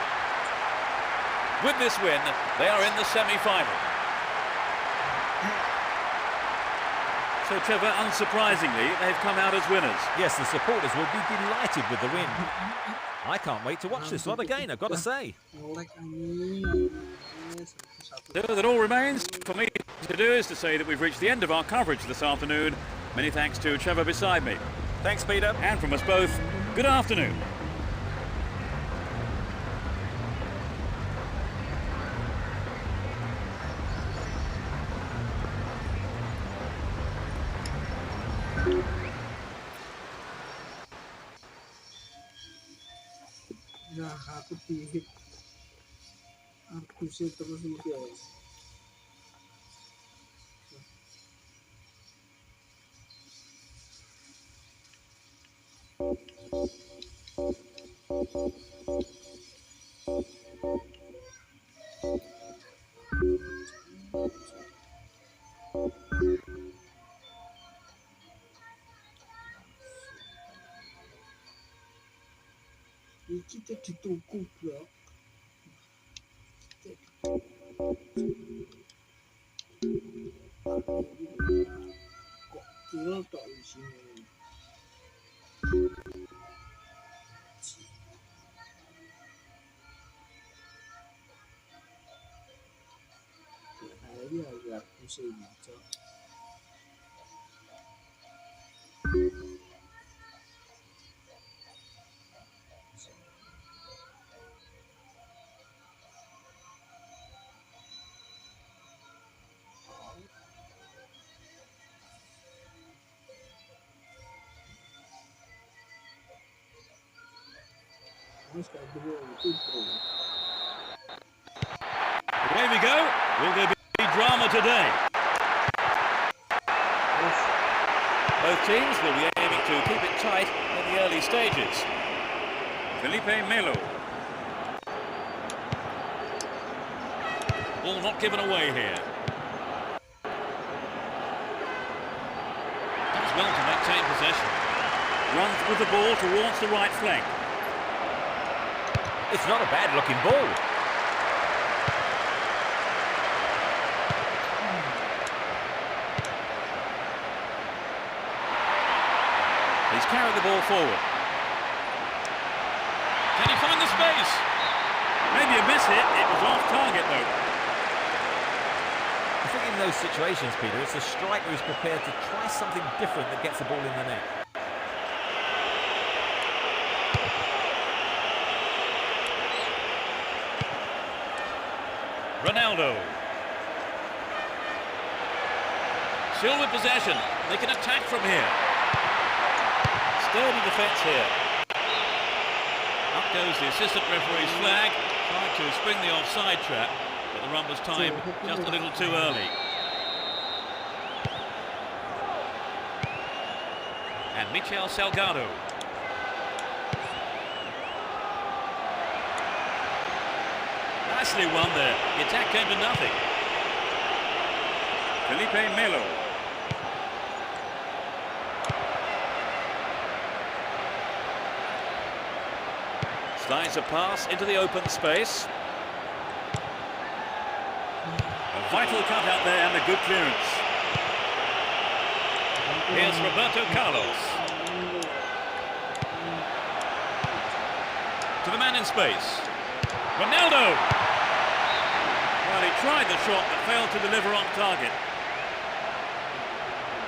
With this win, they are in the semi-final. So, Trevor, unsurprisingly, they've come out as winners.
Yes, the supporters will be delighted with the win. I can't wait to watch this lot again, I've got to say.
So that all remains for me to do is to say that we've reached the end of our coverage this afternoon. Many thanks to Trevor beside me.
Thanks, Peter.
And from us both, good afternoon.
Aku pihit. Aku sih terus guys. Kita ditutup blok. Kok kilo tak di sini. Hari agak pusing macam.
Away we go. Will there be drama today? Both teams will be aiming to keep it tight in the early stages. Felipe Melo. Ball not given away here. Does well to maintain possession. Runs with the ball towards the right flank.
It's not a bad-looking ball.
He's carried the ball forward. Can he find the space? Maybe a miss hit. It was off target, though.
think in those situations, Peter, it's the striker who's prepared to try something different that gets the ball in the net.
Ronaldo. Still with possession. They can attack from here. Sturdy defence here. Up goes the assistant referee's flag. Tried to spring the offside trap, but the run was timed just a little too early. And Michel Salgado. Nicely won there. The attack came to nothing.
Felipe Melo.
Slides a pass into the open space.
A vital cut out there and a good clearance.
Here's Roberto Carlos. To the man in space. Ronaldo!
Well, he tried the shot but failed to deliver on target.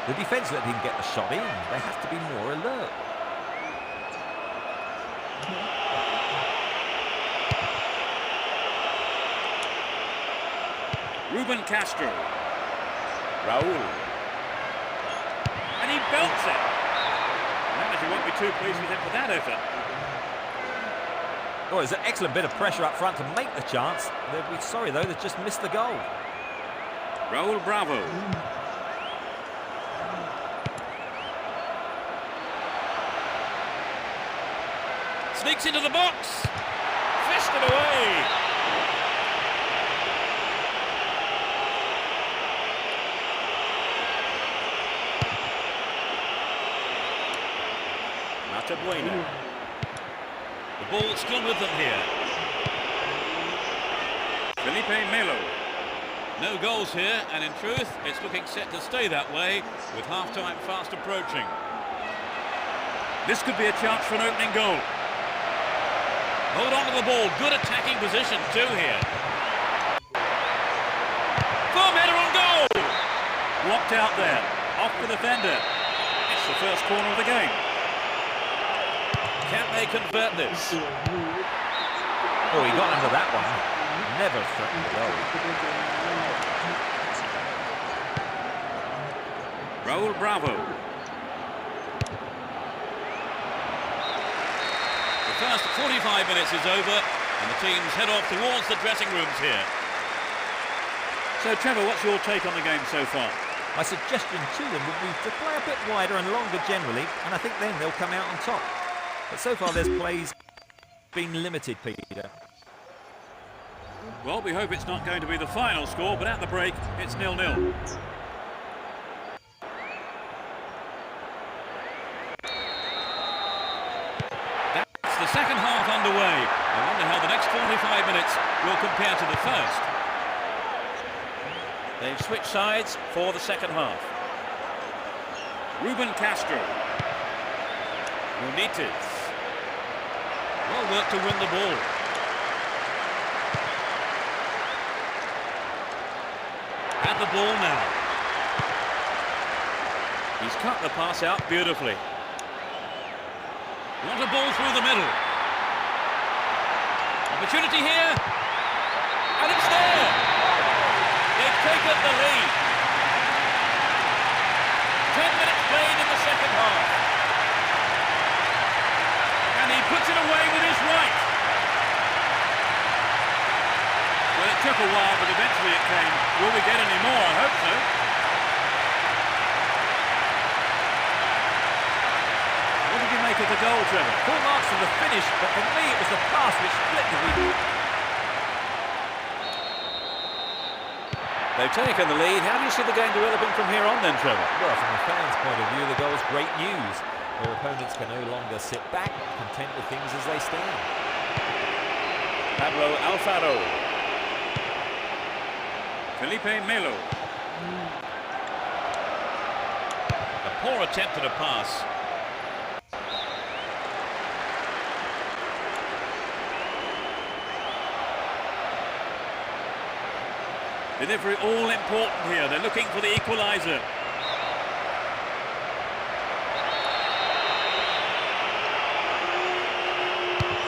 The defence let him get the shot in. They have to be more alert.
Ruben Castro.
Raul.
And he belts it. The manager won't be too pleased with him for that effort.
Oh, it's an excellent bit of pressure up front to make the chance. They'll be sorry, though, they've just missed the goal.
Raul Bravo.
Sneaks into the box. Fisted away. Bueno. The ball still with them here.
Felipe Melo.
No goals here, and in truth, it's looking set to stay that way with half-time fast approaching.
This could be a chance for an opening goal.
Hold on to the ball. Good attacking position too here. Firm header on goal.
Blocked out there. Off the defender. It's the first corner of the game.
Can they convert this?
Oh, he got under that one. Never threatened the goal.
Raul Bravo.
The first 45 minutes is over, and the teams head off towards the dressing rooms here.
So, Trevor, what's your take on the game so far?
My suggestion to them would be to play a bit wider and longer generally, and I think then they'll come out on top. But so far, there's plays been limited, Peter.
Well, we hope it's not going to be the final score, but at the break, it's 0-0.
That's the second half underway. I wonder how the next 45 minutes will compare to the first. They've switched sides for the second half.
Ruben Castro.
Benitez. Well worked to win the ball. Had the ball now. He's cut the pass out beautifully. Want a ball through the middle. Opportunity here. And it's there. They've taken the lead. 10 minutes played in the second half. And he puts it away with his right.
Well, it took a while, but eventually it came. Will we get any more? I hope so.
What did you make of the goal, Trevor?
Full marks for the finish, but for me it was the pass which split the lead.
They've taken the lead. How do you see the game developing from here on then, Trevor?
Well, from the fans' point of view, the goal's great news. Their opponents can no longer sit back, content with things as they stand.
Pablo Alfaro.
Felipe Melo.
A poor attempt at a pass.
Delivery all important here. They're looking for the equaliser.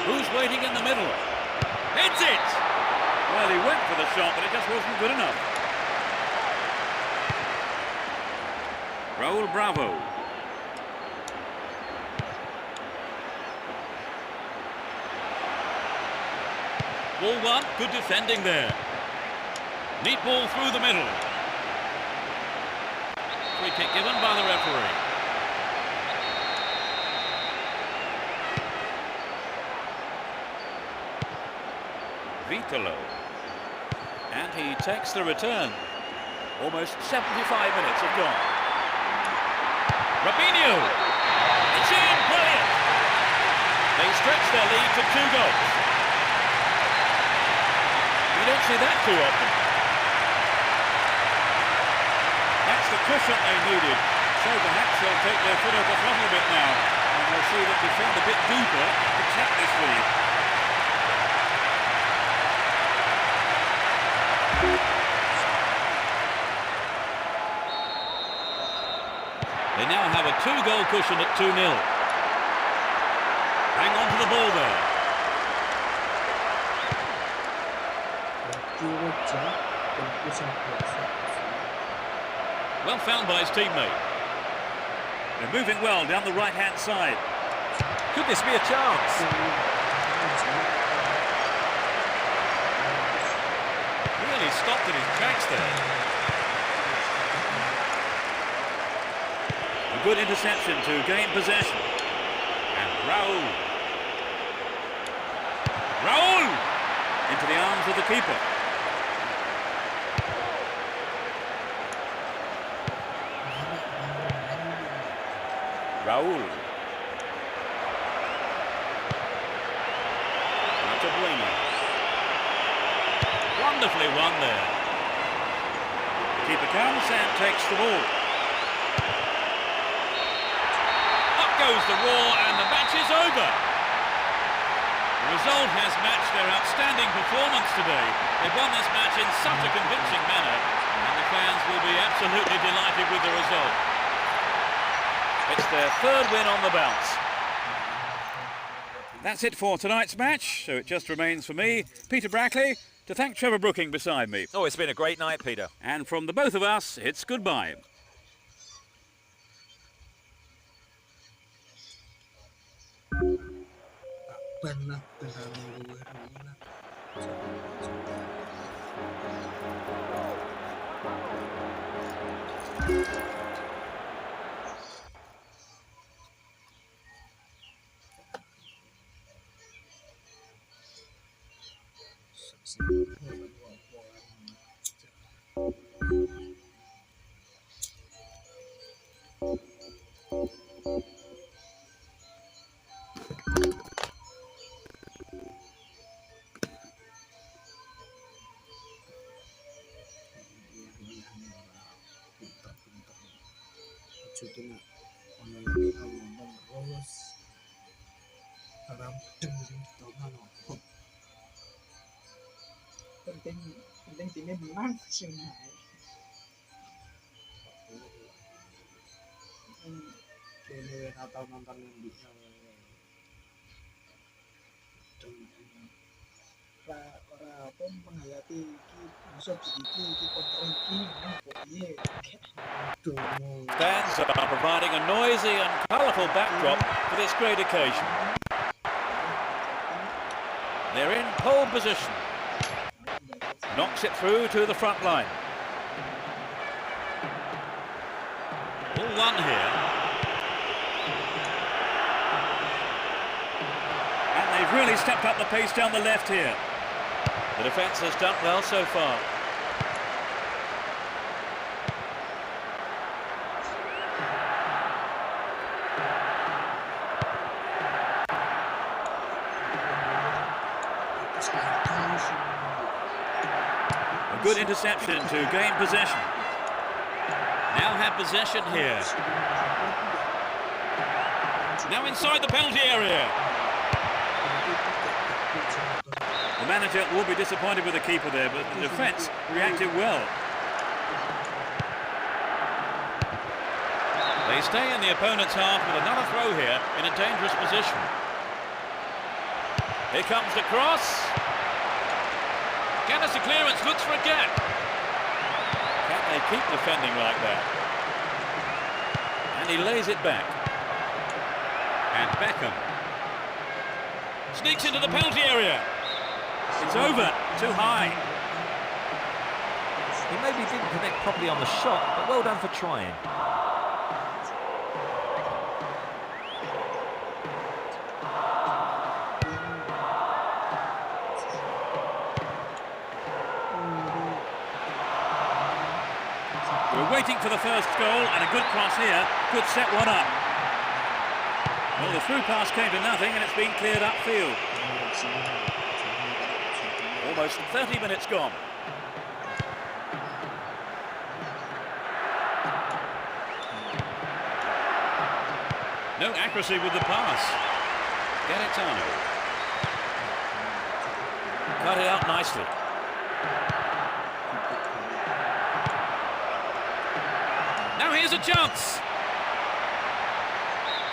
Who's waiting in the middle? Hits it!
Well, he went for the shot, but it just wasn't good enough. Raul Bravo.
Ball one, good defending there. Neat ball through the middle. Free kick given by the referee. Vitolo. And he takes the return. Almost 75 minutes have gone. Robinho. It's in, brilliant. They stretch their lead to 2 goals. You don't see that too often.
That's the cushion they needed. So perhaps they'll take their foot off the throttle a bit now. And they'll see that defend a bit deeper and protect this lead.
They now have a 2-goal cushion at 2-0. Hang on to the ball there. Well found by his teammate.
They're moving well down the right-hand side.
Could this be a chance?
Really stopped at his tracks there.
A good interception to gain possession. And Raul. Raul! Into the arms of the keeper. Raul. Bueno.
Wonderfully won there.
The keeper comes and takes the ball.
Up goes the roar and the match is over. The result has matched their outstanding performance today. They've won this match in such a convincing manner and the fans will be absolutely delighted with the result. It's their 3rd win on the bounce.
That's it for tonight's match, so it just remains for me, Peter Brackley, to thank Trevor Brooking beside me.
Oh, it's been a great night, Peter.
And from the both of us, it's goodbye.
penting timnya menang Shanghai. Ini atau nonton di orang pun menghayati masuk iki kontra iki
Fans are providing a noisy and colourful backdrop for this great occasion. They're in pole position. Knocks it through to the front line. All one here.
And they've really stepped up the pace down the left here.
The defence has done well so far.
A good interception to gain possession.
Now have possession here. Now inside the penalty area.
The manager will be disappointed with the keeper there, but the defence reacted well.
They stay in the opponent's half with another throw here in a dangerous position. Here comes the cross. Canister clearance, looks for a gap. Can they keep defending like that? And he lays it back. And Beckham sneaks into the penalty area.
It's over, too high.
He maybe didn't connect properly on the shot, but well done for trying.
We're waiting for the first goal, and a good cross here could set one up. Well, the through pass came to nothing, and it's been cleared upfield.
Almost 30 minutes gone. No accuracy with the pass. Gaetano. Cut it out nicely. Now here's a chance.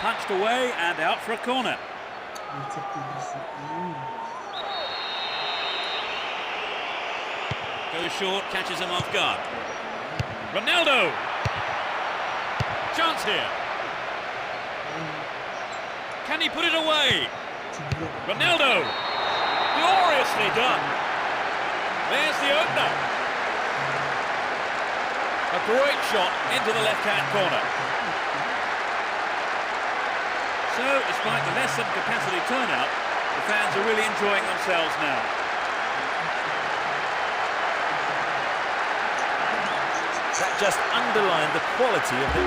Punched away and out for a corner.
Goes short, catches him off guard. Ronaldo! Chance here. Can he put it away? Ronaldo! Gloriously done. There's the opener. A great shot into the left-hand corner.
So, despite the less than capacity turnout, the fans are really enjoying themselves now.
That just underlined the quality of the...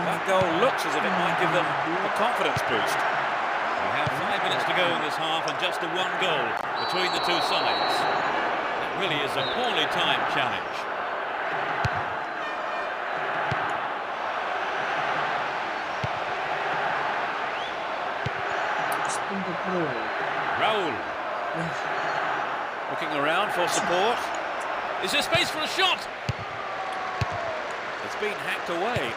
That goal looks as if it might give them a confidence boost. We have 5 minutes to go in this half and just the one goal between the two sides. That really is a poorly timed challenge. Raul. Looking around for support. Is there space for a shot? It's been hacked away.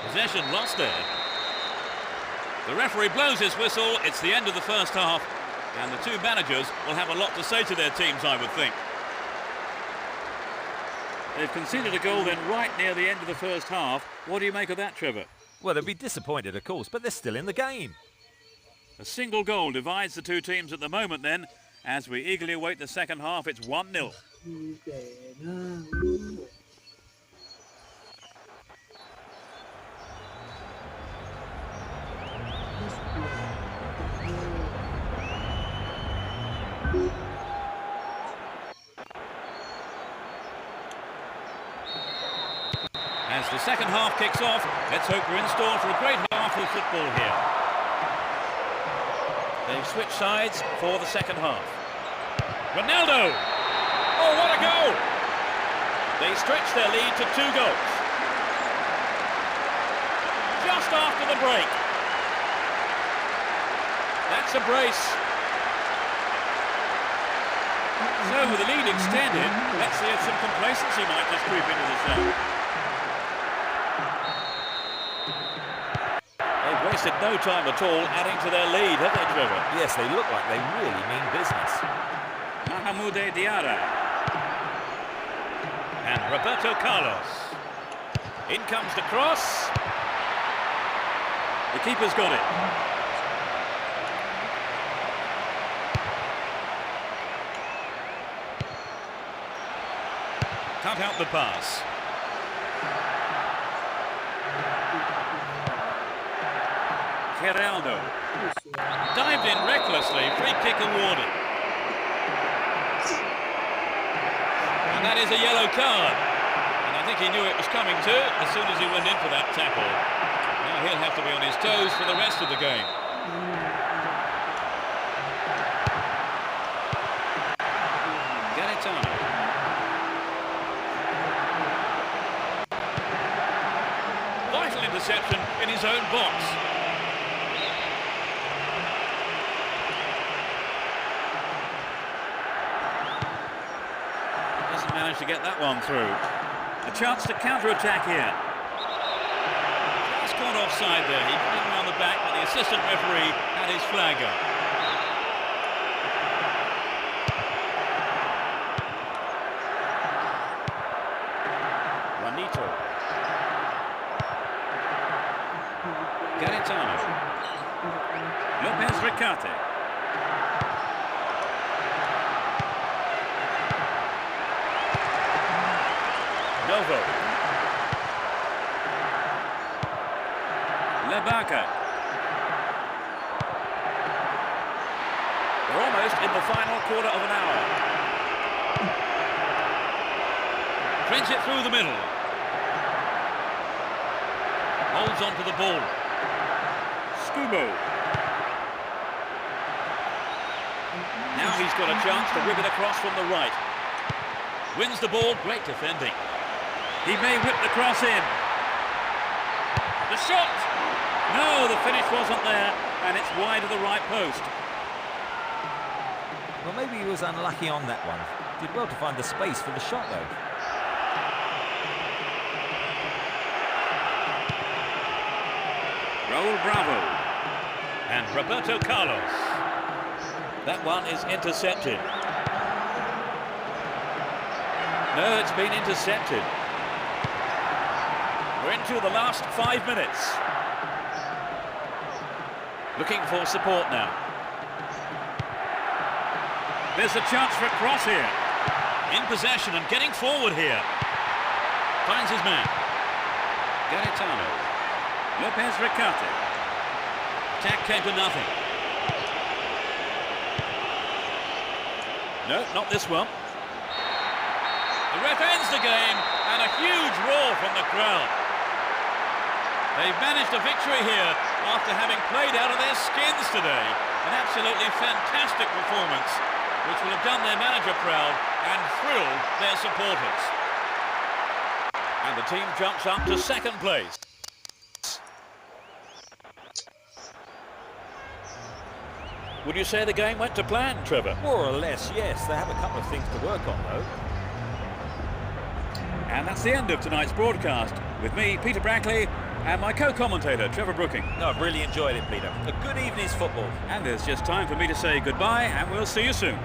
Possession lost there. The referee blows his whistle. It's the end of the first half, and the two managers will have a lot to say to their teams, I would think.
They've conceded a goal then right near the end of the first half. What do you make of that, Trevor?
Well, they'll be disappointed, of course, but they're still in the game.
A single goal divides the two teams at the moment then. As we eagerly await the second half, it's 1-0.
As the second half kicks off, let's hope we're in store for a great half of football here. They've switched sides for the second half. Ronaldo! Oh, what a goal! They stretch their lead to 2 goals. Just after the break. That's a brace.
So with the lead extended, let's see if some complacency might just creep into the zone.
They've wasted no time at all adding to their lead, have they, Trevor?
Yes, they look like they really mean business.
Mahmoud Diarra.
And Roberto Carlos. In comes the cross. The keeper's got it. Cut out the pass. Geraldo. Dived in recklessly, free kick awarded. And that is a yellow card. And I think he knew it was coming too as soon as he went in for that tackle. Now he'll have to be on his toes for the rest of the game. Gaetano.
interception in his own box. Doesn't manage to get that one through. A chance to counter-attack here. Just gone offside there. He got him around the back, but the assistant referee had his flag up. Gaetano. Lopez Ricarte. Novo. Lebaca. We're almost in the final quarter of an hour. Threads it through the middle. Holds on to the ball. Skubo. Now he's got a chance to whip it across from the right. Wins the ball, great defending. He may whip the cross in. The shot! No, the finish wasn't there, and it's wide of the right post.
Well, maybe he was unlucky on that one. Did well to find the space for the shot, though.
Raul Bravo. And Roberto Carlos.
That one is intercepted. No, it's been intercepted. We're into the last 5 minutes. Looking for support now.
There's a chance for a cross here. In possession and getting forward here. Finds his man. Gaetano. Lopez Ricarte. Attack came to nothing.
No, not this one.
The ref ends the game, and a huge roar from the crowd. They've managed a victory here after having played out of their skins today. An absolutely fantastic performance, which will have done their manager proud and thrilled their supporters.
And the team jumps up to second place. Would you say the game went to plan, Trevor?
More or less, yes. They have a couple of things to work on, though.
And that's the end of tonight's broadcast. With me, Peter Brackley, and my co-commentator, Trevor Brooking.
No, I've really enjoyed it, Peter. A good evening's football.
And there's just time for me to say goodbye, and we'll see you soon.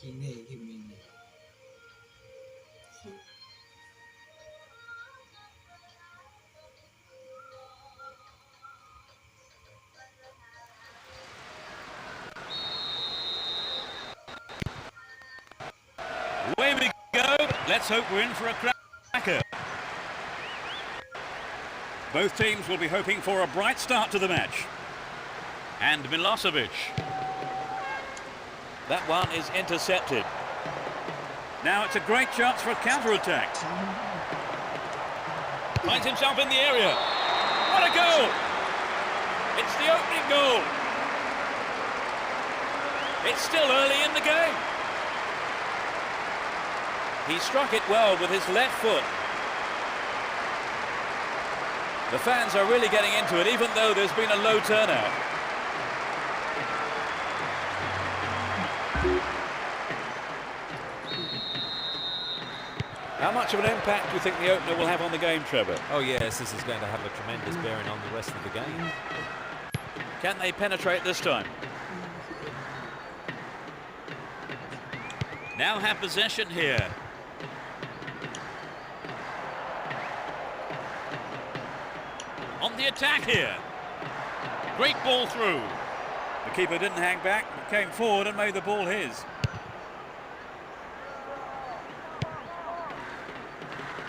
Ini gimana?
Away we go. Let's hope we're in for a cracker. Both teams will be hoping for a bright start to the match. And Milosevic.
That one is intercepted.
Now it's a great chance for a counter-attack.
Finds himself in the area. What a goal! It's the opening goal. It's still early in the game. He struck it well with his left foot. The fans are really getting into it, even though there's been a low turnout. How much of an impact do you think the opener will have on the game, Trevor?
Oh yes, this is going to have a tremendous bearing on the rest of the game.
Can they penetrate this time?
Now have possession here. On the attack here. Great ball through. The keeper didn't hang back, but came forward and made the ball his.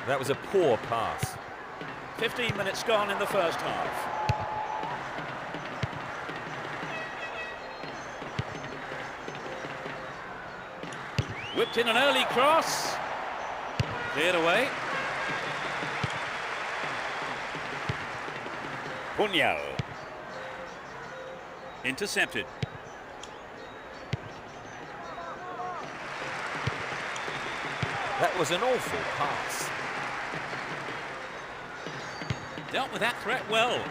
That was a poor pass.
15 minutes gone in the first half. Whipped in an early cross. Cleared away. Punyal.
Intercepted.
That was an awful pass.
Dealt with that threat well.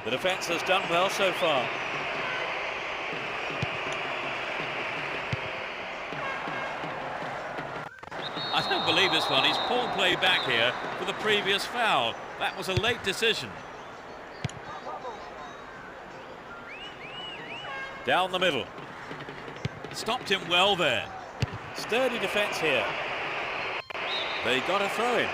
The defence has done well so far.
I don't believe this one. He's pulled play back here for the previous foul. That was a late decision.
Down the middle.
Stopped him well there.
Sturdy defence here. They got a throw in.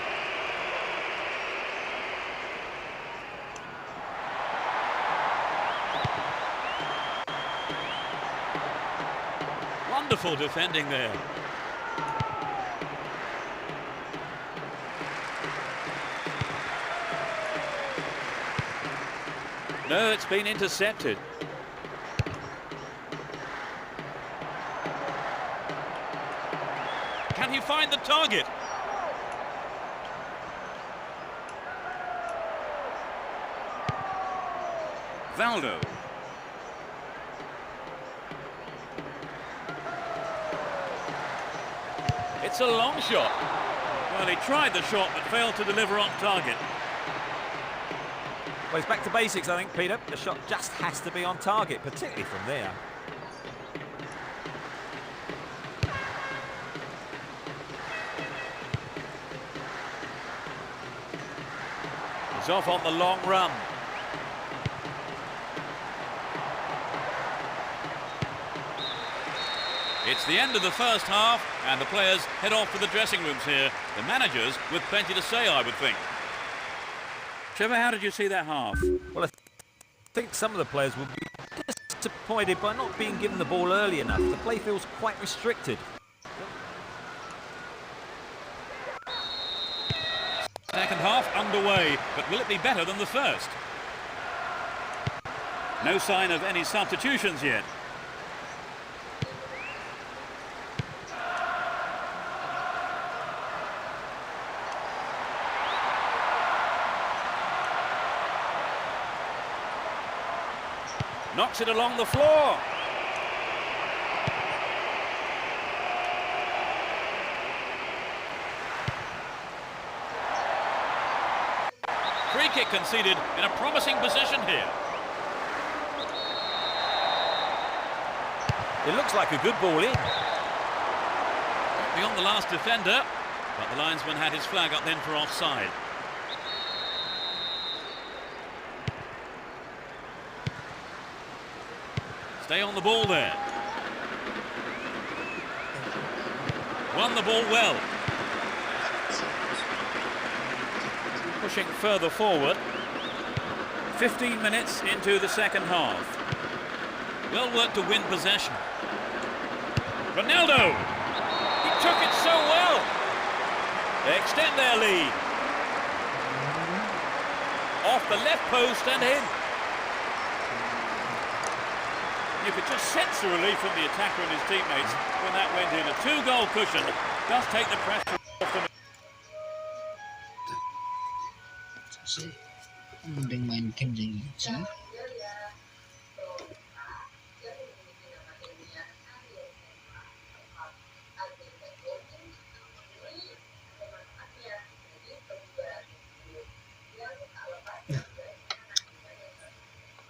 Wonderful defending there.
No, it's been intercepted. find the target? Valdo. It's a long shot.
Well, he tried the shot but failed to deliver on target.
Well, it's back to basics, I think, Peter. The shot just has to be on target, particularly from there.
He's off on the long run. It's the end of the first half, and the players head off to the dressing rooms here. The managers with plenty to say, I would think.
Trevor, how did you see that half?
Well, I think some of the players will be disappointed by not being given the ball early enough. The play feels quite restricted.
Second half underway, but will it be better than the first? No sign of any substitutions yet.
Knocks it along the floor. Free kick conceded in a promising position here.
It looks like a good ball in.
Beyond the last defender, but the linesman had his flag up then for offside. Stay on the ball there. Won the ball well.
Pushing further forward. 15 minutes into the second half.
Well worked to win possession. Ronaldo! He took it so well. They extend their lead. Off the left post and in.
You could just sense the relief from the attacker and his teammates when that went in. A two-goal cushion does take the pressure off them.
Sih, mending main game jadi hiji.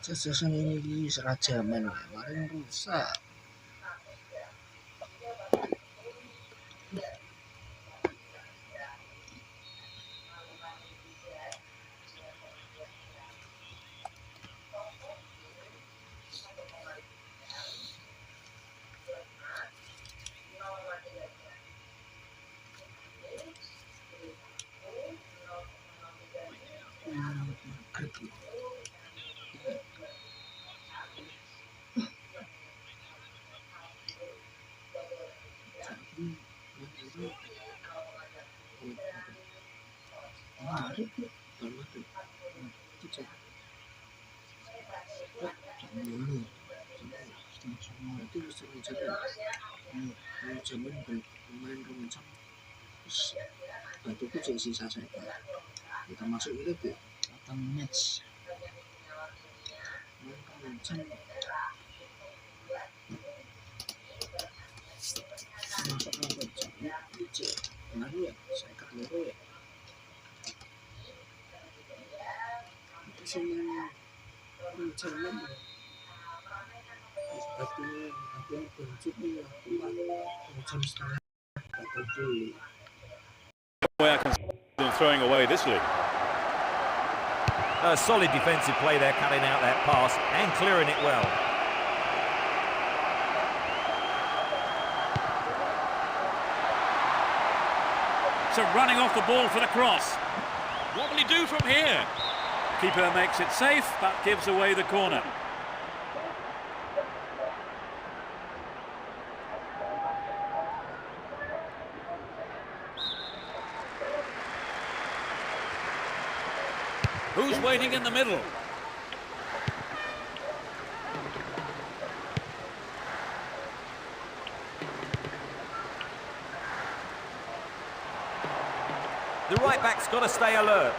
Sesuatu ini serajaman kemarin rusak. Batuku cek sisa saya. Kita masuk itu ke atau match. Masuk ke cek. Kenapa ya? Saya keliru ya. Itu semua jalan. Aku berjumpa jam setengah dulu.
Way I can see them throwing away this lead.
A solid defensive play there, cutting out that pass and clearing it well.
So running off the ball for the cross.
What will he do from here?
Keeper makes it safe, but gives away the corner.
Who's waiting in the middle?
right back's got to stay alert.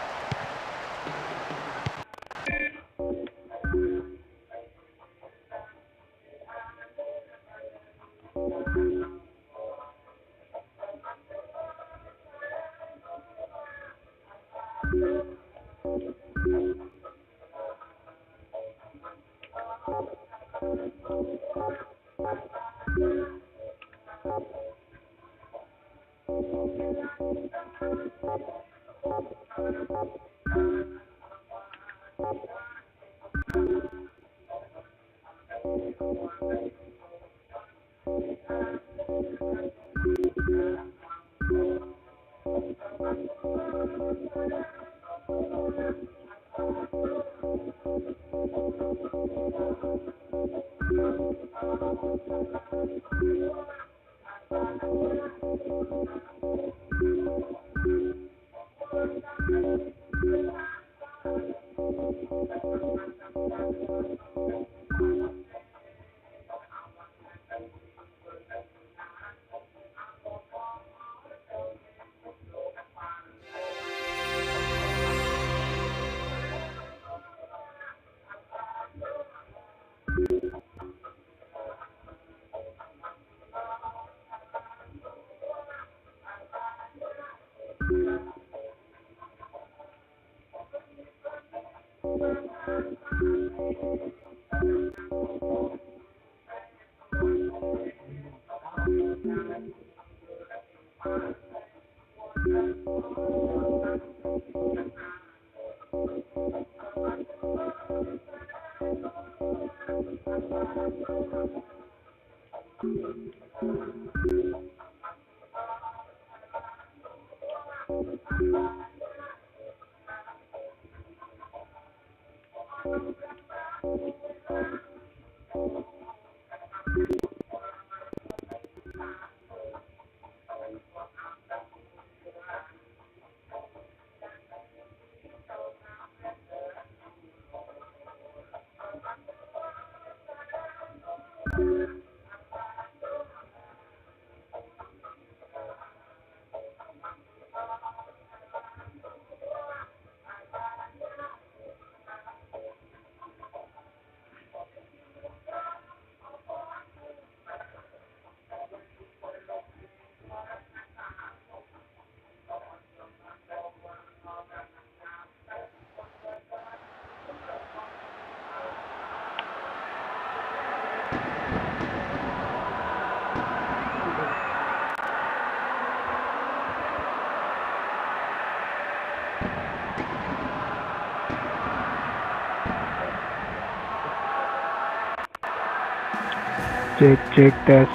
Check, test,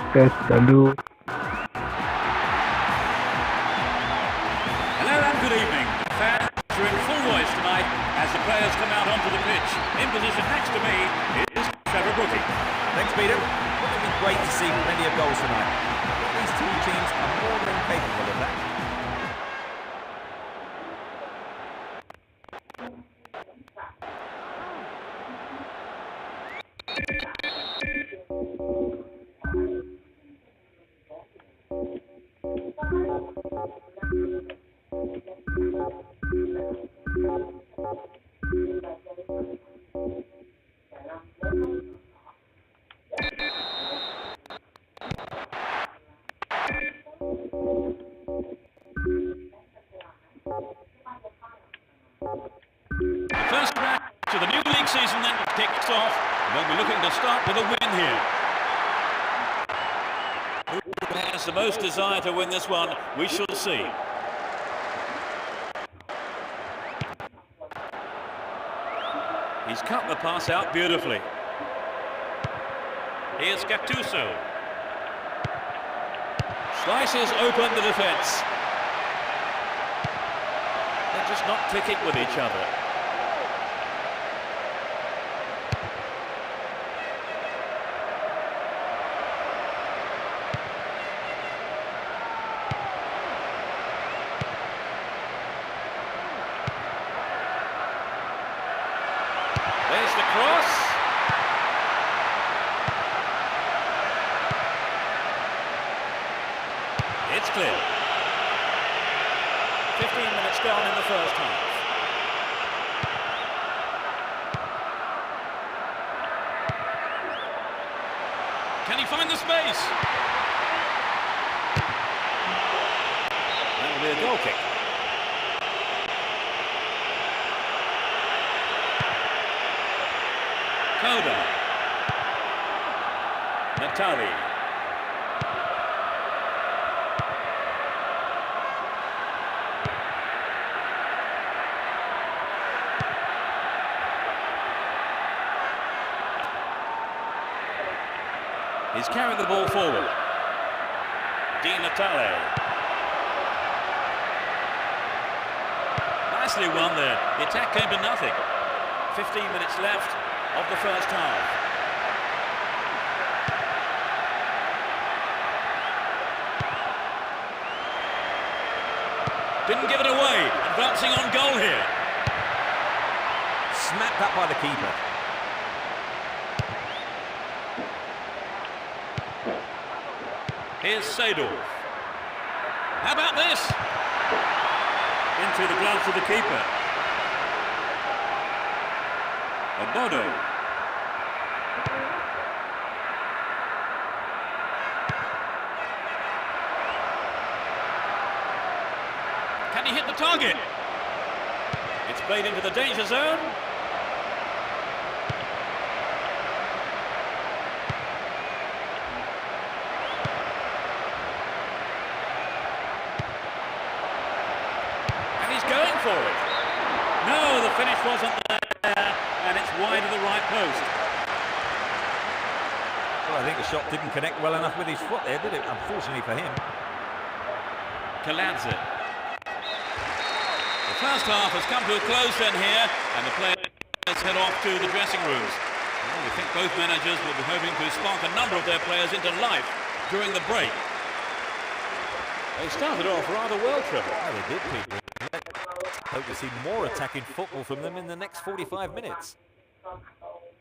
hello.
Hello and good evening. Fans are in full voice tonight as the players come out onto the pitch. In position next to me is Trevor Brookie.
Thanks, Peter. Wouldn't it be great to see plenty of goals tonight? I think these two teams are more than capable of that.
The first match of the new league season then kicks off. They'll be looking to start with a win here. Who has the most desire to win this one? We shall see. He's cut the pass out beautifully. Here's Gattuso. Slices open the defence. They're just not clicking with each other. There's the cross. It's clear.
15 minutes gone in the first half. Can he find the space? That'll be a goal kick. Koda. Natali. He's carried the ball forward. Di Natale. Nicely won there. The attack came to nothing. 15 minutes left of the first half. Didn't give it away. Advancing on goal here.
Smacked up by the keeper.
Here's Seydorf. How about this? Into the gloves of the keeper. Obodo. Can he hit the target? It's played into the danger zone. Going for it. No, the finish wasn't there, and it's wide of the right post.
Well, I think the shot didn't connect well enough with his foot there, did it? Unfortunately for him.
Kaladze. The first half has come to a close then here, and the players head off to the dressing rooms. Well, we think both managers will be hoping to spark a number of their players into life during the break. They started off rather well, Trevor.
Oh, they did, Peter. Hope to see more attacking football from them in the next 45 minutes.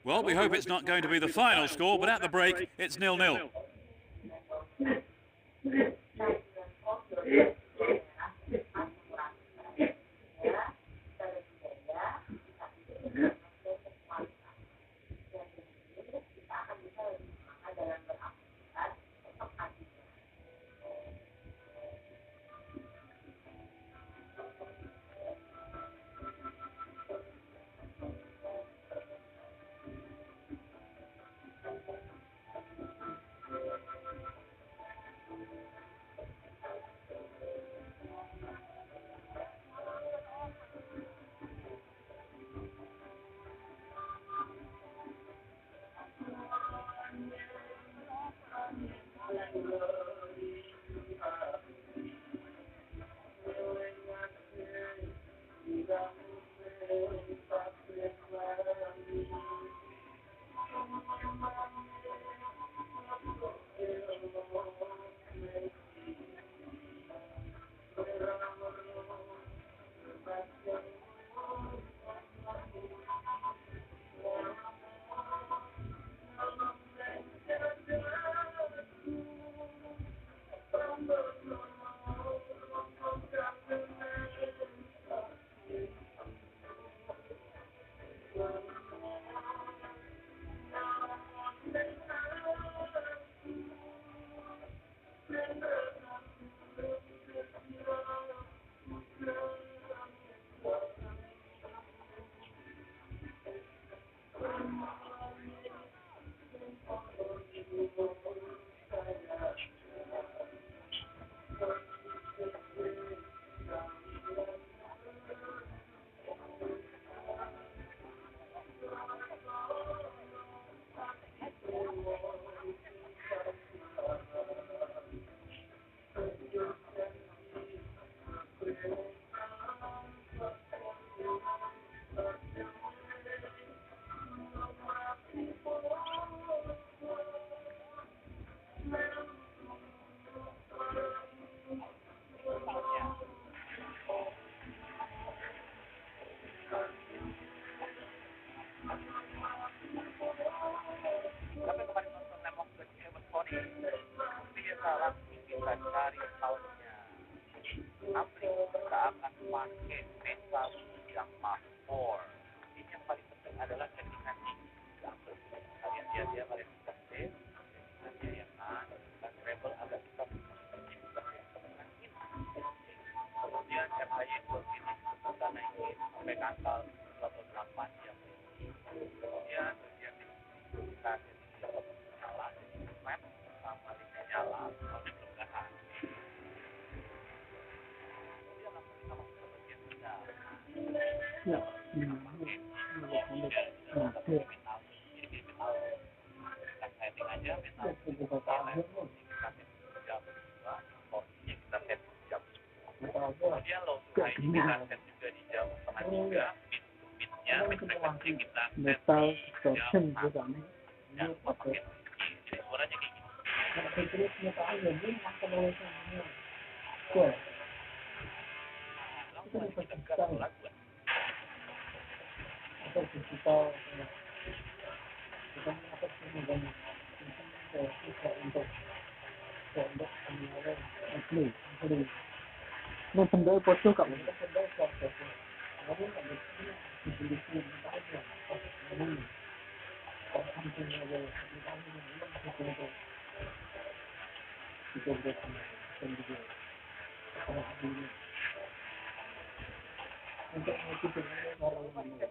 Well, we hope it's not going to be the final score, but at the break, it's 0-0.
pakai peta yang makmur. Ini yang paling penting adalah settingan di gambar. Kalian lihat ya, kalian bisa save settingannya ya kan. Dan treble agak kita kemudian RHY 2 ini kita naikin sampai ke angka 28 ya. Kemudian bagian kita nyala, map sama linknya nyala, lalu permukaan. Kemudian langsung kita masuk ke bagian kita.
Ya,
Kita setting aja metal. Level kita set jam 2, porsinya kita set jam 10. Kemudian low to high kita set juga di jam setengah 3. Mid-nya, mid frequency kita set
metal
di
distortion
jam 1.
juga nih.
Jangan lupa pakai kunci, jadi suaranya kayak gini.
Kalau terus metal ini makan oleh semua. Cool.
Langsung aja kita gas ke lagu.
Atau digital kita apa sih banyak untuk pengeluaran asli. Ini benda foto kak, benda foto. Lalu ada dibeli aja. Ini something ada kita buat sendiri. Untuk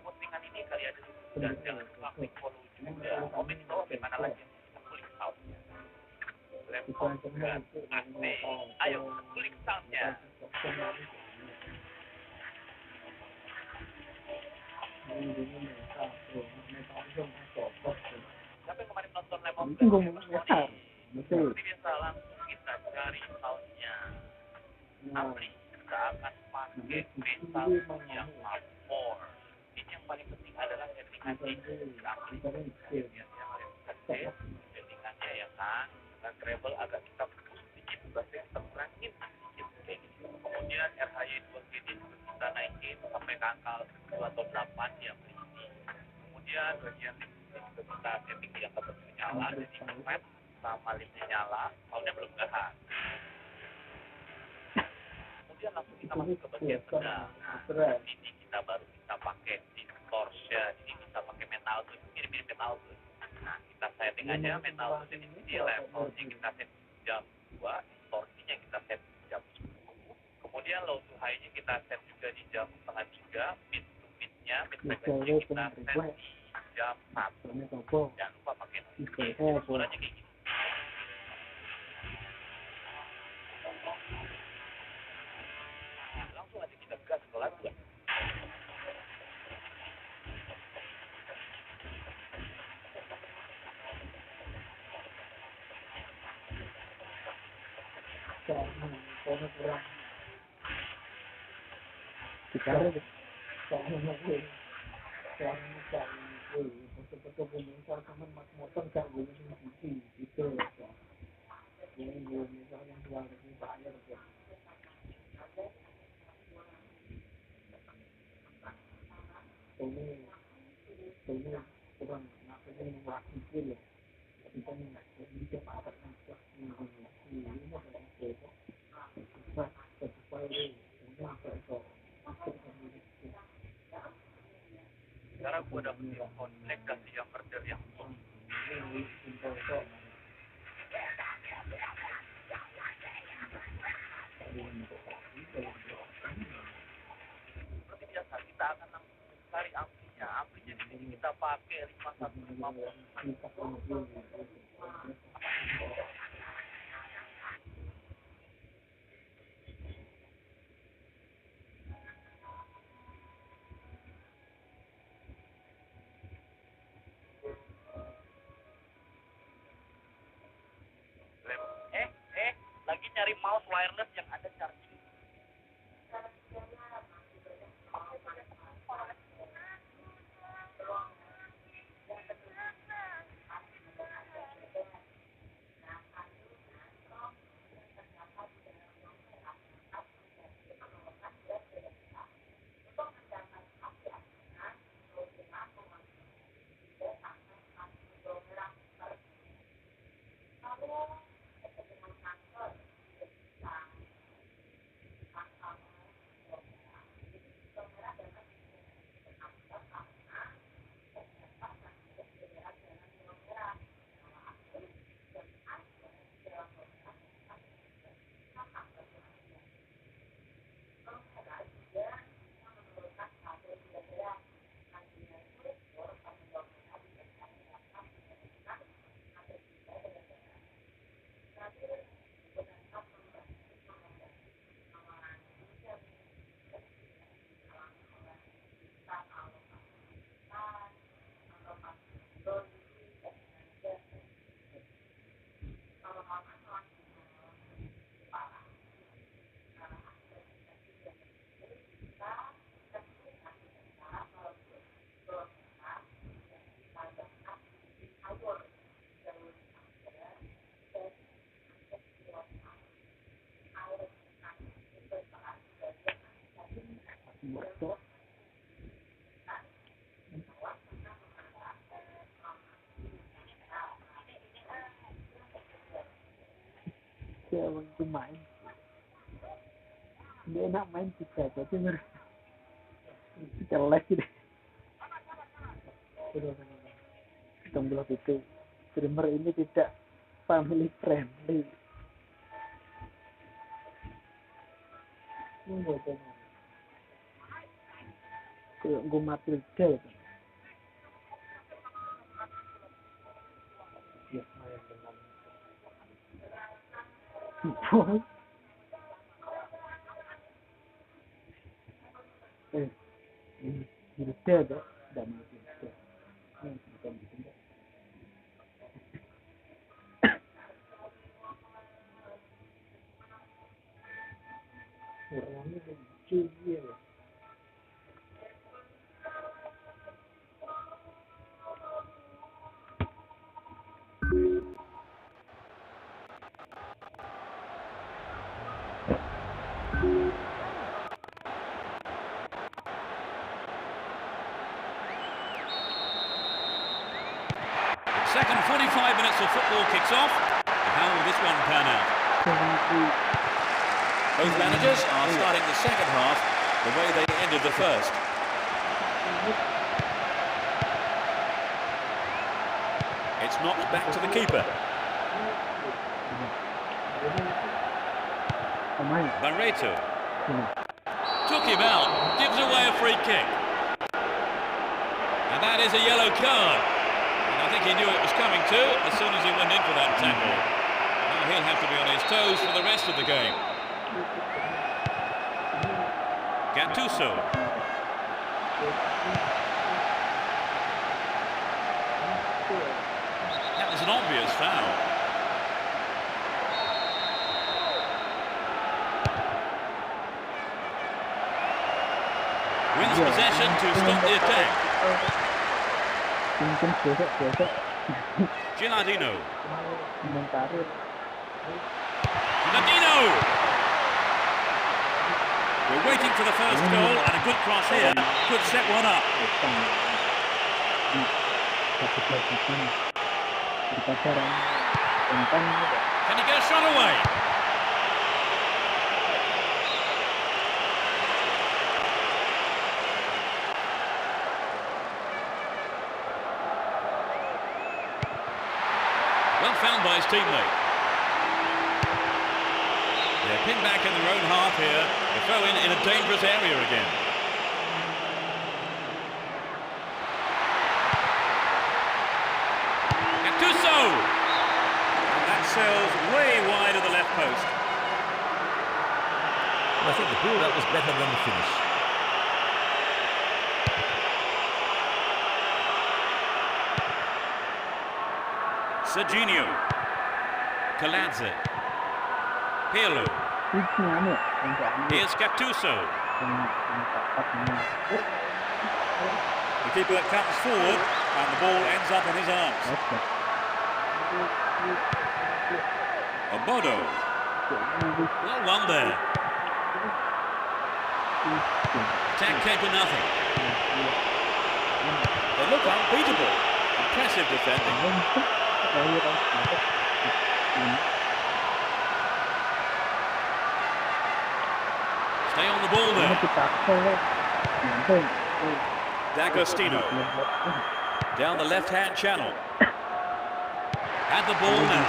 Postingan ini kalian dan jangan lupa klik follow juga. Komen di bawah di mana lagi yang kita klik soundnya. Laptop juga AC. Ayo klik soundnya. Siapa yang kemarin nonton Lemon Sony? Seperti biasa langsung kita cari soundnya. Ampli kita akan pakai peta yang makmur. Ini yang paling penting adalah settingan di ampli. Biar kalian bisa save settingannya ya kan. Dan treble agak kita push sedikit, bassnya kita kurangin sedikit kayak gitu. Kemudian RHY 2 ini juga kita naikin sampai ke angka 2 atau 8 di ampli ini. Kemudian bagian link ini juga kita setting yang kebetulan nyala, jadi map sama linknya nyala, soundnya belum gahan. Kemudian langsung kita masuk ke bagian pedal. Nah, ini kita baru bisa pakai distortion. Ini bisa pakai metal tuh, mirip-mirip metal tuh. Nah, kita setting aja metal tuh di sini, levelnya kita set jam 2, distorsinya kita set jam 10. Kemudian low to high-nya kita set juga di jam setengah 3, mid to mid-nya, mid frequency kita set di jam 1. Jangan lupa pakai noise. Suaranya kayak gini. Langsung aja kita gas ke lagu. Sekarang gue udah menelpon legasi yang order yang seperti biasa kita akan langsung cari amplinya. Amplinya di sini kita pakai 5150. Lagi nyari mouse wireless yang ada charging.
emang itu main. Dia enak main kita, tapi mereka jelek gitu. Tombol itu streamer ini tidak family friendly. Kayak gue mati liga itu. Ya, main dengan boy. Liga ada dan liga. Bukan liga. Orangnya lucu ya.
Second 45 minutes of football kicks off. How will this one pan out?
Both managers are starting the second half the way they ended the first. It's knocked back to the keeper. Barreto took him out, gives away a free kick. And that is a yellow card. And I think he knew it was coming too as soon as he went in for that tackle. Now he'll have to be on his toes for the rest of the game. Gattuso. That was an obvious foul. Wins possession to stop the attack. Gilardino. Gilardino! We're waiting for the first goal, and a good cross here could set one up. Can he get a shot away? Well found by his teammate. They're pinned back in their own half here. The throw in a dangerous area again. Gattuso! And that sails way wide of the left post.
Well, I think the build-up was better than the finish.
Serginho. Kaladze. Pirlo. Here's Gattuso. The keeper comes forward and the ball ends up in his arms. Obodo. Well won there. Attack came to nothing. They look unbeatable. Impressive defending. Stay on the ball there. D'Agostino. Down the left-hand channel. Had the ball now.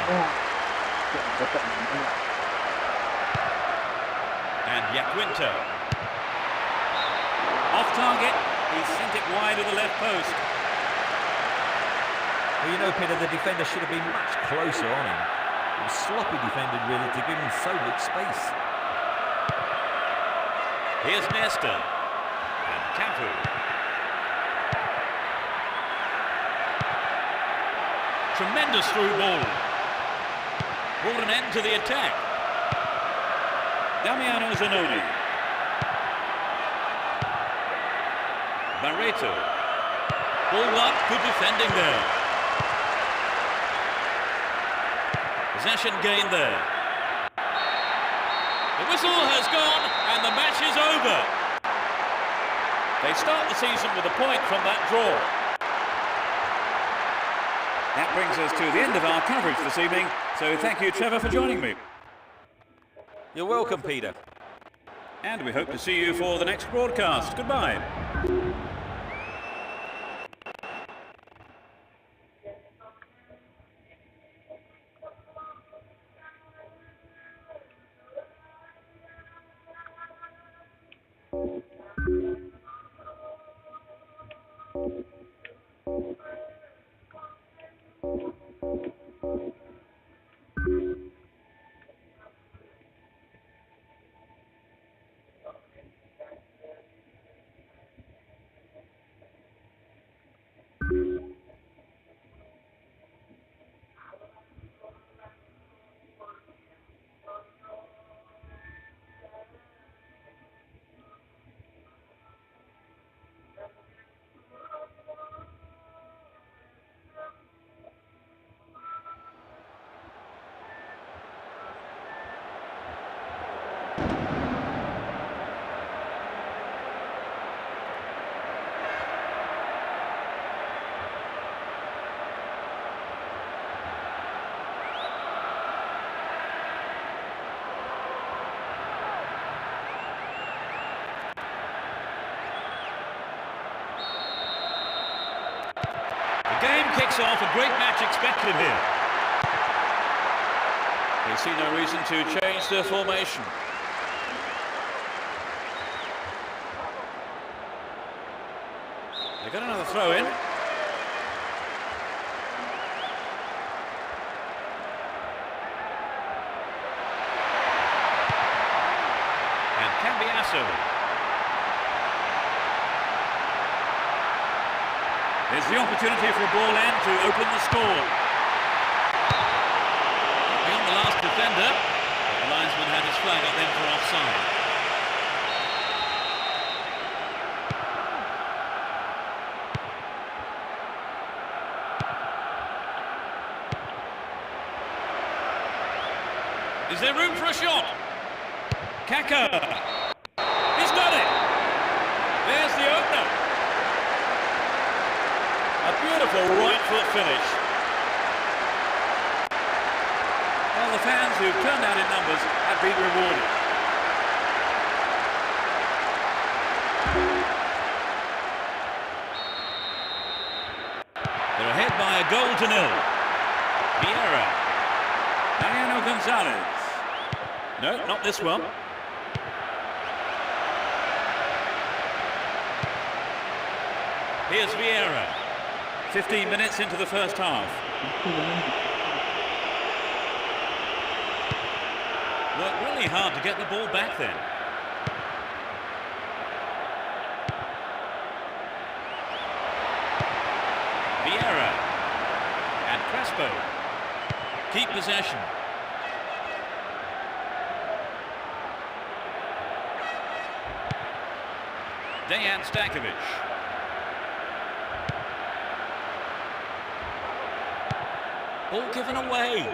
And Yaquinto. Off target. He sent it wide of the left post.
Well, you know, Peter, the defender should have been much closer on him. He was sloppy defended, really, to give him so much space.
Here's Nesta. And Cafu. Tremendous through ball. Brought an end to the attack. Damiano Zanoni. Barreto. Ball up, good defending there. Possession gained there. The whistle has gone and the match is over. They start the season with a point from that draw. That brings us to the end of our coverage this evening, so thank you, Trevor, for joining me.
You're welcome, Peter.
And we hope to see you for the next broadcast. Goodbye.
Game kicks off, a great match expected here. They see no reason to change their formation. They got another throw in. And Cambiasso.
There's the opportunity for a ball in to open the score.
Beyond the last defender, but the linesman had his flag up then for offside. Is there room for a shot? Kaka! He's done it! There's the opener! A beautiful right foot finish.
Well, the fans who've turned out in numbers have been rewarded.
They're ahead by a goal to nil. Vieira.
Mariano Gonzalez.
No, not this one. Here's Vieira.
15 minutes into the first half.
Worked really hard to get the ball back then. Vieira. And Crespo. Keep possession. Dejan Stankovic. Ball given away.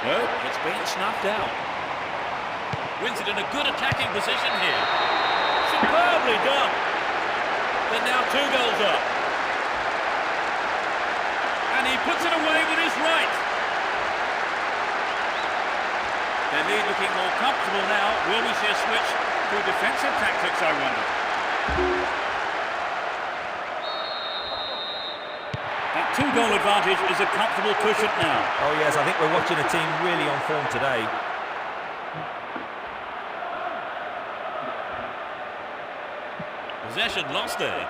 No, it's been snuffed out. Wins it in a good attacking position here. Superbly done. They're now 2 goals up.
And he puts it away with his right. Their lead looking more comfortable now. Will we see a switch to defensive tactics, I wonder? That 2-goal advantage is a comfortable cushion now.
Oh yes, I think we're watching a team really on form today.
Possession lost there.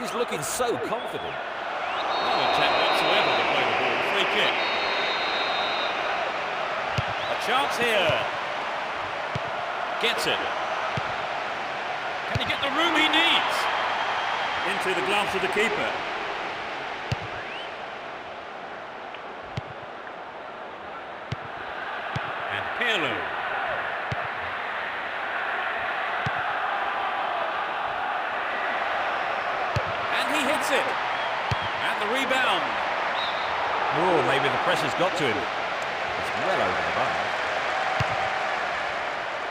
He's looking so confident.
No attempt whatsoever to play the ball. Free kick. A chance here. Gets it. Can he get the room he needs?
Into the gloves of the keeper.
And Pirlo. And he hits it. And the rebound.
Oh, maybe the pressure's got to him. It's well over the bar.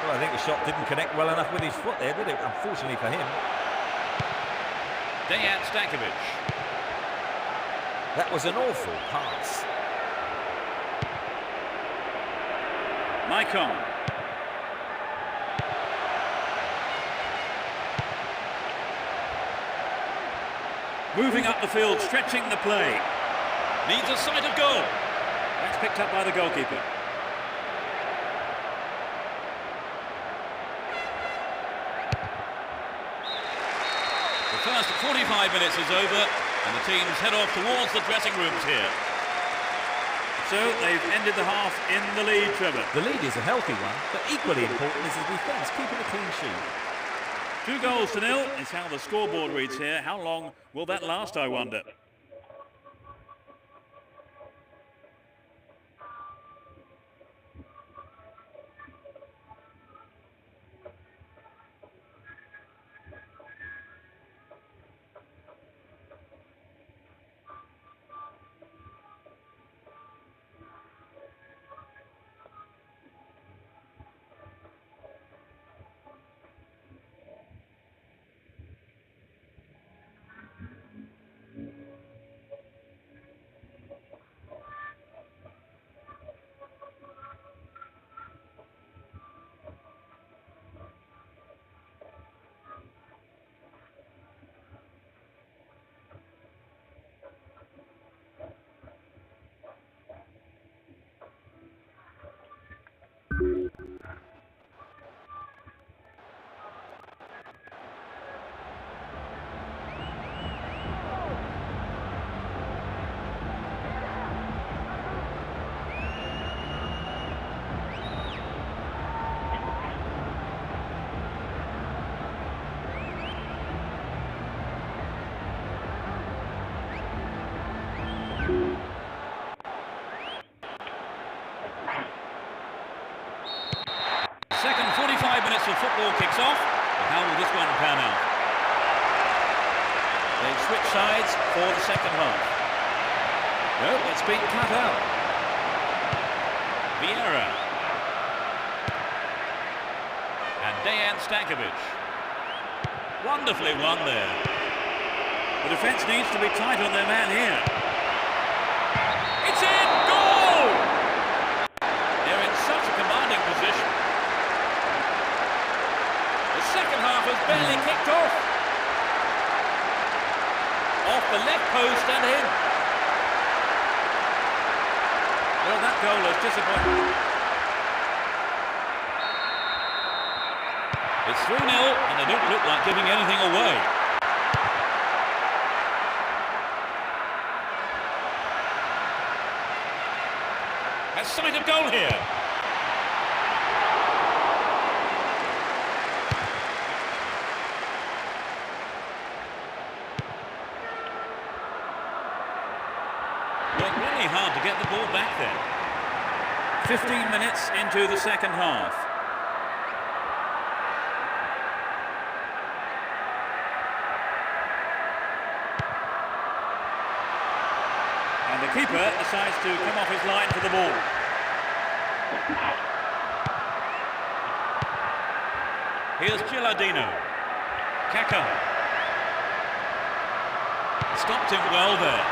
Well, I think the shot didn't connect well enough with his foot there, did it? Unfortunately for him.
Dejan Stankovic.
That was an awful pass.
Maicon. Moving up the field, stretching the play.
Needs a sight of goal.
That's picked up by the goalkeeper.
The first 45 minutes is over, and the teams head off towards the dressing rooms here.
So they've ended the half in the lead, Trevor.
The lead is a healthy one, but equally important is the defence keeping a clean sheet.
2-0 is how the scoreboard reads here. How long will that last, I wonder?
Second 45 minutes of football kicks off. And how will this one pan out? They've switched sides for the second half. No, it's been cut out. Vieira. And Dejan Stankovic. Wonderfully won there.
The defence needs to be tight on their man here.
It's in! Goal! They're in such a commanding position. The second half has barely kicked off. Off the left post and in. Well, that goal is disappointing. It's 3-0 and they don't look like giving anything away. Has sight of goal here. Worked really hard to get the ball back there.
15 minutes into the second half. And the keeper decides to come off his line for the ball.
Here's Gilardino. Kaka. Stopped him well there.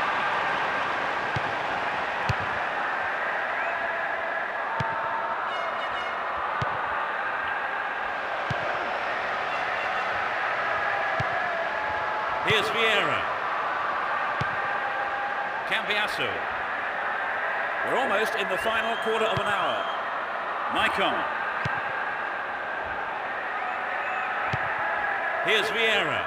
Here's Vieira. Cambiasso. We're almost in the final quarter of an hour.
Maicon.
Here's Vieira.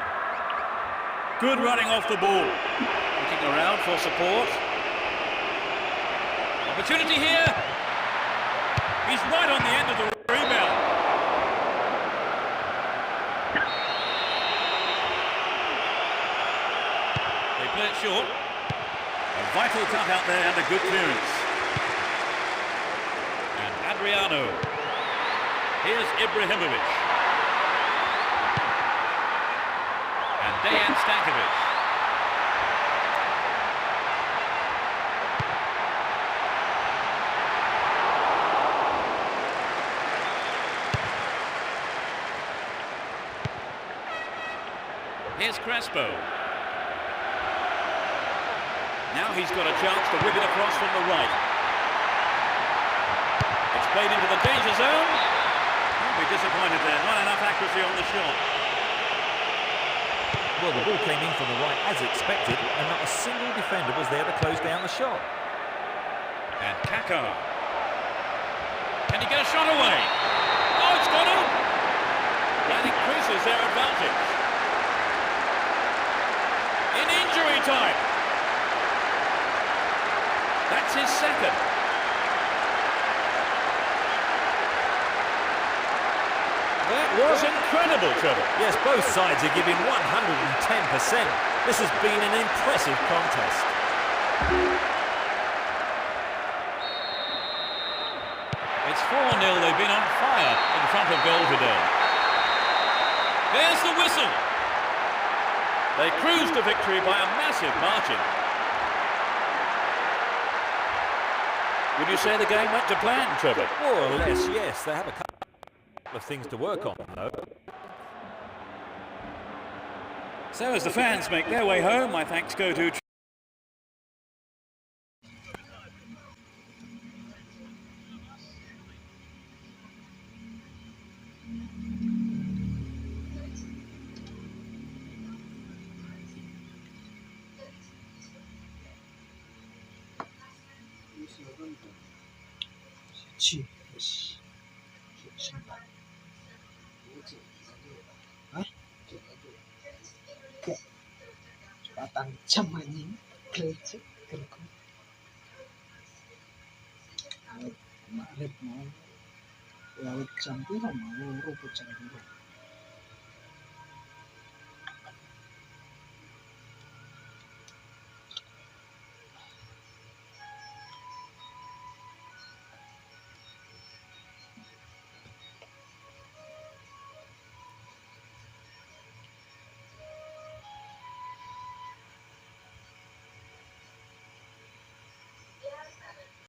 Good running off the ball.
Looking around for support. Opportunity here.
He's right on the end of the rebound.
They play it short.
A vital cut out there and a good clearance.
And Adriano. Here's Ibrahimovic. And Dejan Stankovic. Here's Crespo. Now he's got a chance to whip it across from the right. It's played into the danger zone.
He'll be disappointed there. Not enough accuracy on the shot.
Well, the ball came in from the right as expected, and not a single defender was there to close down the shot.
And Kaka. Can he get a shot away? Oh, it's got him! That increases their advantage. In injury time. That's his second. That was incredible, Trevor.
Yes, both sides are giving 110%. This has been an impressive contest.
It's 4-0. They've been on fire in front of goal today. There's the whistle. They cruised to victory by a massive margin. Would you say the game went to plan, Trevor?
More or less, yes. They have a couple of things to work on, though.
So as the fans make their way home, my thanks go to...
去是是吧？啊？Oke, kecepatan camanin kerja kerku. Laut mau laut campur mau rumput campur.